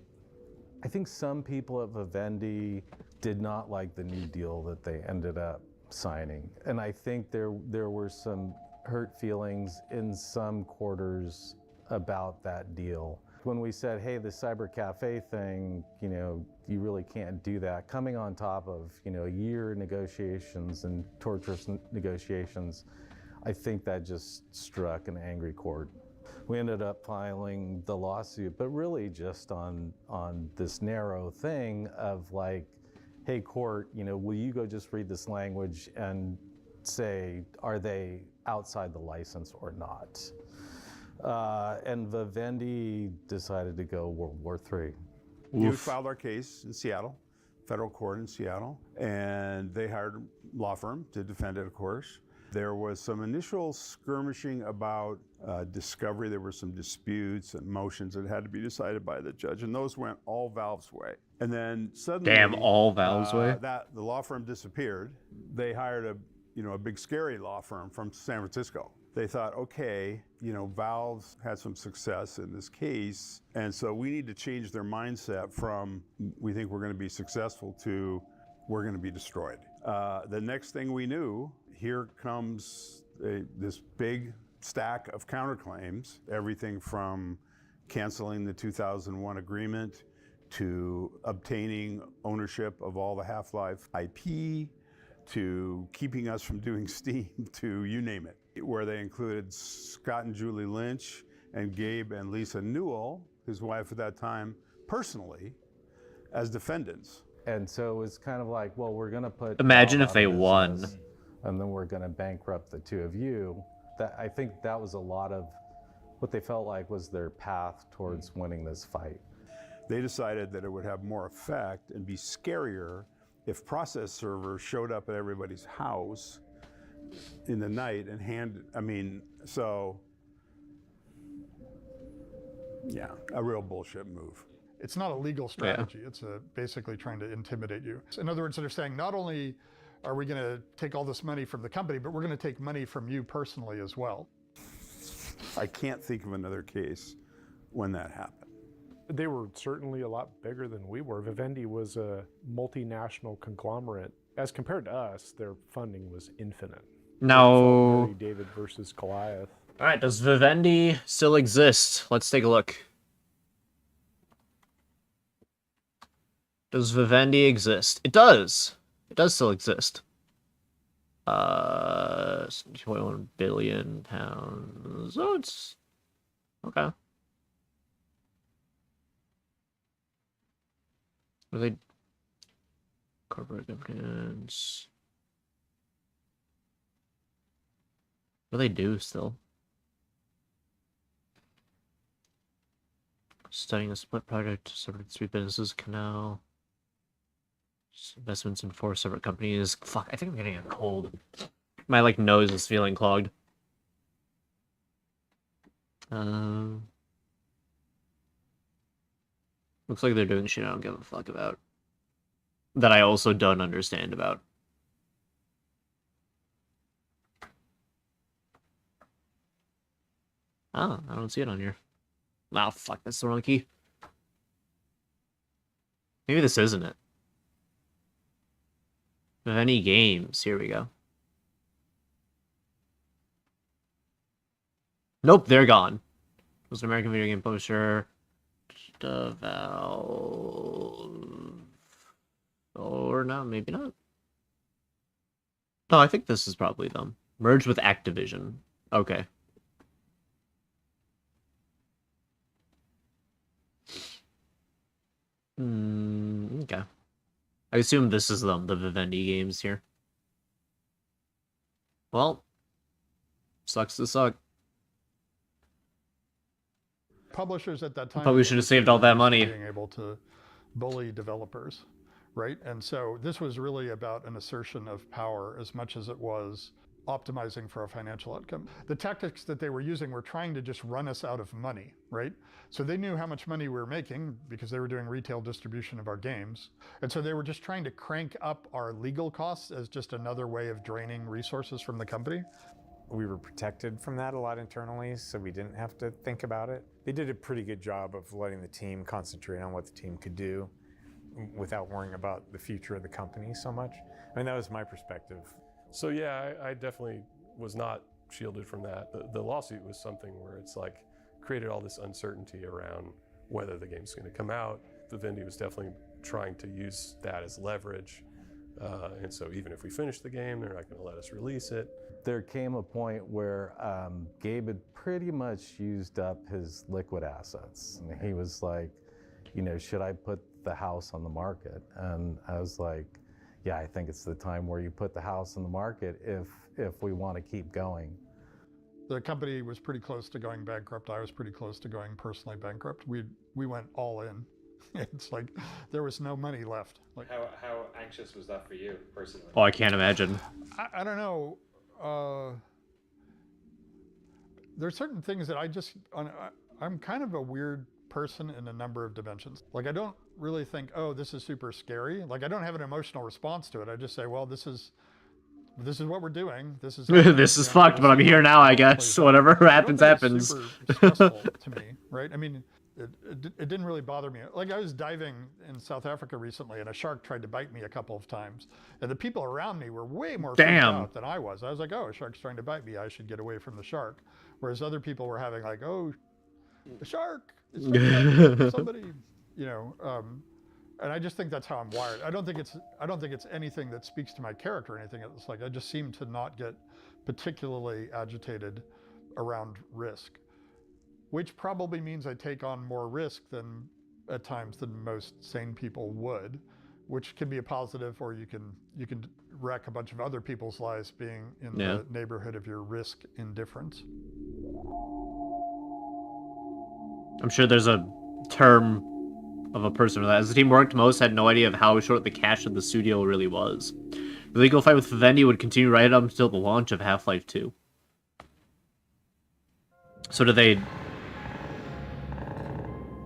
[SPEAKER 16] I think some people at Vivendi did not like the new deal that they ended up signing. And I think there were some hurt feelings in some quarters about that deal. When we said, hey, the cyber cafe thing, you really can't do that. Coming on top of, a year of negotiations and torturous negotiations, I think that just struck an angry chord. We ended up filing the lawsuit, but really just on this narrow thing of like, hey, court, will you go just read this language and say, are they outside the license or not? And Vivendi decided to go World War III.
[SPEAKER 3] We filed our case in Seattle, federal court in Seattle, and they hired a law firm to defend it, of course. There was some initial skirmishing about discovery. There were some disputes and motions that had to be decided by the judge, and those went all Valve's way. And then suddenly,
[SPEAKER 1] Damn, all Valve's way?
[SPEAKER 3] The law firm disappeared. They hired a big scary law firm from San Francisco. They thought, okay, Valve's had some success in this case, and so we need to change their mindset from we think we're going to be successful to we're going to be destroyed. The next thing we knew, here comes this big stack of counterclaims, everything from canceling the 2001 agreement to obtaining ownership of all the Half-Life IP, to keeping us from doing Steam, to you name it, where they included Scott and Julie Lynch and Gabe and Lisa Newell, his wife at that time, personally, as defendants.
[SPEAKER 16] And so it was kind of like, well, we're going to put...
[SPEAKER 1] Imagine if they won.
[SPEAKER 16] And then we're going to bankrupt the two of you. I think that was a lot of what they felt like was their path towards winning this fight.
[SPEAKER 3] They decided that it would have more effect and be scarier if process servers showed up at everybody's house in the night and a real bullshit move.
[SPEAKER 14] It's not a legal strategy. Yeah. It's basically trying to intimidate you. In other words, they're saying not only are we going to take all this money from the company, but we're going to take money from you personally as well.
[SPEAKER 3] I can't think of another case when that happened.
[SPEAKER 10] They were certainly a lot bigger than we were. Vivendi was a multinational conglomerate. As compared to us, their funding was infinite.
[SPEAKER 1] No.
[SPEAKER 10] Larry David versus Goliath.
[SPEAKER 1] All right, does Vivendi still exist? Let's take a look. Does Vivendi exist? It does. It does still exist. 2.1 billion pounds. Oh, it's okay. What are they? Corporate governance. What do they do still? Studying a split project, separate 3 businesses, canal. Investments in 4 separate companies. Fuck, I think I'm getting a cold. My nose is feeling clogged. Looks like they're doing shit I don't give a fuck about. That I also don't understand about. Oh, I don't see it on here. Oh, fuck, that's the wrong key. Maybe this isn't it. Of any games, here we go. Nope, they're gone. It was an American video game publisher. Valve. Or no, maybe not. No, I think this is probably them. Merged with Activision. Okay. Okay. I assume this is the Vivendi games here. Well, sucks to suck.
[SPEAKER 14] Publishers at that time
[SPEAKER 1] Probably should have saved all that money.
[SPEAKER 14] being able to bully developers, right? And so this was really about an assertion of power as much as it was optimizing for a financial outcome. The tactics that they were using were trying to just run us out of money, right? So they knew how much money we were making because they were doing retail distribution of our games. And so they were just trying to crank up our legal costs as just another way of draining resources from the company.
[SPEAKER 9] We were protected from that a lot internally, so we didn't have to think about it. They did a pretty good job of letting the team concentrate on what the team could do without worrying about the future of the company so much. I mean, that was my perspective.
[SPEAKER 6] So yeah, I definitely was not shielded from that. The lawsuit was something where it's like created all this uncertainty around whether the game's going to come out. Vivendi was definitely trying to use that as leverage. And so even if we finish the game, they're not going to let us release it.
[SPEAKER 16] There came a point where Gabe had pretty much used up his liquid assets. And he was like, you know, should I put the house on the market? And I was like, yeah, I think it's the time where you put the house on the market if we want to keep going.
[SPEAKER 14] The company was pretty close to going bankrupt. I was pretty close to going personally bankrupt. We went all in. It's like there was no money left. Like,
[SPEAKER 7] how anxious was that for you personally?
[SPEAKER 1] Oh, I can't imagine.
[SPEAKER 14] I don't know. There's certain things that I'm kind of a weird person in a number of dimensions. Like I don't really think, oh, this is super scary. Like I don't have an emotional response to it. I just say, well, this is what we're doing. This is
[SPEAKER 1] this is fucked, but I'm here now, I guess. Whatever happens, happens.
[SPEAKER 14] Super stressful to me, right? I mean, it didn't really bother me. Like I was diving in South Africa recently, and a shark tried to bite me a couple of times, and the people around me were way more freaked out than I was. I was like, oh, a shark's trying to bite me. I should get away from the shark. Whereas other people were having like, oh, the shark. It's somebody, you know. And I just think that's how I'm wired. I don't think it's anything that speaks to my character or anything. It's like I just seem to not get particularly agitated around risk, which probably means I take on more risk than at times than most sane people would, which can be a positive, or you can wreck a bunch of other people's lives being in the neighborhood of your risk indifference.
[SPEAKER 1] I'm sure there's a term of a person for that. As the team worked, most had no idea of how short the cash of the studio really was. The legal fight with Vivendi would continue right up until the launch of Half-Life 2. So do they...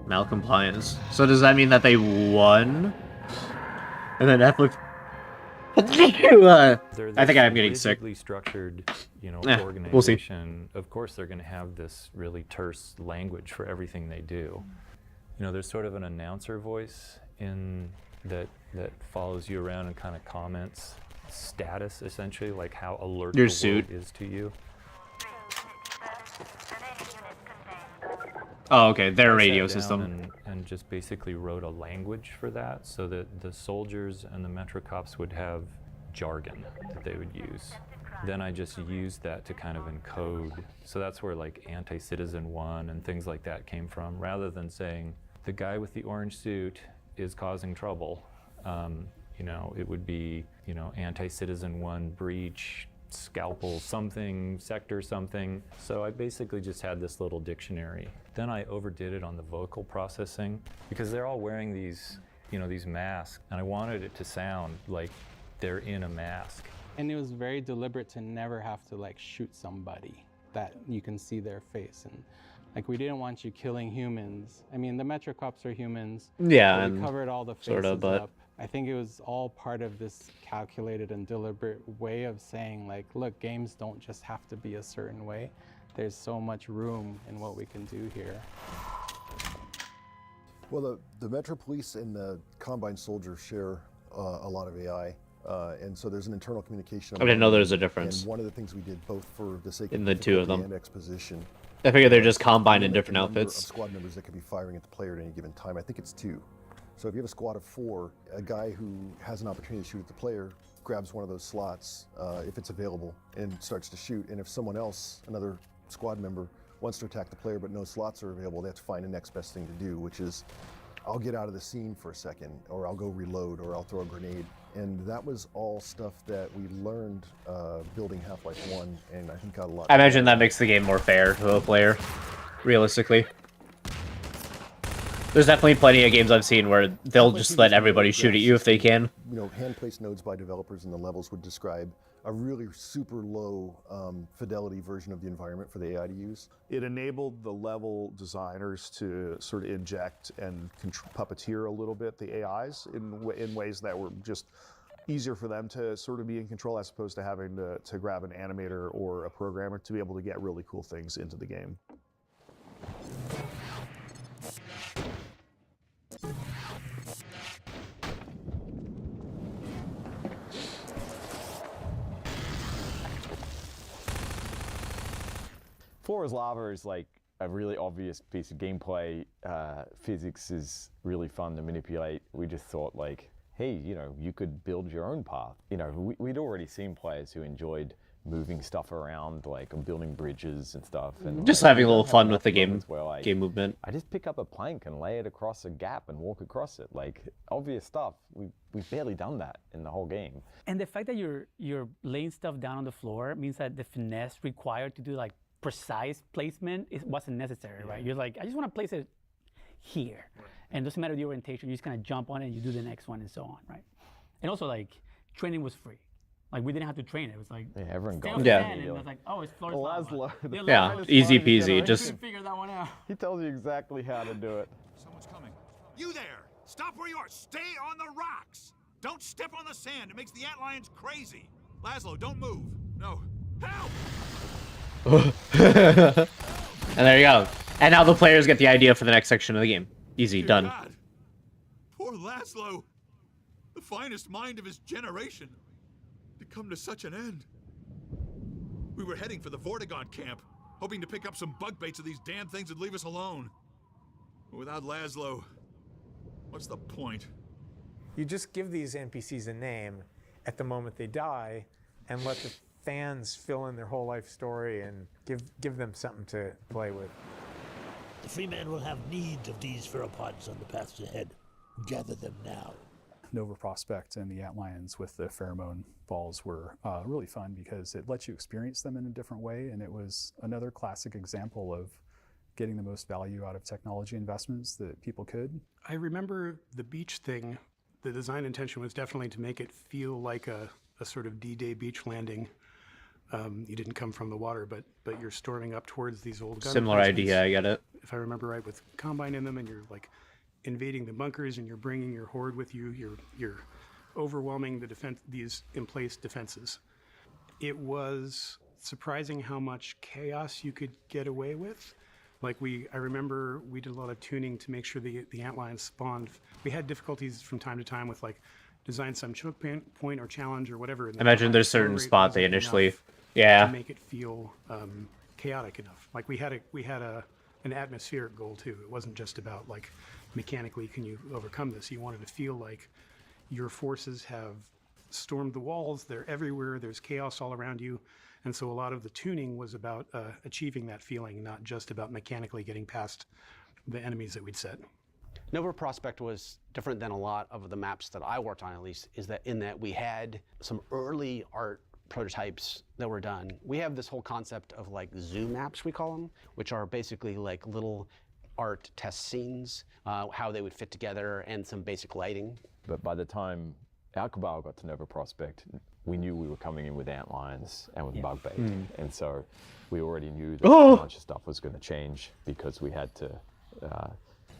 [SPEAKER 1] Malcompliance. So does that mean that they won? And then Netflix... I think I'm getting sick.
[SPEAKER 27] Structured, you know, organization.
[SPEAKER 1] We'll see.
[SPEAKER 27] Of course, they're going to have this really terse language for everything they do. You know, there's sort of an announcer voice in that follows you around and kind of comments status, essentially, like how alert
[SPEAKER 1] your
[SPEAKER 27] the
[SPEAKER 1] suit
[SPEAKER 27] world is to you.
[SPEAKER 1] Oh, okay, their
[SPEAKER 27] I
[SPEAKER 1] radio
[SPEAKER 27] sat down
[SPEAKER 1] system.
[SPEAKER 27] and just basically wrote a language for that so that the soldiers and the Metro cops would have jargon that they would use. Then I just used that to kind of encode. So that's where like Anti-Citizen 1 and things like that came from. Rather than saying, the guy with the orange suit is causing trouble, you know, it would be, you know, Anti-Citizen 1 breach, scalpel something, sector something. So I basically just had this little dictionary. Then I overdid it on the vocal processing because they're all wearing these, you know, these masks, and I wanted it to sound like they're in a mask.
[SPEAKER 8] And it was very deliberate to never have to like shoot somebody that you can see their face. And like we didn't want you killing humans. I mean, the Metro cops are humans.
[SPEAKER 1] Yeah,
[SPEAKER 8] so we covered all the faces
[SPEAKER 1] sorta, but
[SPEAKER 8] up. I think it was all part of this calculated and deliberate way of saying like, look, games don't just have to be a certain way. There's so much room in what we can do here.
[SPEAKER 17] Well, the Metro Police and the Combine Soldiers share a lot of AI. And so there's an internal communication.
[SPEAKER 1] I didn't know there was a difference.
[SPEAKER 17] And one of the things we did, both for the sake
[SPEAKER 1] in
[SPEAKER 17] of
[SPEAKER 1] the two of them
[SPEAKER 17] and exposition,
[SPEAKER 1] I figure they're just combined in different outfits.
[SPEAKER 17] Squad members that could be firing at the player at any given time. I think it's 2. So if you have a squad of 4, a guy who has an opportunity to shoot at the player grabs one of those slots if it's available and starts to shoot. And if someone else, another squad member, wants to attack the player but no slots are available, they have to find the next best thing to do, which is I'll get out of the scene for a second, or I'll go reload, or I'll throw a grenade. And that was all stuff that we learned building Half-Life 1, and I think got a lot.
[SPEAKER 1] I imagine that makes the game more fair to a player, realistically. There's definitely plenty of games I've seen where they'll just let everybody shoot at you if they can.
[SPEAKER 17] You know, hand-placed nodes by developers in the levels would describe a really super low fidelity version of the environment for the AI to use.
[SPEAKER 11] It enabled the level designers to sort of inject and puppeteer a little bit the AIs in ways that were just easier for them to sort of be in control, as opposed to having to grab an animator or a programmer to be able to get really cool things into the game.
[SPEAKER 5] Floor is Lava is like a really obvious piece of gameplay. Physics is really fun to manipulate. We just thought like, hey, you know, you could build your own path. You know, we'd already seen players who enjoyed moving stuff around, like building bridges and stuff. And
[SPEAKER 1] just
[SPEAKER 5] like,
[SPEAKER 1] having a little fun with the game,
[SPEAKER 5] like,
[SPEAKER 1] game movement.
[SPEAKER 5] I just pick up a plank and lay it across a gap and walk across it. Like, obvious stuff. We've barely done that in the whole game.
[SPEAKER 20] And the fact that you're laying stuff down on the floor means that the finesse required to do like precise placement wasn't necessary, right? You're like, I just want to place it here. And it doesn't matter the orientation, you just kind of jump on it and you do the next one and so on, right? And also like, training was free. Like we didn't have to train it. It was like,
[SPEAKER 5] yeah, everyone got
[SPEAKER 1] it.
[SPEAKER 20] And it was like, oh, it's Floor is Lava.
[SPEAKER 1] Yeah, easy peasy. Just
[SPEAKER 20] figure that one out.
[SPEAKER 5] He tells you exactly how to do it.
[SPEAKER 13] Someone's coming. You there! Stop where you are! Stay on the rocks! Don't step on the sand. It makes the antlions crazy. Laszlo, don't move. No. Help!
[SPEAKER 1] And there you go. And now the players get the idea for the next section of the game. Easy,
[SPEAKER 13] Dear
[SPEAKER 1] done.
[SPEAKER 13] God. Poor Laszlo. The finest mind of his generation. To come to such an end. We were heading for the Vortigaunt camp, hoping to pick up some bug baits of these damn things and leave us alone. But without Laszlo, what's the point?
[SPEAKER 9] You just give these NPCs a name at the moment they die and let the fans fill in their whole life story and give them something to play with.
[SPEAKER 18] The Freeman will have need of these pheropods on the paths ahead. Gather them now.
[SPEAKER 19] Nova Prospect and the Antlions with the pheromone balls were really fun because it lets you experience them in a different way, and it was another classic example of getting the most value out of technology investments that people could.
[SPEAKER 2] I remember the beach thing. The design intention was definitely to make it feel like a sort of D-Day beach landing. You didn't come from the water, but you're storming up towards these old gun
[SPEAKER 1] Similar idea, I get it.
[SPEAKER 2] If I remember right, with Combine in them, and you're like invading the bunkers, and you're bringing your horde with you. You're overwhelming the these in-place defenses. It was surprising how much chaos you could get away with. Like I remember we did a lot of tuning to make sure the antlions spawned. We had difficulties from time to time with like design some choke point or challenge or whatever.
[SPEAKER 1] I imagine there's certain spot they initially, yeah.
[SPEAKER 2] To make it feel chaotic enough. Like we had an atmospheric goal too. It wasn't just about like mechanically can you overcome this. You wanted to feel like your forces have stormed the walls. They're everywhere. There's chaos all around you. And so a lot of the tuning was about achieving that feeling, not just about mechanically getting past the enemies that we'd set.
[SPEAKER 26] Nova Prospect was different than a lot of the maps that I worked on, at least, is that in that we had some early art prototypes that were done. We have this whole concept of like zoo maps, we call them, which are basically like little art test scenes, how they would fit together, and some basic lighting.
[SPEAKER 5] But by the time our cabal got to Nova Prospect, we knew we were coming in with antlions and with bug bait. And so we already knew that a bunch of stuff was going to change because we had to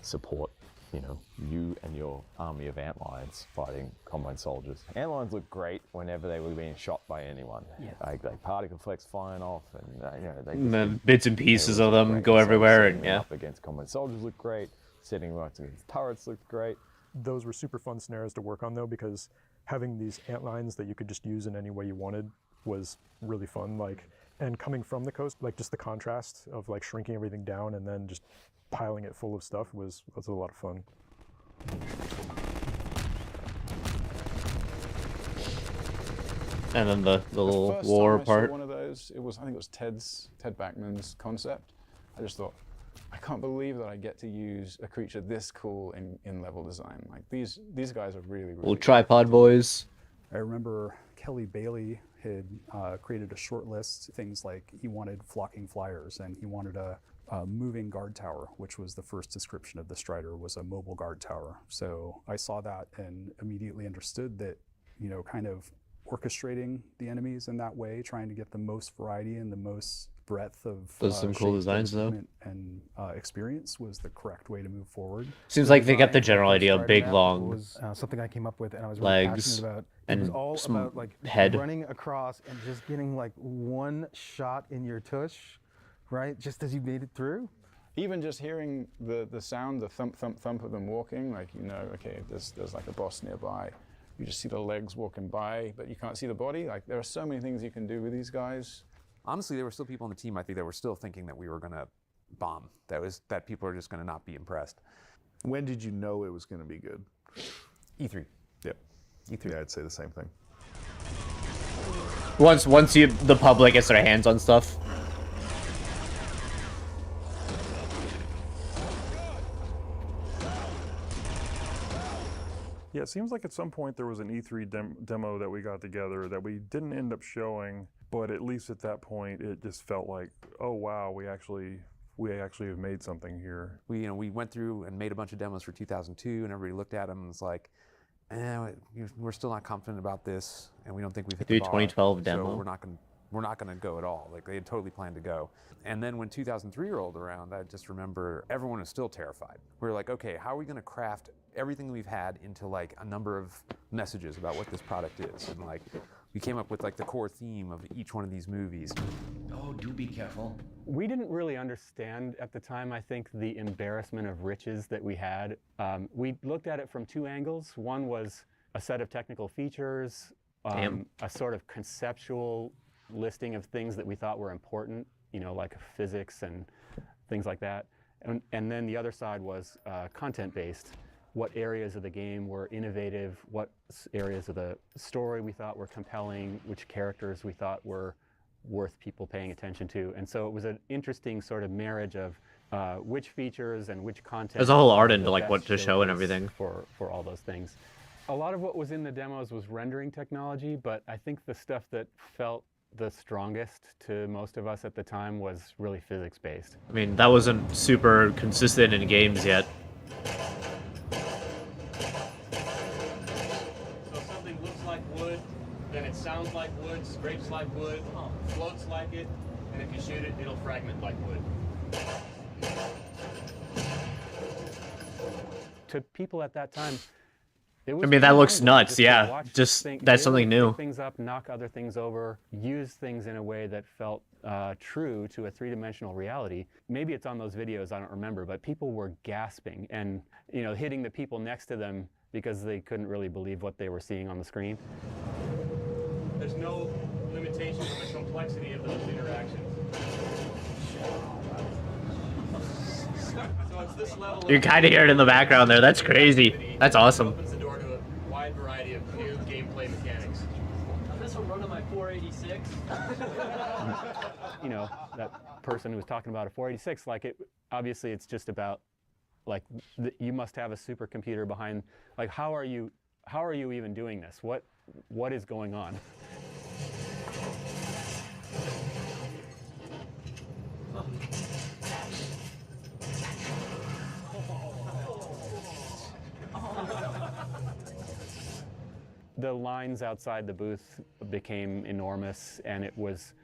[SPEAKER 5] support, you know, you and your army of antlions fighting Combine soldiers. Antlions look great whenever they were being shot by anyone.
[SPEAKER 20] Yeah.
[SPEAKER 5] Like particle flecks flying off, and you know, they
[SPEAKER 1] And the bits and pieces of them go everywhere, and yeah.
[SPEAKER 5] Up against Combine soldiers look great. Setting right against turrets looked great.
[SPEAKER 10] Those were super fun scenarios to work on though, because having these antlines that you could just use in any way you wanted was really fun. Like, and coming from the coast, like just the contrast of like shrinking everything down and then just piling it full of stuff was a lot of fun.
[SPEAKER 1] And then the little
[SPEAKER 21] First
[SPEAKER 1] war
[SPEAKER 21] time I saw
[SPEAKER 1] part.
[SPEAKER 21] one of those, I think it was Ted Backman's concept. I just thought,
[SPEAKER 12] I can't believe that I get to use a creature this cool in level design. Like these guys are really
[SPEAKER 1] Little tripod boys.
[SPEAKER 19] I remember Kelly Bailey had created a short list, things like he wanted flocking flyers and he wanted a moving guard tower, which was the first description of the Strider, was a mobile guard tower. So I saw that and immediately understood that, you know, kind of orchestrating the enemies in that way, trying to get the most variety and the most breadth of
[SPEAKER 1] Those some cool
[SPEAKER 19] shape,
[SPEAKER 1] designs, though.
[SPEAKER 19] movement, and experience was the correct way to move forward.
[SPEAKER 1] Seems like they got the general idea of
[SPEAKER 15] Strider
[SPEAKER 1] big,
[SPEAKER 15] map
[SPEAKER 1] long
[SPEAKER 15] was something I came up with and I was really
[SPEAKER 1] legs
[SPEAKER 15] passionate about. It
[SPEAKER 1] and
[SPEAKER 15] was all
[SPEAKER 1] some
[SPEAKER 15] about like
[SPEAKER 1] head.
[SPEAKER 15] running across and just getting like one shot in your tush, right? Just as you made it through.
[SPEAKER 12] Even just hearing the sound, the thump, thump, thump of them walking, like, you know, okay, there's like a boss nearby. You just see the legs walking by, but you can't see the body. Like, there are so many things you can do with these guys.
[SPEAKER 21] Honestly, there were still people on the team, I think, that were still thinking that we were going to bomb. That people are just going to not be impressed.
[SPEAKER 11] When did you know it was going to be good?
[SPEAKER 21] E3.
[SPEAKER 11] Yep.
[SPEAKER 21] E3.
[SPEAKER 11] Yeah, I'd say the same thing.
[SPEAKER 1] Once the public gets their hands on stuff.
[SPEAKER 22] Yeah, it seems like at some point there was an E3 demo that we got together that we didn't end up showing, but at least at that point it just felt like, oh wow, we actually have made something here.
[SPEAKER 21] We went through and made a bunch of demos for 2002, and everybody looked at them and was like, we're still not confident about this, and we don't think we've hit the bar.
[SPEAKER 1] 2012 demo.
[SPEAKER 21] So we're not going to go at all. Like, they had totally planned to go. And then when 2003 rolled around, I just remember everyone was still terrified. We were like, okay, how are we going to craft everything we've had into like a number of messages about what this product is? And like, we came up with like the core theme of each one of these movies.
[SPEAKER 23] Oh, do be careful.
[SPEAKER 24] We didn't really understand at the time, I think, the embarrassment of riches that we had. We looked at it from two angles. One was a set of technical features, a sort of conceptual listing of things that we thought were important, you know, like physics and things like that. And then the other side was content-based. What areas of the game were innovative, what areas of the story we thought were compelling, which characters we thought were worth people paying attention to. And so it was an interesting sort of marriage of which features and which content.
[SPEAKER 1] There's a whole art
[SPEAKER 24] the
[SPEAKER 1] into like
[SPEAKER 24] best
[SPEAKER 1] what to show and
[SPEAKER 24] showcase
[SPEAKER 1] everything.
[SPEAKER 24] For all those things. A lot of what was in the demos was rendering technology, but I think the stuff that felt the strongest to most of us at the time was really physics-based.
[SPEAKER 1] I mean, that wasn't super consistent in games yet.
[SPEAKER 24] So something looks like wood, then it sounds like wood, scrapes like wood, floats like it, and if you shoot it, it'll fragment like wood. To people at that time, it was
[SPEAKER 1] I mean, that
[SPEAKER 24] pretty
[SPEAKER 1] looks
[SPEAKER 24] mind-blowing
[SPEAKER 1] nuts,
[SPEAKER 24] just to
[SPEAKER 1] yeah.
[SPEAKER 24] watch
[SPEAKER 1] Just
[SPEAKER 24] things-
[SPEAKER 1] that's
[SPEAKER 24] be
[SPEAKER 1] something
[SPEAKER 24] able to
[SPEAKER 1] new.
[SPEAKER 24] pick things up, knock other things over, use things in a way that felt true to a three-dimensional reality. Maybe it's on those videos, I don't remember, but people were gasping and, you know, hitting the people next to them because they couldn't really believe what they were seeing on the screen. There's no limitation on the complexity of those interactions. So it's this level.
[SPEAKER 1] You kind of hear it in the background there. That's crazy. That's awesome.
[SPEAKER 24] Opens the door to a wide variety of new gameplay mechanics.
[SPEAKER 25] This will run on my 486.
[SPEAKER 24] You know, that person who was talking about a 486, like obviously it's just about, like, you must have a supercomputer behind, like, how are you even doing this? What is going on? The lines outside the booth became enormous, and it was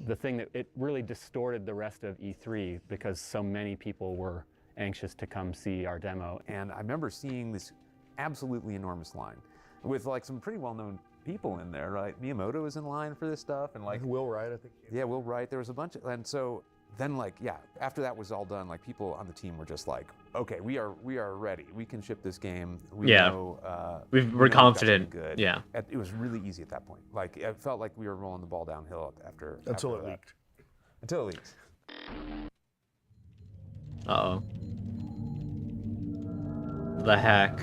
[SPEAKER 24] the thing that it really distorted the rest of E3 because so many people were anxious to come see our demo.
[SPEAKER 21] And I remember seeing this absolutely enormous line with like some pretty well-known people in there, right? Miyamoto was in line for this stuff, and like
[SPEAKER 11] Will Wright, I think.
[SPEAKER 21] Yeah, Will Wright. There was a bunch of, and so then like, yeah, after that was all done, like people on the team were just like, okay, we are ready. We can ship this game. We
[SPEAKER 1] Yeah.
[SPEAKER 21] know,
[SPEAKER 1] We're
[SPEAKER 21] we know we've got
[SPEAKER 1] confident.
[SPEAKER 21] something Good.
[SPEAKER 1] Yeah.
[SPEAKER 21] It was really easy at that point. Like it felt like we were rolling the ball downhill after
[SPEAKER 11] Until
[SPEAKER 21] after
[SPEAKER 11] it
[SPEAKER 21] that.
[SPEAKER 11] leaked.
[SPEAKER 21] Until it leaked.
[SPEAKER 1] Uh-oh. The heck?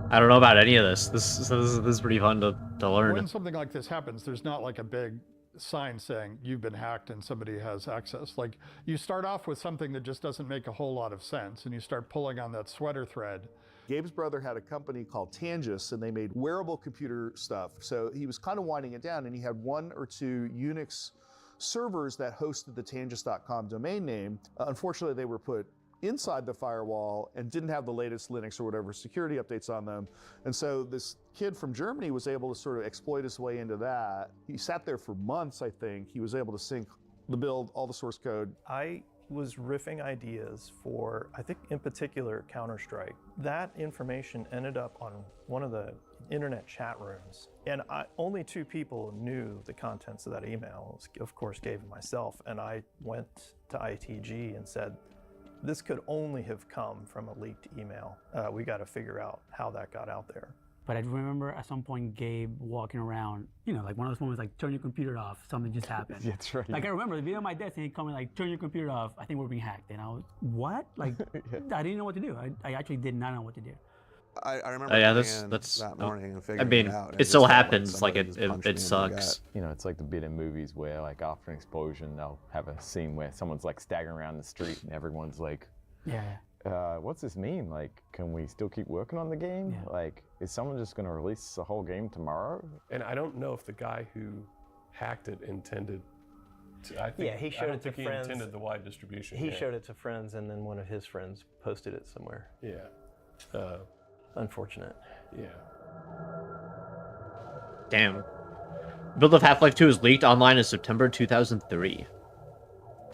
[SPEAKER 1] I don't know about any of this. This is pretty fun to learn.
[SPEAKER 14] When something like this happens, there's not like a big sign saying you've been hacked and somebody has access. Like you start off with something that just doesn't make a whole lot of sense, and you start pulling on that sweater thread.
[SPEAKER 11] Gabe's brother had a company called Tangis, and they made wearable computer stuff. So he was kind of winding it down, and he had 1 or 2 Unix servers that hosted the Tangis.com domain name. Unfortunately, they were put inside the firewall and didn't have the latest Linux or whatever security updates on them. And so this kid from Germany was able to sort of exploit his way into that. He sat there for months, I think. He was able to sync the build, all the source code.
[SPEAKER 3] I was riffing ideas for, I think in particular, Counter-Strike. That information ended up on one of the internet chat rooms. And only 2 people knew the contents of that email. It was, of course, Gabe and myself. And I went to ITG and said, this could only have come from a leaked email. We got to figure out how that got out there.
[SPEAKER 20] But I remember at some point Gabe walking around, you know, like one of those moments like turn your computer off, something just happened.
[SPEAKER 5] That's right.
[SPEAKER 20] Like I remember the video on my desk and he coming like turn your computer off, I think we're being hacked. And I was, what? Like I didn't know what to do. I actually did not know what to do.
[SPEAKER 4] I remember that morning and figuring
[SPEAKER 1] I mean,
[SPEAKER 4] it out.
[SPEAKER 1] it still happens. Like it sucks.
[SPEAKER 5] You know, it's like the bit in movies where, like, after an explosion, they'll have a scene where someone's like staggering around the street and everyone's like, what's this mean? Like, can we still keep working on the game?
[SPEAKER 20] Yeah.
[SPEAKER 5] Like, is someone just going to release the whole game tomorrow?
[SPEAKER 6] And I don't know if the guy who hacked it intended to. I think,
[SPEAKER 3] he showed it to friends.
[SPEAKER 6] He intended the wide distribution.
[SPEAKER 3] He showed it to friends, and then one of his friends posted it somewhere.
[SPEAKER 6] Yeah.
[SPEAKER 3] Unfortunate.
[SPEAKER 6] Yeah.
[SPEAKER 1] Damn. Build of Half-Life 2 was leaked online in September 2003.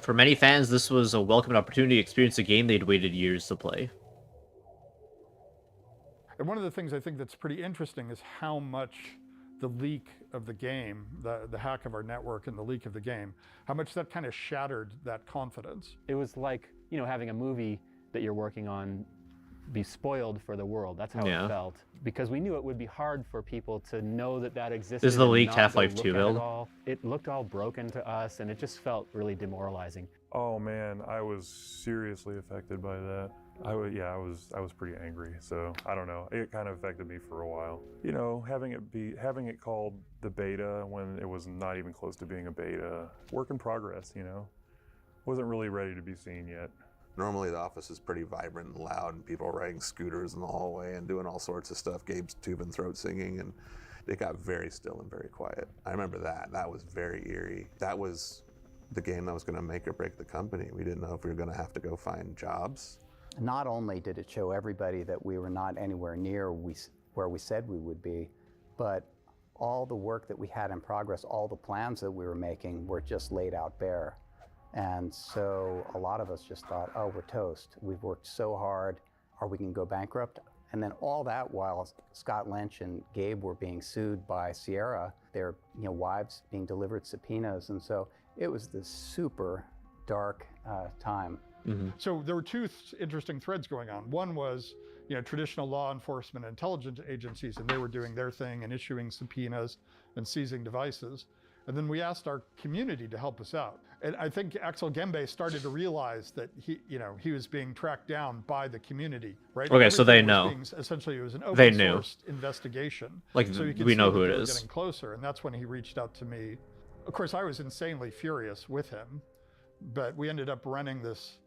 [SPEAKER 1] For many fans, this was a welcome opportunity to experience a game they'd waited years to play.
[SPEAKER 14] And one of the things I think that's pretty interesting is how much the leak of the game, the hack of our network and the leak of the game, how much that kind of shattered that confidence.
[SPEAKER 24] It was like, you know, having a movie that you're working on be spoiled for the world. That's how it felt. Because we knew it would be hard for people to know that that existed.
[SPEAKER 1] This is the
[SPEAKER 14] and
[SPEAKER 1] leaked
[SPEAKER 14] not go
[SPEAKER 1] Half-Life
[SPEAKER 14] look
[SPEAKER 1] 2
[SPEAKER 14] at
[SPEAKER 1] build.
[SPEAKER 24] It looked all broken to us, and it just felt really demoralizing.
[SPEAKER 22] Oh man, I was seriously affected by that. I was pretty angry. So I don't know. It kind of affected me for a while. You know, having it called the beta when it was not even close to being a beta. Work in progress, you know. Wasn't really ready to be seen yet.
[SPEAKER 4] Normally the office is pretty vibrant and loud, and people are riding scooters in the hallway and doing all sorts of stuff. Gabe's tube and throat singing, and it got very still and very quiet. I remember that. That was very eerie. That was the game that was going to make or break the company. We didn't know if we were going to have to go find jobs.
[SPEAKER 7] Not only did it show everybody that we were not anywhere near where we said we would be, but all the work that we had in progress, all the plans that we were making were just laid out bare. And so a lot of us just thought, oh, we're toast. We've worked so hard. Are we going to go bankrupt? And then all that while Scott Lynch and Gabe were being sued by Sierra, their wives being delivered subpoenas. And so it was this super dark time.
[SPEAKER 1] Mm-hmm.
[SPEAKER 14] So there were 2 interesting threads going on. One was, traditional law enforcement intelligence agencies, and they were doing their thing and issuing subpoenas and seizing devices. And then we asked our community to help us out. And I think Axel Gembe started to realize that he was being tracked down by the community, right?
[SPEAKER 1] Okay, so they
[SPEAKER 14] Everything
[SPEAKER 1] know.
[SPEAKER 14] essentially, it was an
[SPEAKER 1] They
[SPEAKER 14] open
[SPEAKER 1] knew.
[SPEAKER 14] source investigation.
[SPEAKER 1] Like,
[SPEAKER 14] so you could
[SPEAKER 1] we
[SPEAKER 14] see
[SPEAKER 1] know
[SPEAKER 14] that
[SPEAKER 1] who it
[SPEAKER 14] they were
[SPEAKER 1] is.
[SPEAKER 14] Getting closer, and that's when he reached out to me. Of course, I was insanely furious with him, but we ended up running this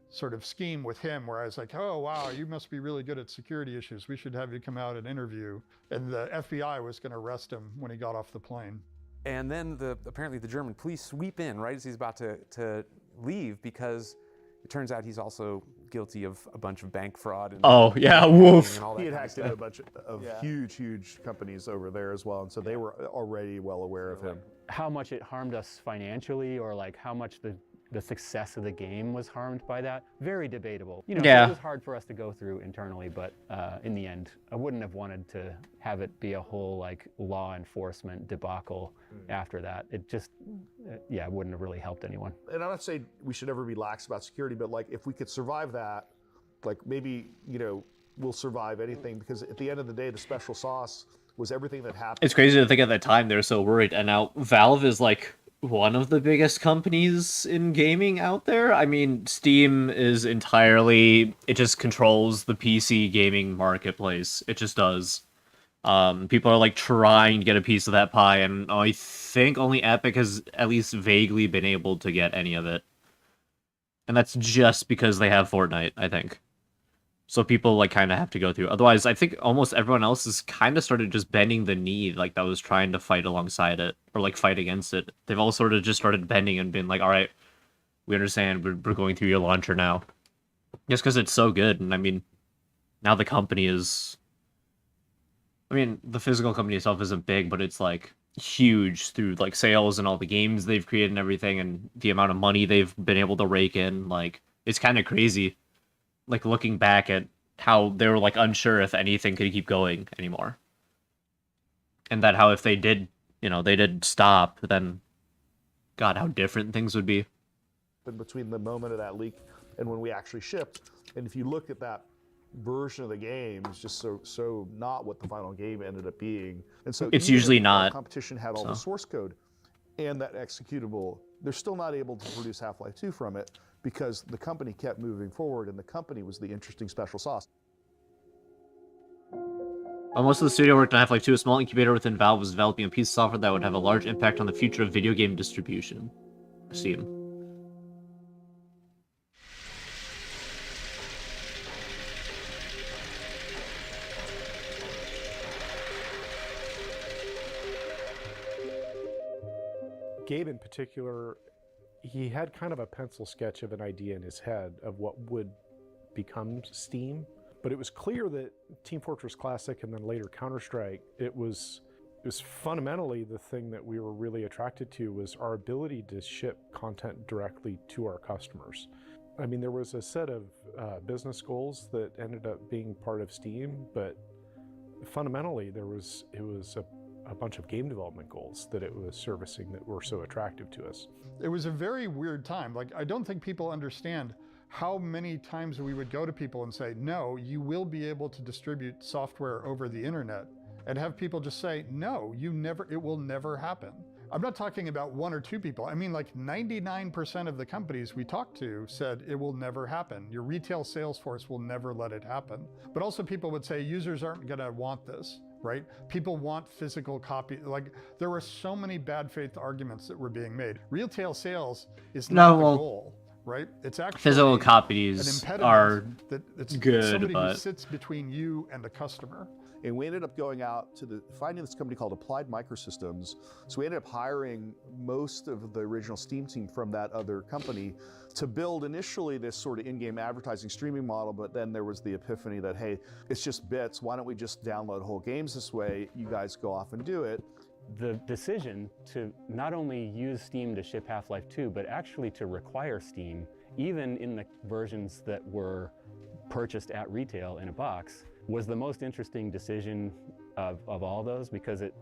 [SPEAKER 14] sort of scheme with him where I was like, oh, wow, you must be really good at security issues. We should have you come out and interview. And the FBI was going to arrest him when he got off the plane.
[SPEAKER 21] And then apparently the German police sweep in right as he's about to leave, because it turns out he's also guilty of a bunch of bank fraud. And
[SPEAKER 1] Oh, yeah, woof.
[SPEAKER 21] and all that
[SPEAKER 11] He had
[SPEAKER 21] kind of
[SPEAKER 11] hacked into a
[SPEAKER 21] stuff.
[SPEAKER 11] bunch of huge companies over there as well, and so they were already well aware of him.
[SPEAKER 24] How much it harmed us financially, or like how much the success of the game was harmed by that, very debatable.
[SPEAKER 1] Yeah.
[SPEAKER 24] It was hard for us to go through internally, but in the end, I wouldn't have wanted to have it be a whole like law enforcement debacle after that. It just, it wouldn't have really helped anyone.
[SPEAKER 11] And I'm not saying we should ever be lax about security, but like if we could survive that, like maybe we'll survive anything, because at the end of the day, the special sauce was everything that happened.
[SPEAKER 1] It's crazy to think at that time they were so worried, and now Valve is like one of the biggest companies in gaming out there. I mean, Steam is entirely, it just controls the PC gaming marketplace. It just does. People are like trying to get a piece of that pie, and I think only Epic has at least vaguely been able to get any of it. And that's just because they have Fortnite, I think. So people like kind of have to go through. Otherwise, I think almost everyone else has kind of started just bending the knee, like that was trying to fight alongside it or like fight against it. They've all sort of just started bending and been like, all right, we understand we're going through your launcher now. Just because it's so good. And I mean, now the company is... I mean, the physical company itself isn't big, but it's like huge through like sales and all the games they've created and everything, and the amount of money they've been able to rake in. Like, it's kind of crazy. Like, looking back at how they were, like, unsure if anything could keep going anymore. And that how if they did, you know, they did stop, then, God, how different things would be.
[SPEAKER 11] But between the moment of that leak and when we actually shipped, and if you look at that version of the game, it's just so not what the final game ended up being. And so
[SPEAKER 1] it's
[SPEAKER 11] even
[SPEAKER 1] usually
[SPEAKER 11] if
[SPEAKER 1] not.
[SPEAKER 11] Our competition had all the source code and that executable, they're still not able to produce Half-Life 2 from it, because the company kept moving forward, and the company was the interesting special sauce.
[SPEAKER 1] While most of the studio worked on Half-Life 2, a small incubator within Valve was developing a piece of software that would have a large impact on the future of video game distribution. Steam.
[SPEAKER 8] Gabe in particular, he had kind of a pencil sketch of an idea in his head of what would become Steam, but it was clear that Team Fortress Classic and then later Counter-Strike, it was fundamentally the thing that we were really attracted to was our ability to ship content directly to our customers. I mean, there was a set of business goals that ended up being part of Steam, but fundamentally it was a bunch of game development goals that it was servicing that were so attractive to us.
[SPEAKER 14] It was a very weird time. Like, I don't think people understand how many times we would go to people and say, no, you will be able to distribute software over the internet, and have people just say, no, it will never happen. I'm not talking about one or two people. I mean, like 99% of the companies we talked to said it will never happen. Your retail sales force will never let it happen. But also people would say users aren't gonna want this, right? People want physical copy. Like, there were so many bad faith arguments that were being made. Retail sales is not the goal, right? It's actually
[SPEAKER 1] physical copies are
[SPEAKER 14] it's
[SPEAKER 1] good,
[SPEAKER 14] somebody
[SPEAKER 1] but
[SPEAKER 14] who sits between you and the customer.
[SPEAKER 11] And we ended up going out to finding this company called Applied Microsystems. So we ended up hiring most of the original Steam team from that other company to build initially this sort of in-game advertising streaming model, but then there was the epiphany that, hey, it's just bits. Why don't we just download whole games this way? You guys go off and do it.
[SPEAKER 24] The decision to not only use Steam to ship Half-Life 2, but actually to require Steam, even in the versions that were purchased at retail in a box, was the most interesting decision of all those, because it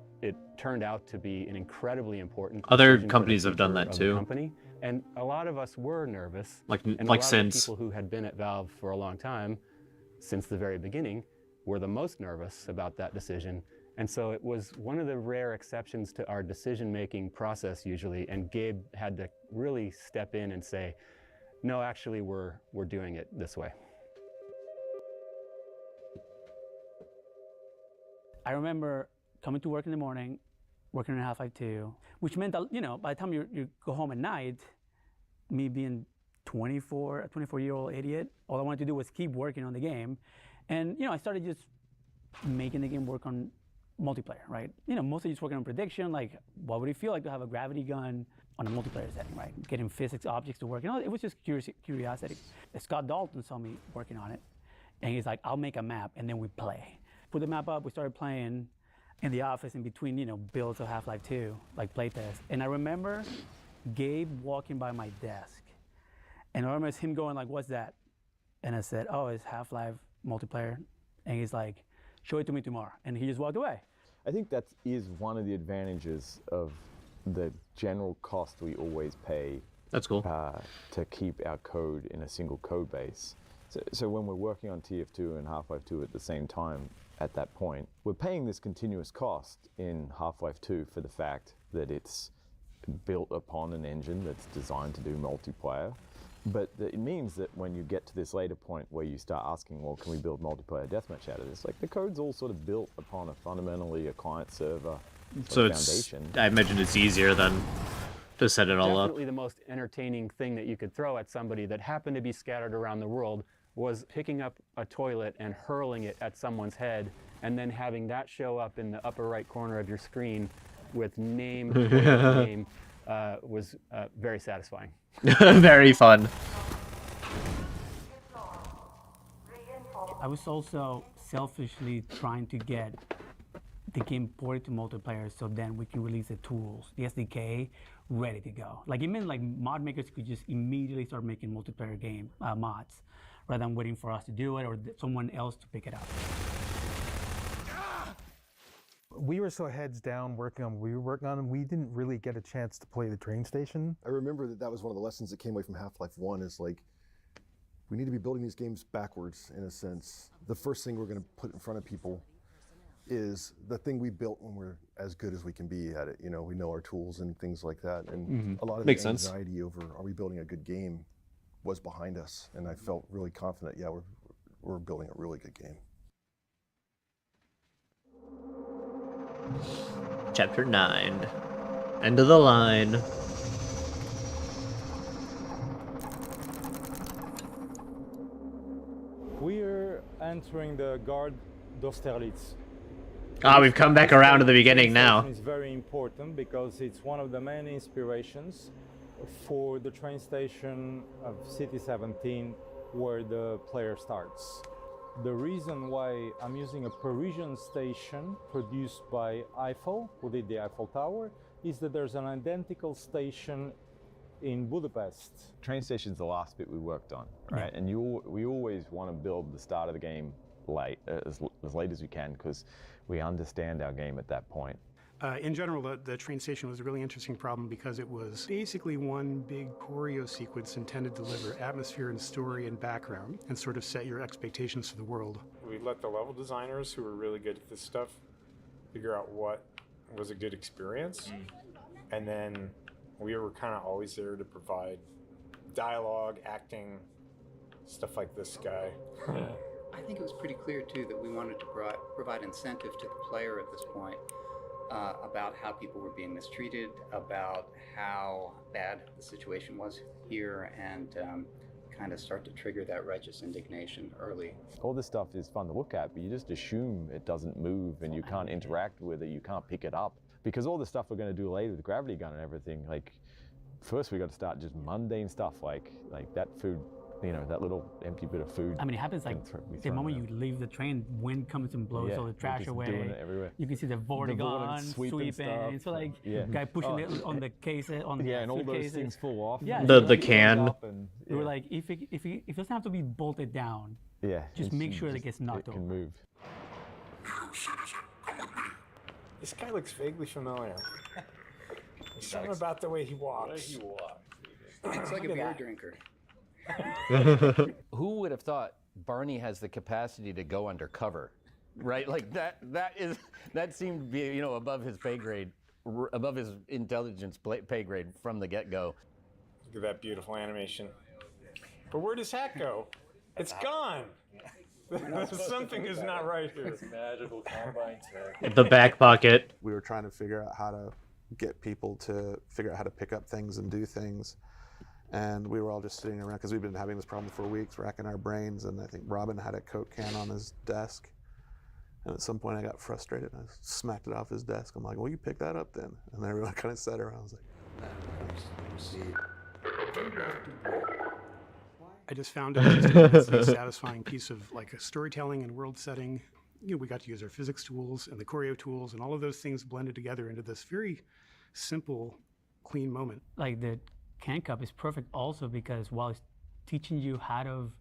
[SPEAKER 24] turned out to be an incredibly important
[SPEAKER 1] other
[SPEAKER 24] decision
[SPEAKER 1] companies
[SPEAKER 24] for the
[SPEAKER 1] have done
[SPEAKER 24] future
[SPEAKER 1] that
[SPEAKER 24] of the
[SPEAKER 1] too.
[SPEAKER 24] company. And a lot of us were nervous.
[SPEAKER 1] Like
[SPEAKER 24] a lot of
[SPEAKER 1] since
[SPEAKER 24] people who had been at Valve for a long time, since the very beginning, were the most nervous about that decision. And so it was one of the rare exceptions to our decision-making process usually, and Gabe had to really step in and say, no, actually, we're doing it this way.
[SPEAKER 20] I remember coming to work in the morning, working on Half-Life 2, which meant that, you know, by the time you go home at night, me being a 24-year-old idiot, all I wanted to do was keep working on the game. And, you know, I started just making the game work on multiplayer, right? You know, mostly just working on prediction, like what would it feel like to have a gravity gun on a multiplayer setting, right? Getting physics objects to work. You know, it was just curiosity. Scott Dalton saw me working on it, and he's like, I'll make a map, and then we play. Put the map up, we started playing in the office in between, you know, builds of Half-Life 2, like playtest. And I remember Gabe walking by my desk, and I remember him going like, what's that? And I said, oh, it's Half-Life multiplayer. And he's like, show it to me tomorrow. And he just walked away.
[SPEAKER 5] I think that is one of the advantages of the general cost we always pay.
[SPEAKER 1] That's cool.
[SPEAKER 5] To keep our code in a single code base. So when we're working on TF2 and Half-Life 2 at the same time, at that point, we're paying this continuous cost in Half-Life 2 for the fact that it's built upon an engine that's designed to do multiplayer. But it means that when you get to this later point where you start asking, well, can we build multiplayer deathmatch out of this? Like, the code's all sort of built upon fundamentally a client-server
[SPEAKER 1] So it's,
[SPEAKER 5] foundation.
[SPEAKER 1] I imagine it's easier than to set it all up.
[SPEAKER 24] Definitely the most entertaining thing that you could throw at somebody that happened to be scattered around the world was picking up a toilet and hurling it at someone's head, and then having that show up in the upper right corner of your screen with name, name, was very satisfying.
[SPEAKER 1] Very fun.
[SPEAKER 20] I was also selfishly trying to get the game ported to multiplayer so then we can release the tools, the SDK, ready to go. Like, it meant like mod makers could just immediately start making multiplayer game mods rather than waiting for us to do it or someone else to pick it up.
[SPEAKER 15] We were so heads down working on what we were working on, and we didn't really get a chance to play the train station.
[SPEAKER 2] I remember that was one of the lessons that came away from Half-Life 1 is like, we need to be building these games backwards in a sense. The first thing we're going to put in front of people is the thing we built when we're as good as we can be at it. You know, we know our tools and things like that. And a lot of
[SPEAKER 1] Makes
[SPEAKER 2] the
[SPEAKER 1] sense.
[SPEAKER 2] anxiety over, are we building a good game, was behind us. And I felt really confident, yeah, we're building a really good game.
[SPEAKER 1] Chapter 9. End of the line.
[SPEAKER 9] We're entering the Gare d'Austerlitz.
[SPEAKER 1] We've come back around to the beginning now.
[SPEAKER 9] It's very important because it's one of the main inspirations for the train station of City 17 where the player starts. The reason why I'm using a Parisian station produced by Eiffel, who did the Eiffel Tower, is that there's an identical station in Budapest.
[SPEAKER 5] Train station's the last bit we worked on, right?
[SPEAKER 24] Yeah.
[SPEAKER 5] And we always want to build the start of the game late, as late as we can, because we understand our game at that point.
[SPEAKER 13] In general, the train station was a really interesting problem because it was basically one big choreo sequence intended to deliver atmosphere and story and background and sort of set your expectations for the world.
[SPEAKER 16] We let the level designers, who were really good at this stuff, figure out what was a good experience. And then we were kind of always there to provide dialogue, acting, stuff like this guy.
[SPEAKER 17] I think it was pretty clear, too, that we wanted to provide incentive to the player at this point. About how people were being mistreated, about how bad the situation was here, and kind of start to trigger that righteous indignation early.
[SPEAKER 5] All this stuff is fun to look at, but you just assume it doesn't move and you can't interact with it, you can't pick it up. Because all the stuff we're going to do later with the gravity gun and everything, like, first we got to start just mundane stuff like that food, you know, that little empty bit of food.
[SPEAKER 20] I mean, it happens like the moment you leave the train, wind comes and blows all the trash away.
[SPEAKER 5] Doing it everywhere.
[SPEAKER 20] You can see the Vortigaunt sweeping. So like, guy pushing it on the cases, on the
[SPEAKER 5] and all those
[SPEAKER 20] suitcases.
[SPEAKER 5] things fall off.
[SPEAKER 20] Yeah,
[SPEAKER 1] The can.
[SPEAKER 20] We were like, if it doesn't have to be bolted down, just make sure that it gets knocked over.
[SPEAKER 5] It can move.
[SPEAKER 16] This guy looks vaguely familiar. There's something about the way he walks.
[SPEAKER 17] It's like a beer drinker.
[SPEAKER 18] Who would have thought Barney has the capacity to go undercover, right? Like that seemed to be, you know, above his pay grade, above his intelligence pay grade from the get-go.
[SPEAKER 16] Look at that beautiful animation. But where does hat go? It's gone. Something is not right here.
[SPEAKER 22] Magical combine tech.
[SPEAKER 1] The back pocket.
[SPEAKER 4] We were trying to figure out how to get people to figure out how to pick up things and do things. And we were all just sitting around, because we've been having this problem for weeks, racking our brains, and I think Robin had a Coke can on his desk. And at some point I got frustrated, and I smacked it off his desk. I'm like, well, you pick that up then. And everyone kind of sat around. I was like,
[SPEAKER 13] I just found it a satisfying piece of like a storytelling and world setting. You know, we got to use our physics tools and the choreo tools, and all of those things blended together into this very simple, clean moment.
[SPEAKER 20] Like the Can Cup is perfect also because while it's teaching you how to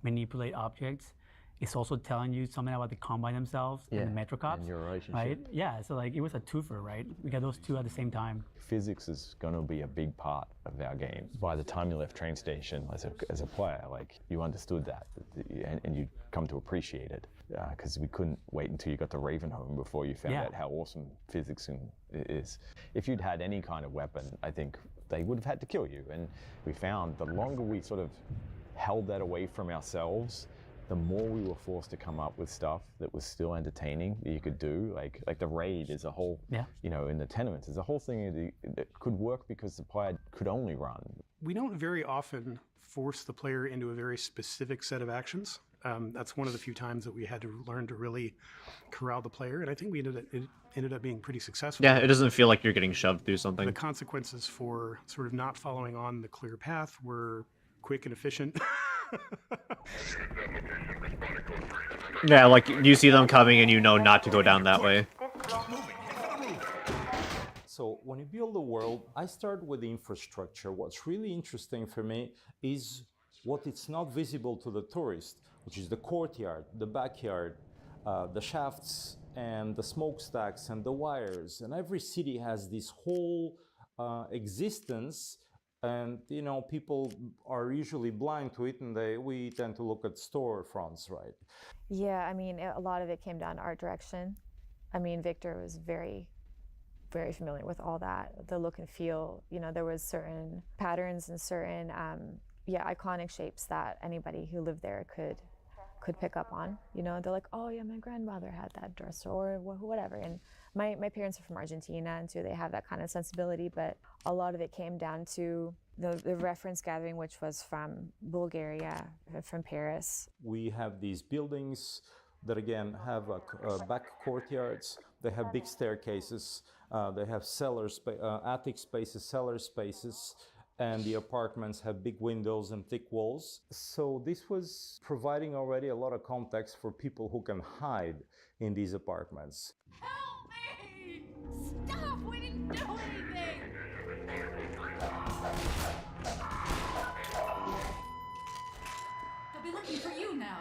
[SPEAKER 20] manipulate objects, it's also telling you something about the Combine themselves and the Metro Cops.
[SPEAKER 5] And your relationship.
[SPEAKER 20] Right? Yeah, so like it was a twofer, right? We got those two at the same time.
[SPEAKER 5] Physics is going to be a big part of our game. By the time you left train station as a player, like you understood that and you come to appreciate it. Because we couldn't wait until you got to Ravenholm before you found out how awesome physics is. If you'd had any kind of weapon, I think they would have had to kill you. And we found the longer we sort of held that away from ourselves, the more we were forced to come up with stuff that was still entertaining that you could do. Like the raid is a whole, you know, in the tenements, is a whole thing that could work because the player could only run.
[SPEAKER 13] We don't very often force the player into a very specific set of actions. That's one of the few times that we had to learn to really corral the player, and I think it ended up being pretty successful.
[SPEAKER 1] Yeah, it doesn't feel like you're getting shoved through something.
[SPEAKER 13] The consequences for sort of not following on the clear path were quick and efficient.
[SPEAKER 1] Yeah, like you see them coming and you know not to go down that way.
[SPEAKER 9] So when you build a world, I start with the infrastructure. What's really interesting for me is what is not visible to the tourist, which is the courtyard, the backyard, the shafts and the smokestacks and the wires. And every city has this whole existence, and you know, people are usually blind to it, and we tend to look at storefronts, right?
[SPEAKER 10] Yeah, I mean, a lot of it came down to art direction. I mean, Victor was very familiar with all that, the look and feel. You know, there was certain patterns and certain iconic shapes that anybody who lived there could pick up on. You know, they're like, oh yeah, my grandmother had that dress, or whatever. And my parents are from Argentina, and so they have that kind of sensibility, but a lot of it came down to the reference gathering, which was from Bulgaria, from Paris.
[SPEAKER 9] We have these buildings that again have back courtyards. They have big staircases. They have attic spaces, cellar spaces, and the apartments have big windows and thick walls. So this was providing already a lot of context for people who can hide in these apartments.
[SPEAKER 12] Help me! Stop! We didn't do anything! They'll be looking for you now.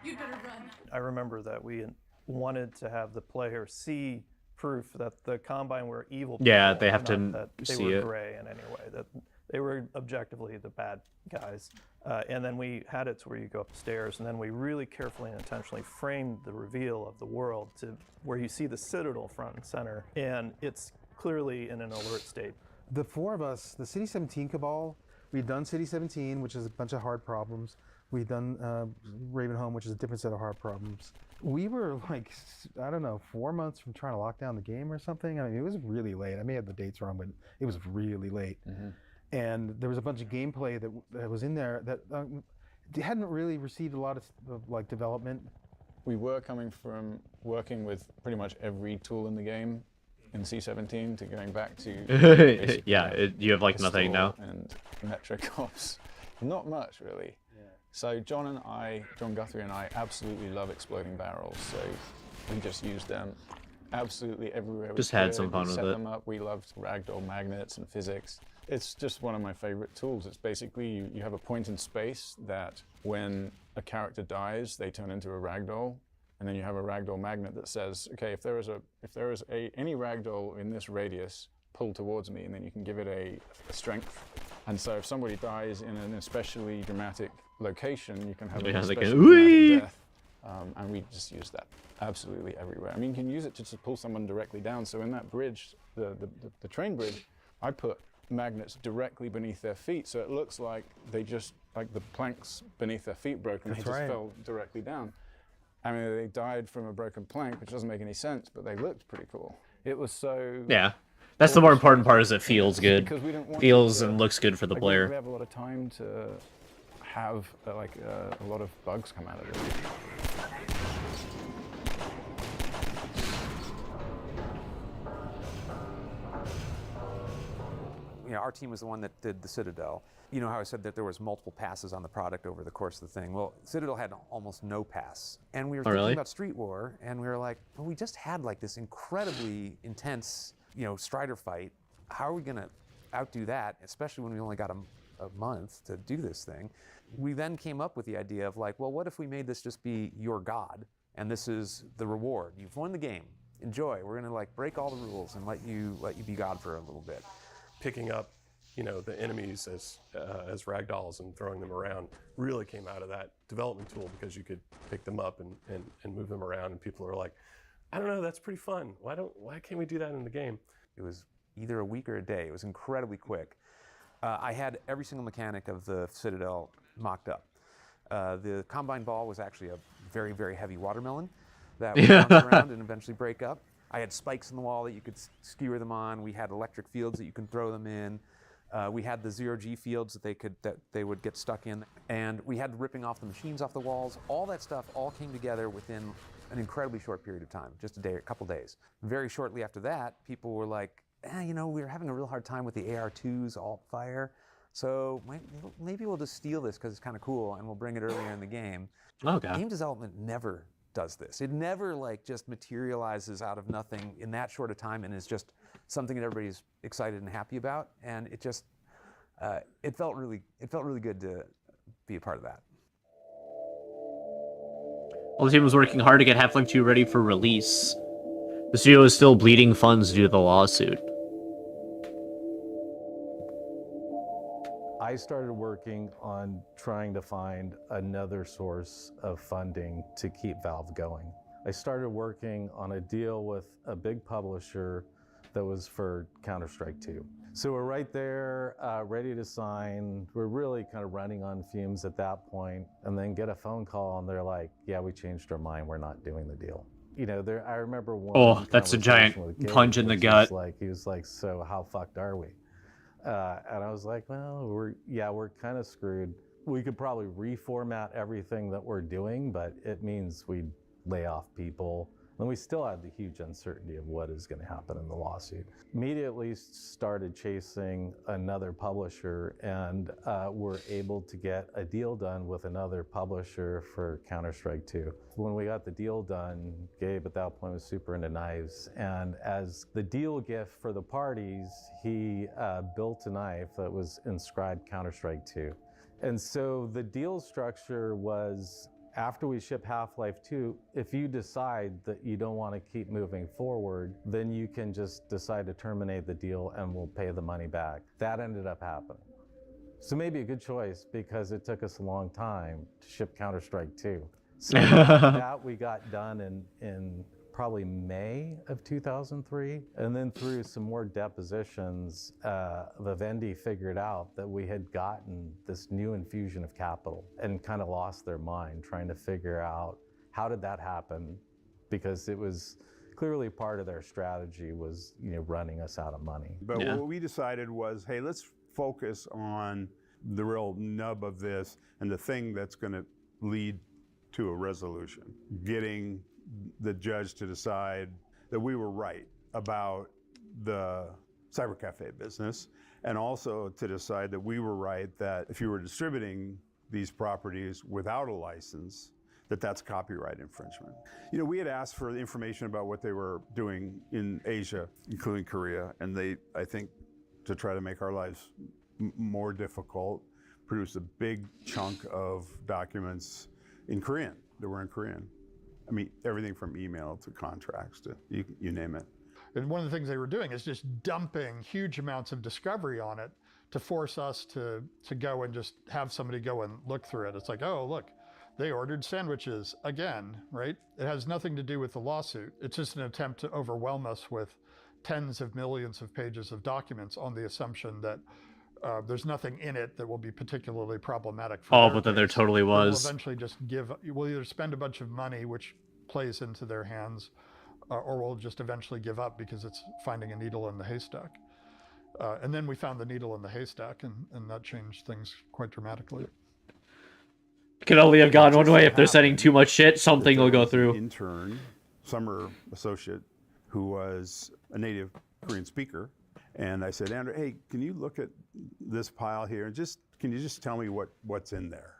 [SPEAKER 12] You'd better run.
[SPEAKER 3] I remember that we wanted to have the player see proof that the Combine were evil people.
[SPEAKER 1] Yeah, they have
[SPEAKER 3] not
[SPEAKER 1] to
[SPEAKER 3] that they
[SPEAKER 1] see
[SPEAKER 3] were
[SPEAKER 1] it.
[SPEAKER 3] gray in any way, that they were objectively the bad guys. And then we had it to where you go upstairs, and then we really carefully and intentionally framed the reveal of the world to where you see the Citadel front and center, and it's clearly in an alert state.
[SPEAKER 15] The four of us, the City 17 Cabal, we've done City 17, which is a bunch of hard problems. We've done Ravenholm, which is a different set of hard problems. We were like, I don't know, 4 months from trying to lock down the game or something. I mean, it was really late. I may have the dates wrong, but it was really late.
[SPEAKER 5] Mm-hmm.
[SPEAKER 15] And there was a bunch of gameplay that was in there that hadn't really received a lot of like development.
[SPEAKER 19] We were coming from working with pretty much every tool in the game in C17 to going back to
[SPEAKER 1] you have like nothing now.
[SPEAKER 19] And metric ops. Not much really. So John Guthrie and I absolutely love exploding barrels, so we just used them absolutely everywhere.
[SPEAKER 1] Just had some fun
[SPEAKER 19] we
[SPEAKER 1] with
[SPEAKER 19] set
[SPEAKER 1] it.
[SPEAKER 19] them up. We loved ragdoll magnets and physics. It's just one of my favorite tools. It's basically you have a point in space that when a character dies, they turn into a ragdoll, and then you have a ragdoll magnet that says, okay, if there is any ragdoll in this radius, pull towards me, and then you can give it a strength. And so if somebody dies in an especially dramatic location, you can have an especially dramatic death. And we just use that absolutely everywhere. I mean, you can use it to just pull someone directly down. So in that bridge, the train bridge, I put magnets directly beneath their feet, so it looks like they just, like the planks beneath their feet broke and they just fell directly down. I mean, they died from a broken plank, which doesn't make any sense, but they looked pretty cool. It was so...
[SPEAKER 1] Yeah. That's the more important part, is it feels good.
[SPEAKER 19] Because we didn't want
[SPEAKER 1] feels and looks good for the player.
[SPEAKER 19] We have a lot of time to have a lot of bugs come out of it.
[SPEAKER 23] You know, our team was the one that did the Citadel. You know how I said that there was multiple passes on the product over the course of the thing? Well, Citadel had almost no pass. And we were thinking about Street War, and we were like, well, we just had like this incredibly intense, you know, Strider fight. How are we gonna outdo that, especially when we only got a month to do this thing? We then came up with the idea of like, well, what if we made this just be your god, and this is the reward? You've won the game, enjoy. We're gonna like break all the rules and let you be god for a little bit.
[SPEAKER 16] Picking up, you know, the enemies as ragdolls and throwing them around really came out of that development tool, because you could pick them up and move them around, and people are like, I don't know, that's pretty fun. Why can't we do that in the game?
[SPEAKER 23] It was either a week or a day. It was incredibly quick. I had every single mechanic of the Citadel mocked up. The Combine ball was actually a very, very heavy watermelon that would bounce around and eventually break up. I had spikes in the wall that you could skewer them on. We had electric fields that you can throw them in. We had the zero-G fields that they would get stuck in. And we had ripping off the machines off the walls. All that stuff all came together within an incredibly short period of time, just a couple days. Very shortly after that, people were like, you know, we were having a real hard time with the AR2's alt fire. So maybe we'll just steal this because it's kind of cool and we'll bring it earlier in the game.
[SPEAKER 1] Okay.
[SPEAKER 23] Game development never does this. It never like just materializes out of nothing in that short a time and is just something that everybody's excited and happy about. And it just, it felt really good to be a part of that.
[SPEAKER 1] Well, the team was working hard to get Half-Life 2 ready for release. The studio is still bleeding funds due to the lawsuit.
[SPEAKER 6] I started working on trying to find another source of funding to keep Valve going. I started working on a deal with a big publisher that was for Counter-Strike 2. So we're right there, ready to sign. We're really kind of running on fumes at that point, and then get a phone call and they're like, yeah, we changed our mind, we're not doing the deal. You know, I remember one.
[SPEAKER 1] Oh, that's a giant punch in the gut.
[SPEAKER 6] He was like, so how fucked are we? And I was like, well, we're kind of screwed. We could probably reformat everything that we're doing, but it means we'd lay off people. And we still had the huge uncertainty of what is going to happen in the lawsuit. Immediately started chasing another publisher and were able to get a deal done with another publisher for Counter-Strike 2. When we got the deal done, Gabe at that point was super into knives. And as the deal gift for the parties, he built a knife that was inscribed Counter-Strike 2. And so the deal structure was, after we ship Half-Life 2, if you decide that you don't want to keep moving forward, then you can just decide to terminate the deal and we'll pay the money back. That ended up happening. So maybe a good choice because it took us a long time to ship Counter-Strike 2. So that we got done in probably May of 2003. And then through some more depositions, Vivendi figured out that we had gotten this new infusion of capital and kind of lost their mind trying to figure out how did that happen, because it was clearly part of their strategy was, you know, running us out of money.
[SPEAKER 7] But what we decided was, hey, let's focus on the real nub of this and the thing that's going to lead to a resolution. Getting the judge to decide that we were right about the cybercafe business, and also to decide that we were right that if you were distributing these properties without a license, that's copyright infringement. You know, we had asked for information about what they were doing in Asia, including Korea, and they, I think, to try to make our lives more difficult, produced a big chunk of documents in Korean, that were in Korean. I mean, everything from email to contracts to you name it.
[SPEAKER 14] And one of the things they were doing is just dumping huge amounts of discovery on it to force us to go and just have somebody go and look through it. It's like, oh, look, they ordered sandwiches again, right? It has nothing to do with the lawsuit. It's just an attempt to overwhelm us with tens of millions of pages of documents on the assumption that there's nothing in it that will be particularly problematic for
[SPEAKER 1] but then there totally was.
[SPEAKER 14] We'll eventually just we'll either spend a bunch of money, which plays into their hands, or we'll just eventually give up because it's finding a needle in the haystack. And then we found the needle in the haystack, and that changed things quite dramatically.
[SPEAKER 1] Could only have gone one way. If they're sending too much shit, something will go through.
[SPEAKER 7] Intern, summer associate, who was a native Korean speaker. And I said, Andrew, hey, can you look at this pile here and can you just tell me what's in there?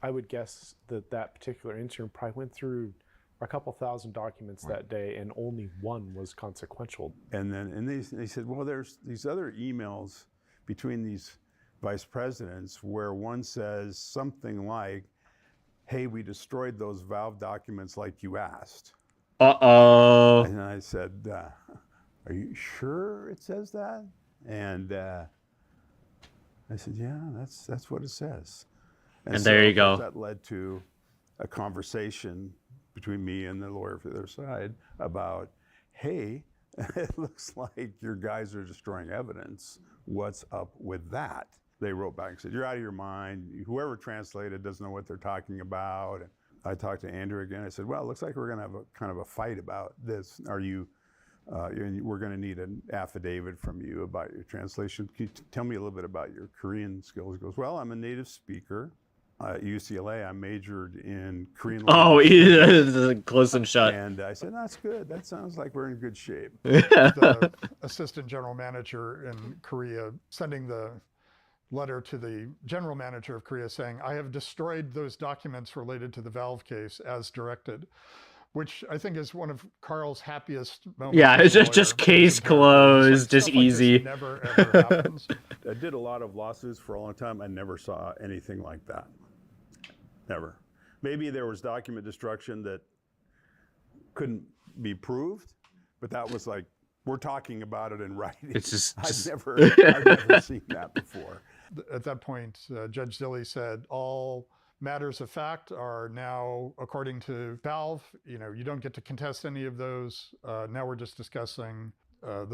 [SPEAKER 8] I would guess that particular intern probably went through a couple thousand documents that day, and only one was consequential.
[SPEAKER 7] And they said, well, there's these other emails between these vice presidents where one says something like, hey, we destroyed those Valve documents like you asked.
[SPEAKER 1] Uh-oh.
[SPEAKER 7] And I said, are you sure it says that? And I said, yeah, that's what it says.
[SPEAKER 1] And there you go.
[SPEAKER 7] That led to a conversation between me and the lawyer for the other side about, hey, It looks like your guys are destroying evidence. What's up with that? They wrote back and said, you're out of your mind. Whoever translated doesn't know what they're talking about. And I talked to Andrew again. I said, well, it looks like we're going to have a kind of a fight about this. Are you, we're going to need an affidavit from you about your translation. Can you tell me a little bit about your Korean skills? He goes, well, I'm a native speaker. At UCLA, I majored in Korean language.
[SPEAKER 1] Oh, yeah, close and shut.
[SPEAKER 7] And I said, that's good. That sounds like we're in good shape.
[SPEAKER 14] The assistant general manager in Korea sending the letter to the general manager of Korea saying, I have destroyed those documents related to the Valve case as directed, which I think is one of Carl's happiest moments.
[SPEAKER 1] Yeah, it's just case closed, just easy.
[SPEAKER 14] Never, ever happens.
[SPEAKER 7] I did a lot of lawsuits for a long time. I never saw anything like that. Never. Maybe there was document destruction that couldn't be proved, but that was like, we're talking about it in writing.
[SPEAKER 1] It's just
[SPEAKER 7] I've never seen that before.
[SPEAKER 14] At that point, Judge Zilli said, all matters of fact are now, according to Valve, you don't get to contest any of those. Now we're just discussing how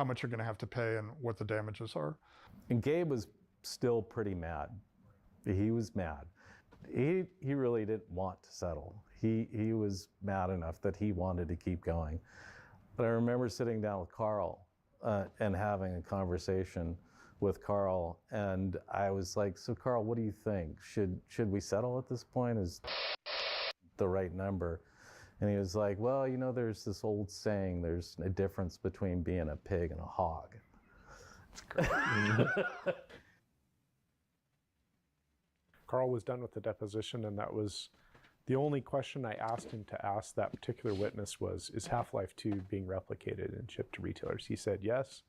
[SPEAKER 14] much you're going to have to pay and what the damages are.
[SPEAKER 6] And Gabe was still pretty mad. He was mad. He really didn't want to settle. He was mad enough that he wanted to keep going. But I remember sitting down with Carl and having a conversation with Carl, and I was like, so Carl, what do you think? Should we settle at this point? Is the right number? And he was like, well, there's this old saying, there's a difference between being a pig and a hog.
[SPEAKER 8] That's great. Carl was done with the deposition, and that was the only question I asked him to ask that particular witness was, is Half-Life 2 being replicated and shipped to retailers? He said yes.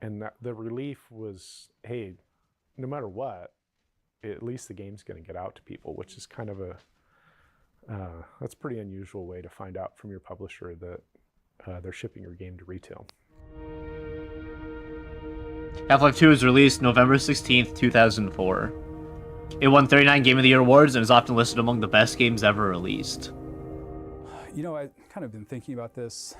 [SPEAKER 8] And the relief was, hey, no matter what, at least the game's going to get out to people, which is kind of that's a pretty unusual way to find out from your publisher that they're shipping your game to retail.
[SPEAKER 1] Half-Life 2 was released November 16th, 2004. It won 39 Game of the Year awards and is often listed among the best games ever released.
[SPEAKER 2] I've kind of been thinking about this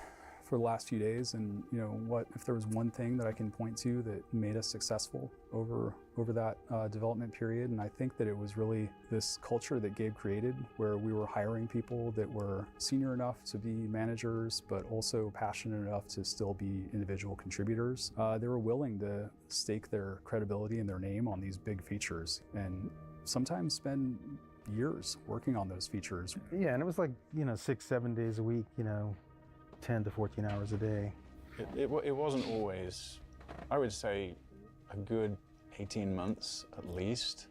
[SPEAKER 2] for the last few days, and what if there was one thing that I can point to that made us successful over that development period, and I think that it was really this culture that Gabe created, where we were hiring people that were senior enough to be managers, but also passionate enough to still be individual contributors. They were willing to stake their credibility and their name on these big features, and sometimes spend years working on those features.
[SPEAKER 15] Yeah, and it was like 6-7 days a week, 10 to 14 hours a day.
[SPEAKER 19] It wasn't always, I would say, a good 18 months at least,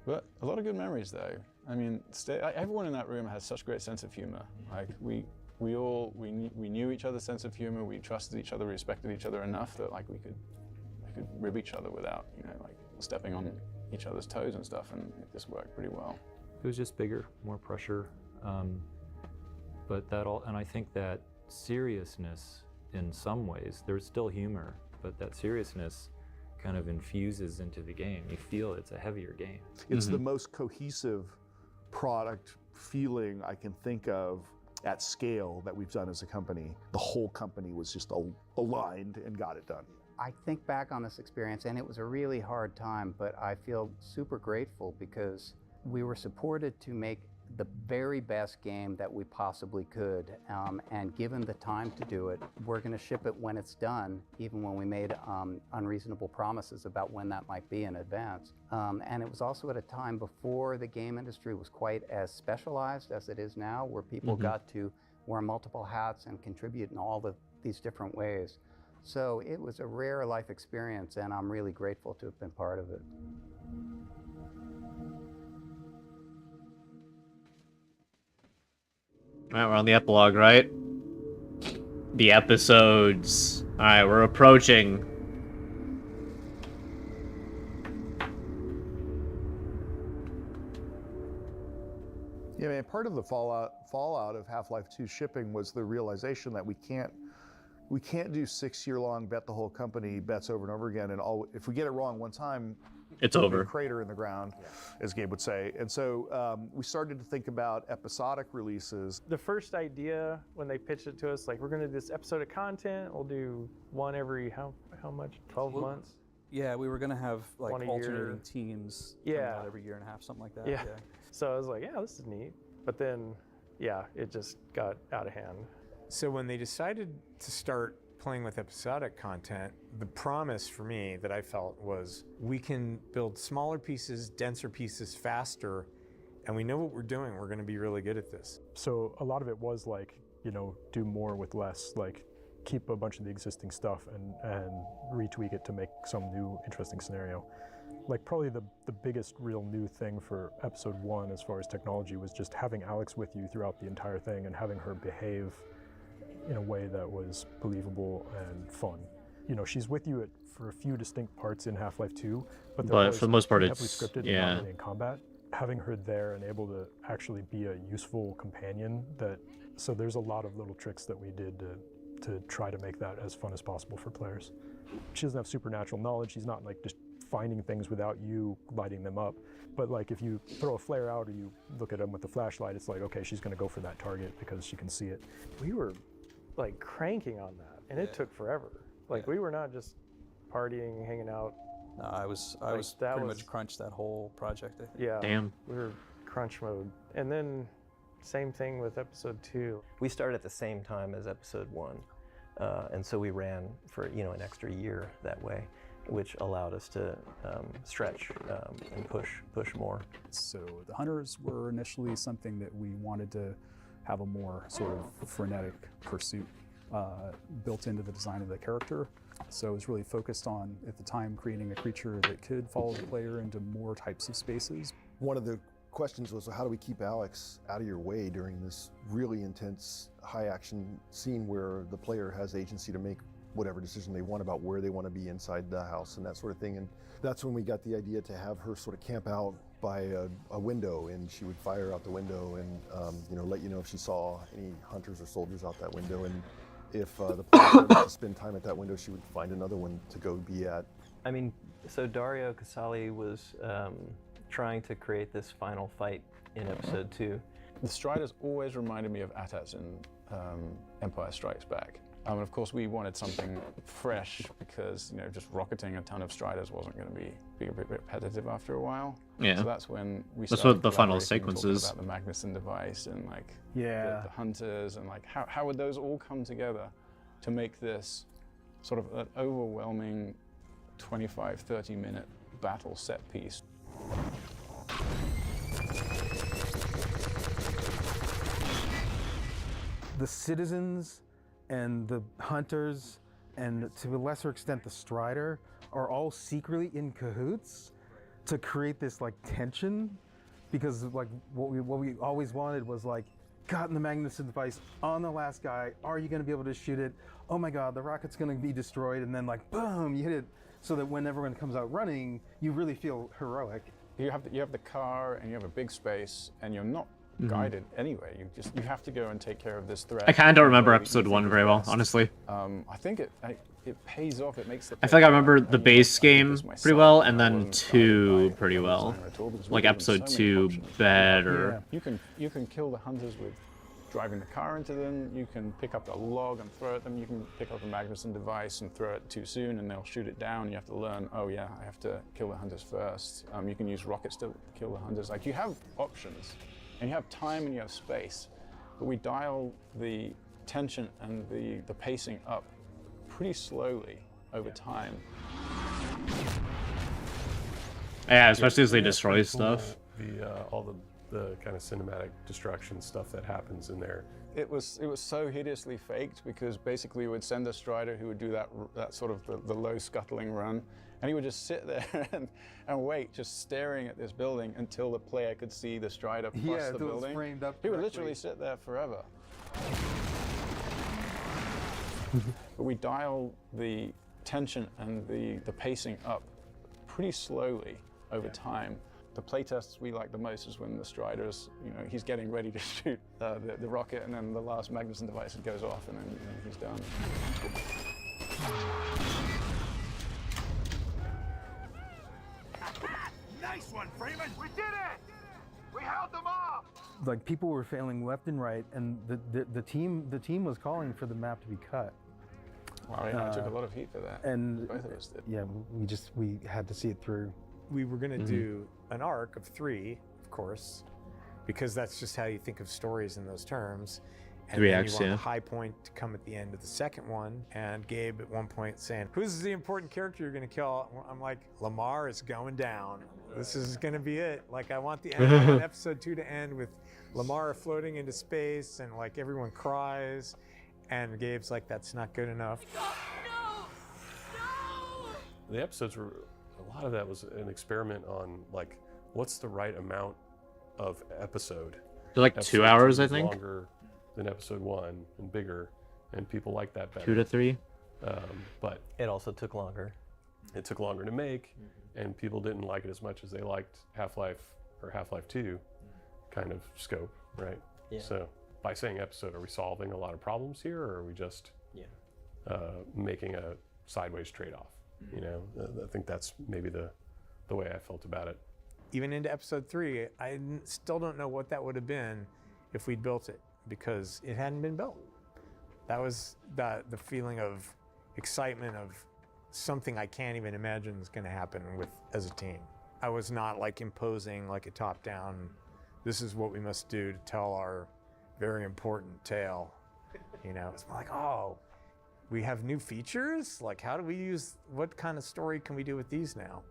[SPEAKER 19] but a lot of good memories though. I mean, everyone in that room has such great sense of humor. Like we knew each other's sense of humor. We trusted each other, we respected each other enough that like we could rib each other without like stepping on each other's toes and stuff, and it just worked pretty well.
[SPEAKER 11] It was just bigger, more pressure, but and I think that seriousness in some ways, there's still humor, but that seriousness kind of infuses into the game. You feel it's a heavier game.
[SPEAKER 21] It's the most cohesive product feeling I can think of at scale that we've done as a company. The whole company was just aligned and got it done.
[SPEAKER 17] I think back on this experience, and it was a really hard time, but I feel super grateful because we were supported to make the very best game that we possibly could, and given the time to do it, we're going to ship it when it's done, even when we made unreasonable promises about when that might be in advance. And it was also at a time before the game industry was quite as specialized as it is now, where people got to wear multiple hats and contribute in all these different ways. So it was a rare life experience, and I'm really grateful to have been part of it.
[SPEAKER 1] Alright, we're on the epilogue, right? The episodes. Alright, we're approaching.
[SPEAKER 21] Yeah, man, part of the fallout of Half-Life 2 shipping was the realization that we can't we can't do 6-year-long bet the whole company bets over and over again. And if we get it wrong one time,
[SPEAKER 1] it's
[SPEAKER 21] there'll
[SPEAKER 1] over.
[SPEAKER 21] be a crater in the ground, as Gabe would say. And so we started to think about episodic releases.
[SPEAKER 3] The first idea when they pitched it to us, like, we're going to do this episode of content. We'll do one every how much? 12 months.
[SPEAKER 4] Yeah, we were going to have like
[SPEAKER 3] One a
[SPEAKER 4] alternating
[SPEAKER 3] year.
[SPEAKER 4] teams coming
[SPEAKER 3] Yeah.
[SPEAKER 4] out every year and a half, something like that.
[SPEAKER 3] Yeah. So I was like, yeah, this is neat. But then, yeah, it just got out of hand.
[SPEAKER 16] So when they decided to start playing with episodic content, the promise for me that I felt was we can build smaller pieces, denser pieces faster, and we know what we're doing. We're going to be really good at this.
[SPEAKER 8] So a lot of it was like, you know, do more with less, like keep a bunch of the existing stuff and retweak it to make some new interesting scenario. Like probably the biggest real new thing for episode 1 as far as technology was just having Alex with you throughout the entire thing and having her behave in a way that was believable and fun. You know, she's with you for a few distinct parts in Half-Life 2, but
[SPEAKER 1] for the most part,
[SPEAKER 8] heavily
[SPEAKER 1] it's
[SPEAKER 8] scripted and
[SPEAKER 1] yeah.
[SPEAKER 8] not really in combat. Having her there and able to actually be a useful companion, so there's a lot of little tricks that we did to try to make that as fun as possible for players. She doesn't have supernatural knowledge. She's not like just finding things without you lighting them up. But like if you throw a flare out or you look at them with the flashlight, it's like, okay, she's gonna go for that target because she can see it.
[SPEAKER 3] We were like cranking on that, and it took forever. Like we were not just partying, hanging out.
[SPEAKER 4] No, I was
[SPEAKER 3] that
[SPEAKER 4] pretty
[SPEAKER 3] was-
[SPEAKER 4] much crunched that whole project, I think.
[SPEAKER 3] Yeah.
[SPEAKER 1] Damn.
[SPEAKER 3] We were crunch mode. And then same thing with episode 2.
[SPEAKER 18] We started at the same time as episode 1. And so we ran for, you know, an extra year that way, which allowed us to stretch and push more.
[SPEAKER 2] So the hunters were initially something that we wanted to have a more sort of frenetic pursuit built into the design of the character. So it was really focused on, at the time, creating a creature that could follow the player into more types of spaces.
[SPEAKER 22] One of the questions was, how do we keep Alex out of your way during this really intense, high-action scene where the player has agency to make whatever decision they want about where they want to be inside the house and that sort of thing. And that's when we got the idea to have her sort of camp out by a window, and she would fire out the window and you know, let you know if she saw any hunters or soldiers out that window. And if the player wanted to spend time at that window, she would find another one to go be at.
[SPEAKER 18] I mean, so Dario Casali was trying to create this final fight in episode 2.
[SPEAKER 19] The Striders always reminded me of AT-ATs in Empire Strikes Back. And of course, we wanted something fresh because, you know, just rocketing a ton of Striders wasn't going to be a bit repetitive after a while.
[SPEAKER 1] Yeah.
[SPEAKER 19] So that's when we
[SPEAKER 1] That's
[SPEAKER 19] started
[SPEAKER 1] what the final
[SPEAKER 19] collaborating and talking
[SPEAKER 1] sequence is.
[SPEAKER 19] about the Magnuson device and like
[SPEAKER 3] Yeah.
[SPEAKER 19] the hunters and like how would those all come together to make this sort of an overwhelming 25, 30-minute battle set piece.
[SPEAKER 15] The citizens and the hunters, and to a lesser extent the Strider, are all secretly in cahoots to create this like tension, because like what we always wanted was like, gotten the Magnuson device on the last guy, are you going to be able to shoot it? Oh my god, the rocket's going to be destroyed, and then like boom, you hit it, so that when everyone comes out running, you really feel heroic.
[SPEAKER 19] You have the car and you have a big space and you're not
[SPEAKER 1] Mhm.
[SPEAKER 19] guided anyway. You have to go and take care of this threat.
[SPEAKER 1] I kind of don't remember
[SPEAKER 19] Whatever you
[SPEAKER 1] episode
[SPEAKER 19] think
[SPEAKER 1] 1
[SPEAKER 19] is
[SPEAKER 1] very well,
[SPEAKER 19] best.
[SPEAKER 1] honestly.
[SPEAKER 19] I think it pays off. It makes the.
[SPEAKER 1] I feel like I remember
[SPEAKER 19] player
[SPEAKER 1] the
[SPEAKER 19] fun.
[SPEAKER 1] base
[SPEAKER 19] I did
[SPEAKER 1] game
[SPEAKER 19] this
[SPEAKER 1] pretty
[SPEAKER 19] myself,
[SPEAKER 1] well,
[SPEAKER 19] and
[SPEAKER 1] and
[SPEAKER 19] I
[SPEAKER 1] then
[SPEAKER 19] wasn't
[SPEAKER 1] 2
[SPEAKER 19] by
[SPEAKER 1] pretty
[SPEAKER 19] a
[SPEAKER 1] well.
[SPEAKER 19] designer at all because we
[SPEAKER 1] Like
[SPEAKER 19] gave them
[SPEAKER 1] episode
[SPEAKER 19] so
[SPEAKER 1] 2
[SPEAKER 19] many options.
[SPEAKER 1] better.
[SPEAKER 19] You can kill the hunters with driving the car into them. You can pick up a log and throw at them. You can pick up a Magnuson device and throw it too soon, and they'll shoot it down. You have to learn. Oh yeah, I have to kill the hunters first. You can use rockets to kill the hunters. Like you have options, and you have time and you have space. But we dial the tension and the pacing up pretty slowly over time.
[SPEAKER 1] Yeah, especially as they
[SPEAKER 24] Yeah, it's
[SPEAKER 1] destroy
[SPEAKER 24] pretty cool,
[SPEAKER 1] stuff.
[SPEAKER 24] All the kind of cinematic destruction stuff that happens in there.
[SPEAKER 19] It was so hideously faked because basically we would send a Strider who would do that sort of the low scuttling run, and he would just sit there and wait, just staring at this building until the player could see the Strider plus
[SPEAKER 15] Yeah,
[SPEAKER 19] the
[SPEAKER 15] until it was
[SPEAKER 19] building.
[SPEAKER 15] framed up
[SPEAKER 19] He would
[SPEAKER 15] correctly.
[SPEAKER 19] literally sit there forever. But we dial the tension and the pacing up pretty slowly over time. The playtests we like the most is when the Strider's, he's getting ready to shoot the rocket, and then the last Magnuson device goes off, and then he's done.
[SPEAKER 9] Nice one, Freeman! We did it! We held them off!
[SPEAKER 15] Like, people were failing left and right, and the team was calling for the map to be cut.
[SPEAKER 19] Wow, yeah, I took a lot of heat for that.
[SPEAKER 15] And
[SPEAKER 19] both of us did.
[SPEAKER 15] Yeah, we had to see it through.
[SPEAKER 16] We were going to do an arc of 3, of course, because that's just how you think of stories in those terms. And
[SPEAKER 1] 3
[SPEAKER 16] then
[SPEAKER 1] acts,
[SPEAKER 16] you want
[SPEAKER 1] yeah.
[SPEAKER 16] the high point to come at the end of the second one. And Gabe at one point saying, "Who's the important character you're going to kill?" I'm like, "Lamar is going down. This is going to be it. Like, I want the end. I want episode 2 to end with Lamar floating into space and like everyone cries." And Gabe's like, "That's not good enough."
[SPEAKER 24] The episodes were, a lot of that was an experiment on like, what's the right amount of episode?
[SPEAKER 1] They're like 2 hours, I think.
[SPEAKER 24] Longer than episode 1 and bigger, and people like that better.
[SPEAKER 1] 2 to 3.
[SPEAKER 24] But
[SPEAKER 18] it also took longer.
[SPEAKER 24] It took longer to make, and people didn't like it as much as they liked Half-Life or Half-Life 2 kind of scope, right?
[SPEAKER 18] Yeah.
[SPEAKER 24] So by saying episode, are we solving a lot of problems here, or are we just making a sideways trade-off? I think that's maybe the way I felt about it.
[SPEAKER 16] Even into episode 3, I still don't know what that would have been if we'd built it, because it hadn't been built. That was the feeling of excitement of something I can't even imagine is going to happen as a team. I was not like imposing like a top-down, this is what we must do to tell our very important tale. It's more like, oh, we have new features? Like, how do we use, what kind of story can we do with these now?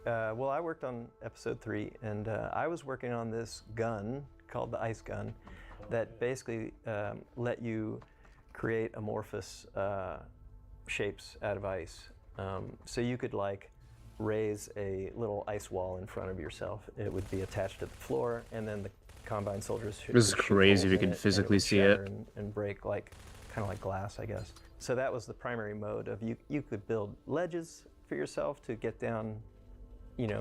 [SPEAKER 18] Well, I worked on episode 3, and I was working on this gun called the ice gun that basically let you create amorphous shapes out of ice. So you could like raise a little ice wall in front of yourself. It would be attached to the floor, and then the Combine soldiers should
[SPEAKER 1] This is crazy if you can physically see it.
[SPEAKER 18] and break like kind of like glass, I guess. So that was the primary mode of you could build ledges for yourself to get down,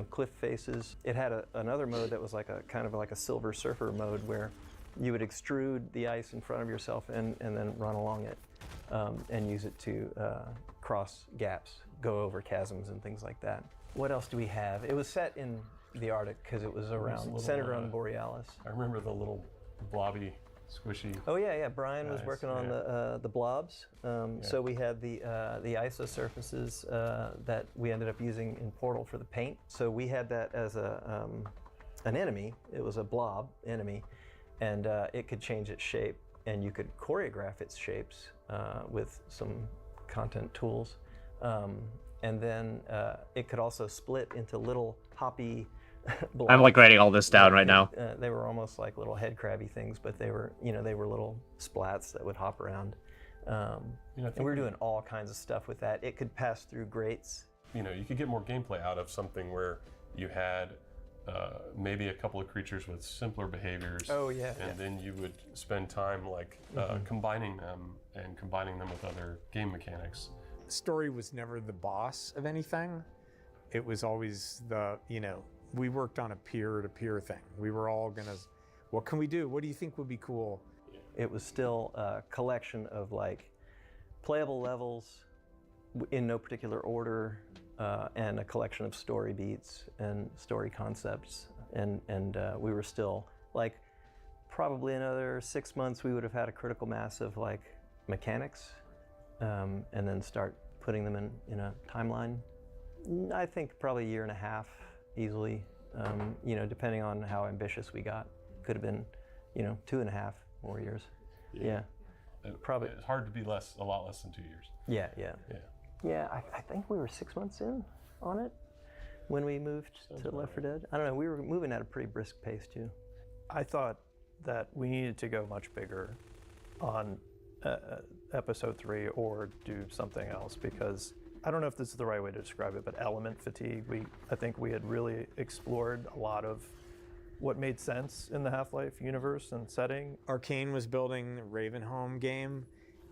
[SPEAKER 18] cliff faces. It had another mode that was like a kind of like a Silver Surfer mode where you would extrude the ice in front of yourself and then run along it and use it to cross gaps, go over chasms and things like that. What else do we have? It was set in the Arctic because it was centered around Borealis.
[SPEAKER 24] I remember the little blobby, squishy.
[SPEAKER 18] Oh yeah. Brian was
[SPEAKER 24] guys,
[SPEAKER 18] working on the blobs. So we had the iso surfaces that we ended up using in Portal for the paint. So we had that as an enemy. It was a blob enemy, and it could change its shape, and you could choreograph its shapes with some content tools. And then it could also split into little hoppy blobs.
[SPEAKER 1] I'm like writing all this down right now.
[SPEAKER 18] They were almost like little head crabby things, but they were little splats that would hop around. And we were doing all kinds of stuff with that. It could pass through grates.
[SPEAKER 24] You could get more gameplay out of something where you had maybe a couple of creatures with simpler behaviors.
[SPEAKER 18] Oh yeah.
[SPEAKER 24] And then you would spend time like combining them with other game mechanics.
[SPEAKER 16] The story was never the boss of anything. It was always we worked on a peer-to-peer thing. We were all what can we do? What do you think would be cool?
[SPEAKER 18] It was still a collection of like playable levels in no particular order, and a collection of story beats and story concepts. And we were still like, probably another 6 months we would have had a critical mass of like mechanics, and then start putting them in a timeline. I think probably 1.5 years easily, depending on how ambitious we got. Could have been, 2.5 more years. Yeah.
[SPEAKER 24] Probably. It's hard to be a lot less than 2 years.
[SPEAKER 18] Yeah, I think we were 6 months in on it when we moved to Left 4 Dead. I don't know, we were moving at a pretty brisk pace too.
[SPEAKER 3] I thought that we needed to go much bigger on episode 3 or do something else, because I don't know if this is the right way to describe it, but element fatigue. I think we had really explored a lot of what made sense in the Half-Life universe and setting.
[SPEAKER 16] Arcane was building the Ravenholm game,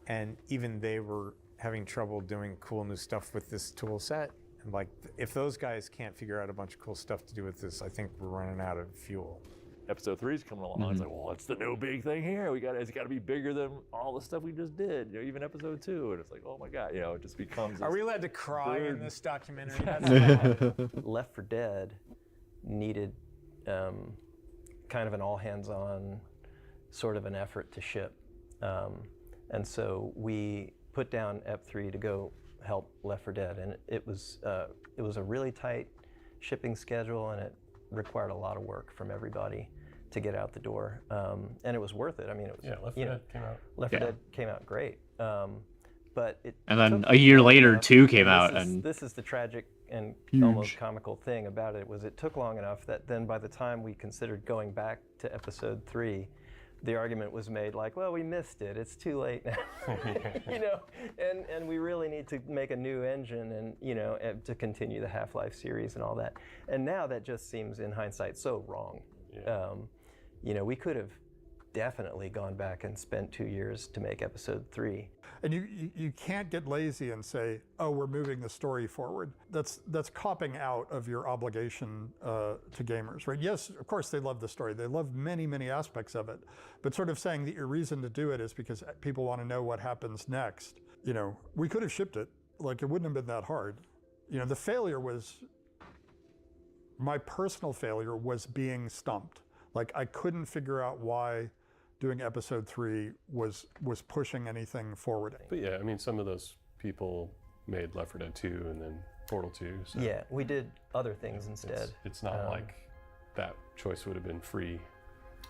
[SPEAKER 16] and even they were having trouble doing cool new stuff with this tool set. Like, if those guys can't figure out a bunch of cool stuff to do with this, I think we're running out of fuel.
[SPEAKER 10] Episode 3 is coming along. It's like, well, what's the new big thing here? It's got to be bigger than all the stuff we just did. You know, even episode 2, and it's like, oh my god, you know, it just becomes.
[SPEAKER 16] Are we allowed to cry in this documentary?
[SPEAKER 18] Left 4 Dead needed kind of an all-hands-on sort of an effort to ship, and so we put down EP3 to go help Left 4 Dead, and it was a really tight shipping schedule, and it required a lot of work from everybody to get out the door, and it was worth it. I mean, it was,
[SPEAKER 24] Left 4 Dead came out.
[SPEAKER 18] Left 4 Dead came out great, but it.
[SPEAKER 1] And then
[SPEAKER 18] took
[SPEAKER 1] a year
[SPEAKER 18] long
[SPEAKER 1] later,
[SPEAKER 18] enough,
[SPEAKER 1] 2 came
[SPEAKER 18] and
[SPEAKER 1] out,
[SPEAKER 18] this is,
[SPEAKER 1] and
[SPEAKER 18] this is the tragic and
[SPEAKER 1] huge.
[SPEAKER 18] almost comical thing about it was it took long enough that then by the time we considered going back to episode 3, the argument was made like, well, we missed it. It's too late now, you know, and we really need to make a new engine and, you know, to continue the Half-Life series and all that. And now that just seems, in hindsight, so wrong.
[SPEAKER 24] Yeah.
[SPEAKER 18] You know, we could have definitely gone back and spent 2 years to make episode 3.
[SPEAKER 14] And you can't get lazy and say, oh, we're moving the story forward. That's copping out of your obligation to gamers, right? Yes, of course they love the story. They love many, many aspects of it. But sort of saying that your reason to do it is because people want to know what happens next. You know, we could have shipped it. Like, it wouldn't have been that hard. You know, the failure was, my personal failure was being stumped. Like, I couldn't figure out why doing episode 3 was pushing anything forward.
[SPEAKER 24] But yeah, I mean, some of those people made Left 4 Dead 2 and then Portal 2. So
[SPEAKER 18] Yeah, we did other things instead.
[SPEAKER 24] It's not like that choice would have been free.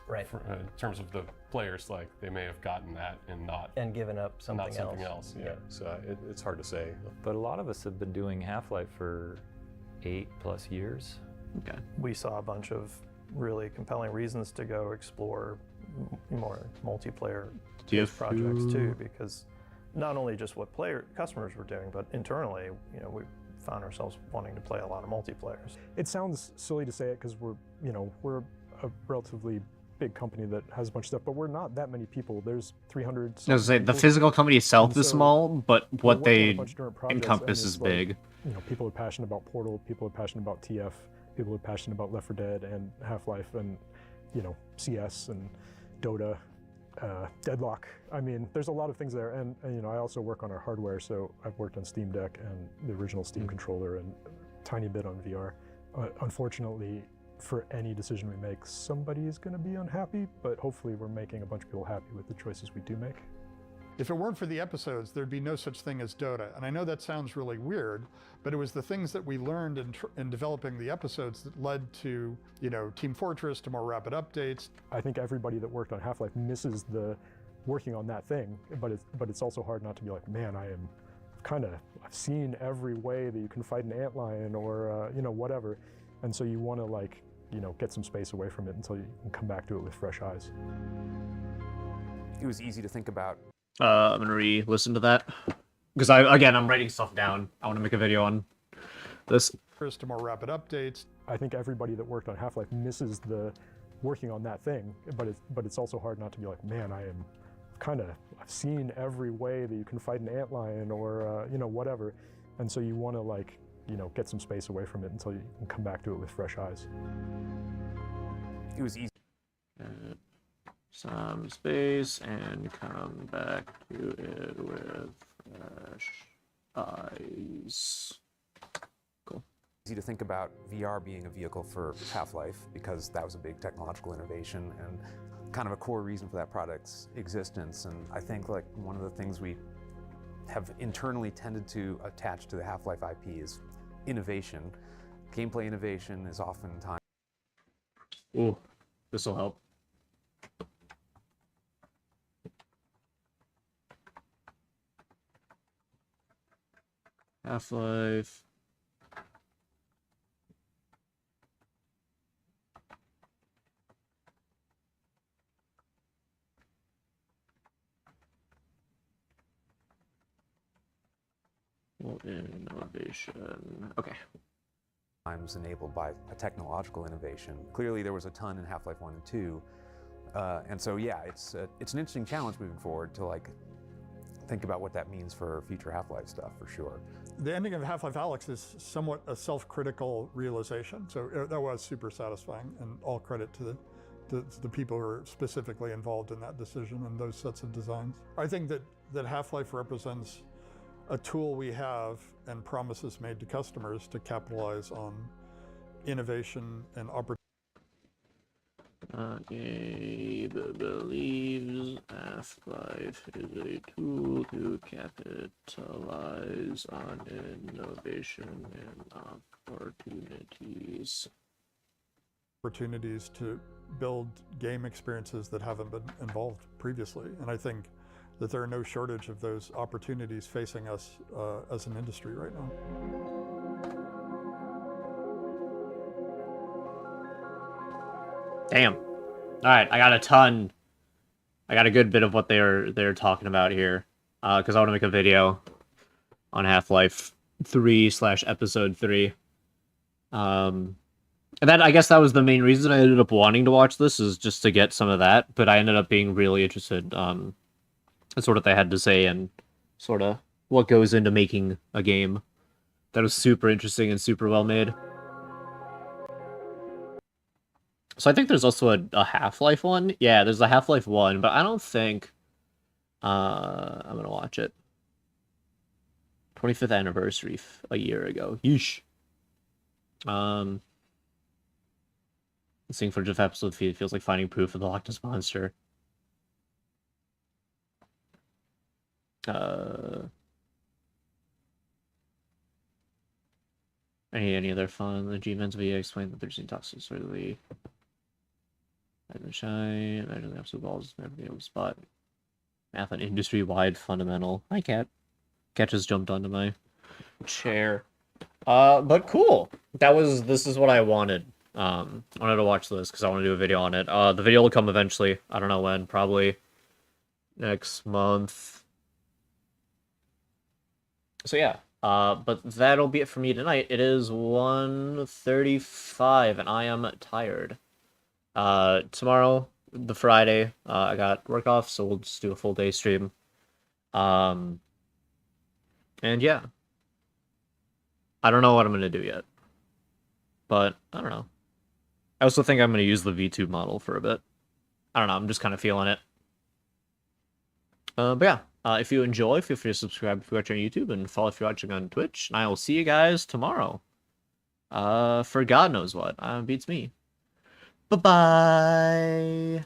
[SPEAKER 18] Right.
[SPEAKER 24] In terms of the players, like they may have gotten that and not
[SPEAKER 18] and given up something
[SPEAKER 24] else. Yeah. So it's hard to say.
[SPEAKER 11] But a lot of us have been doing Half-Life for 8+ years.
[SPEAKER 1] Okay.
[SPEAKER 3] We saw a bunch of really compelling reasons to go explore more multiplayer projects too, because not only just what customers were doing, but internally, you know, we found ourselves wanting to play a lot of multiplayers.
[SPEAKER 8] It sounds silly to say it because we're a relatively big company that has a bunch of stuff, but we're not that many people. There's 300.
[SPEAKER 1] I was saying, the physical company itself is small, but what they encompass is big.
[SPEAKER 8] You know, people are passionate about Portal, people are passionate about TF, people are passionate about Left 4 Dead and Half-Life, and you know, CS and Dota, Deadlock. I mean, there's a lot of things there, and you know, I also work on our hardware, so I've worked on Steam Deck and the original Steam controller and a tiny bit on VR. Unfortunately, for any decision we make, somebody is going to be unhappy, but hopefully we're making a bunch of people happy with the choices we do make.
[SPEAKER 14] If it weren't for the episodes, there'd be no such thing as Dota. And I know that sounds really weird, but it was the things that we learned in developing the episodes that led to, you know, Team Fortress, to more rapid updates.
[SPEAKER 8] I think everybody that worked on Half-Life misses the working on that thing, but it's also hard not to be like, man, I've seen every way that you can fight an antlion or, you know, whatever. And so you want to, like, you know, get some space away from it until you can come back to it with fresh eyes.
[SPEAKER 23] It was easy to think about.
[SPEAKER 1] I'm gonna re-listen to that because I'm writing stuff down. I want to make a video on this.
[SPEAKER 14] To more rapid updates.
[SPEAKER 8] I think everybody that worked on Half-Life misses the working on that thing, but it's also hard not to be like, man, I've seen every way that you can fight an antlion or, you know, whatever. And so you want to, like, you know, get some space away from it until you can come back to it with fresh eyes.
[SPEAKER 23] It was easy.
[SPEAKER 1] Some space and come back to it with fresh eyes. Cool.
[SPEAKER 23] Easy to think about VR being a vehicle for Half-Life because that was a big technological innovation and kind of a core reason for that product's existence. And I think, like, one of the things we have internally tended to attach to the Half-Life IP is innovation. Gameplay innovation is oftentimes.
[SPEAKER 1] Ooh, this will help. Half-Life. Innovation. Okay.
[SPEAKER 23] Times enabled by a technological innovation. Clearly, there was a ton in Half-Life 1 and 2, and so yeah, it's an interesting challenge moving forward to, like, think about what that means for future Half-Life stuff for sure.
[SPEAKER 14] The ending of Half-Life Alyx is somewhat a self-critical realization, so that was super satisfying, and all credit to the people who are specifically involved in that decision and those sets of designs. I think that Half-Life represents a tool we have and promises made to customers to capitalize on innovation and opportunity.
[SPEAKER 1] Gabe believes Half-Life is a tool to capitalize on innovation and opportunities.
[SPEAKER 14] Opportunities to build game experiences that haven't been involved previously. And I think that there are no shortage of those opportunities facing us as an industry right now.
[SPEAKER 1] Damn. All right, I got a good bit of what they're talking about here, because I want to make a video on Half-Life 3/Episode 3. And that, I guess that was the main reason I ended up wanting to watch this, is just to get some of that, but I ended up being really interested in sort of what they had to say and sort of what goes into making a game that was super interesting and super well made. So I think there's also a Half-Life one. Yeah, there's a Half-Life 1, but I don't think I'm going to watch it. 25th anniversary a year ago. Yeesh. Seeing footage of episode 3 feels like finding proof of the Loch Ness Monster. Any other fun? The G-Men's video explained that 13 talks is really shine. Imagine the absolute balls never be able to spot. Math and industry-wide fundamental. Hi, Cat. Cat just jumped onto my chair. But cool. This is what I wanted. I wanted to watch this because I want to do a video on it. The video will come eventually. I don't know when. Probably next month. So yeah. But that'll be it for me tonight. It is 1:35 and I am tired. Tomorrow, the Friday, I got work off, so we'll just do a full day stream. And yeah. I don't know what I'm going to do yet. But, I don't know. I also think I'm going to use the VTube model for a bit. I don't know, I'm just kind of feeling it. But yeah, if you enjoy, feel free to subscribe if you're watching on YouTube, and follow if you're watching on Twitch. And I will see you guys tomorrow. For God knows what. Beats me. Bye-bye.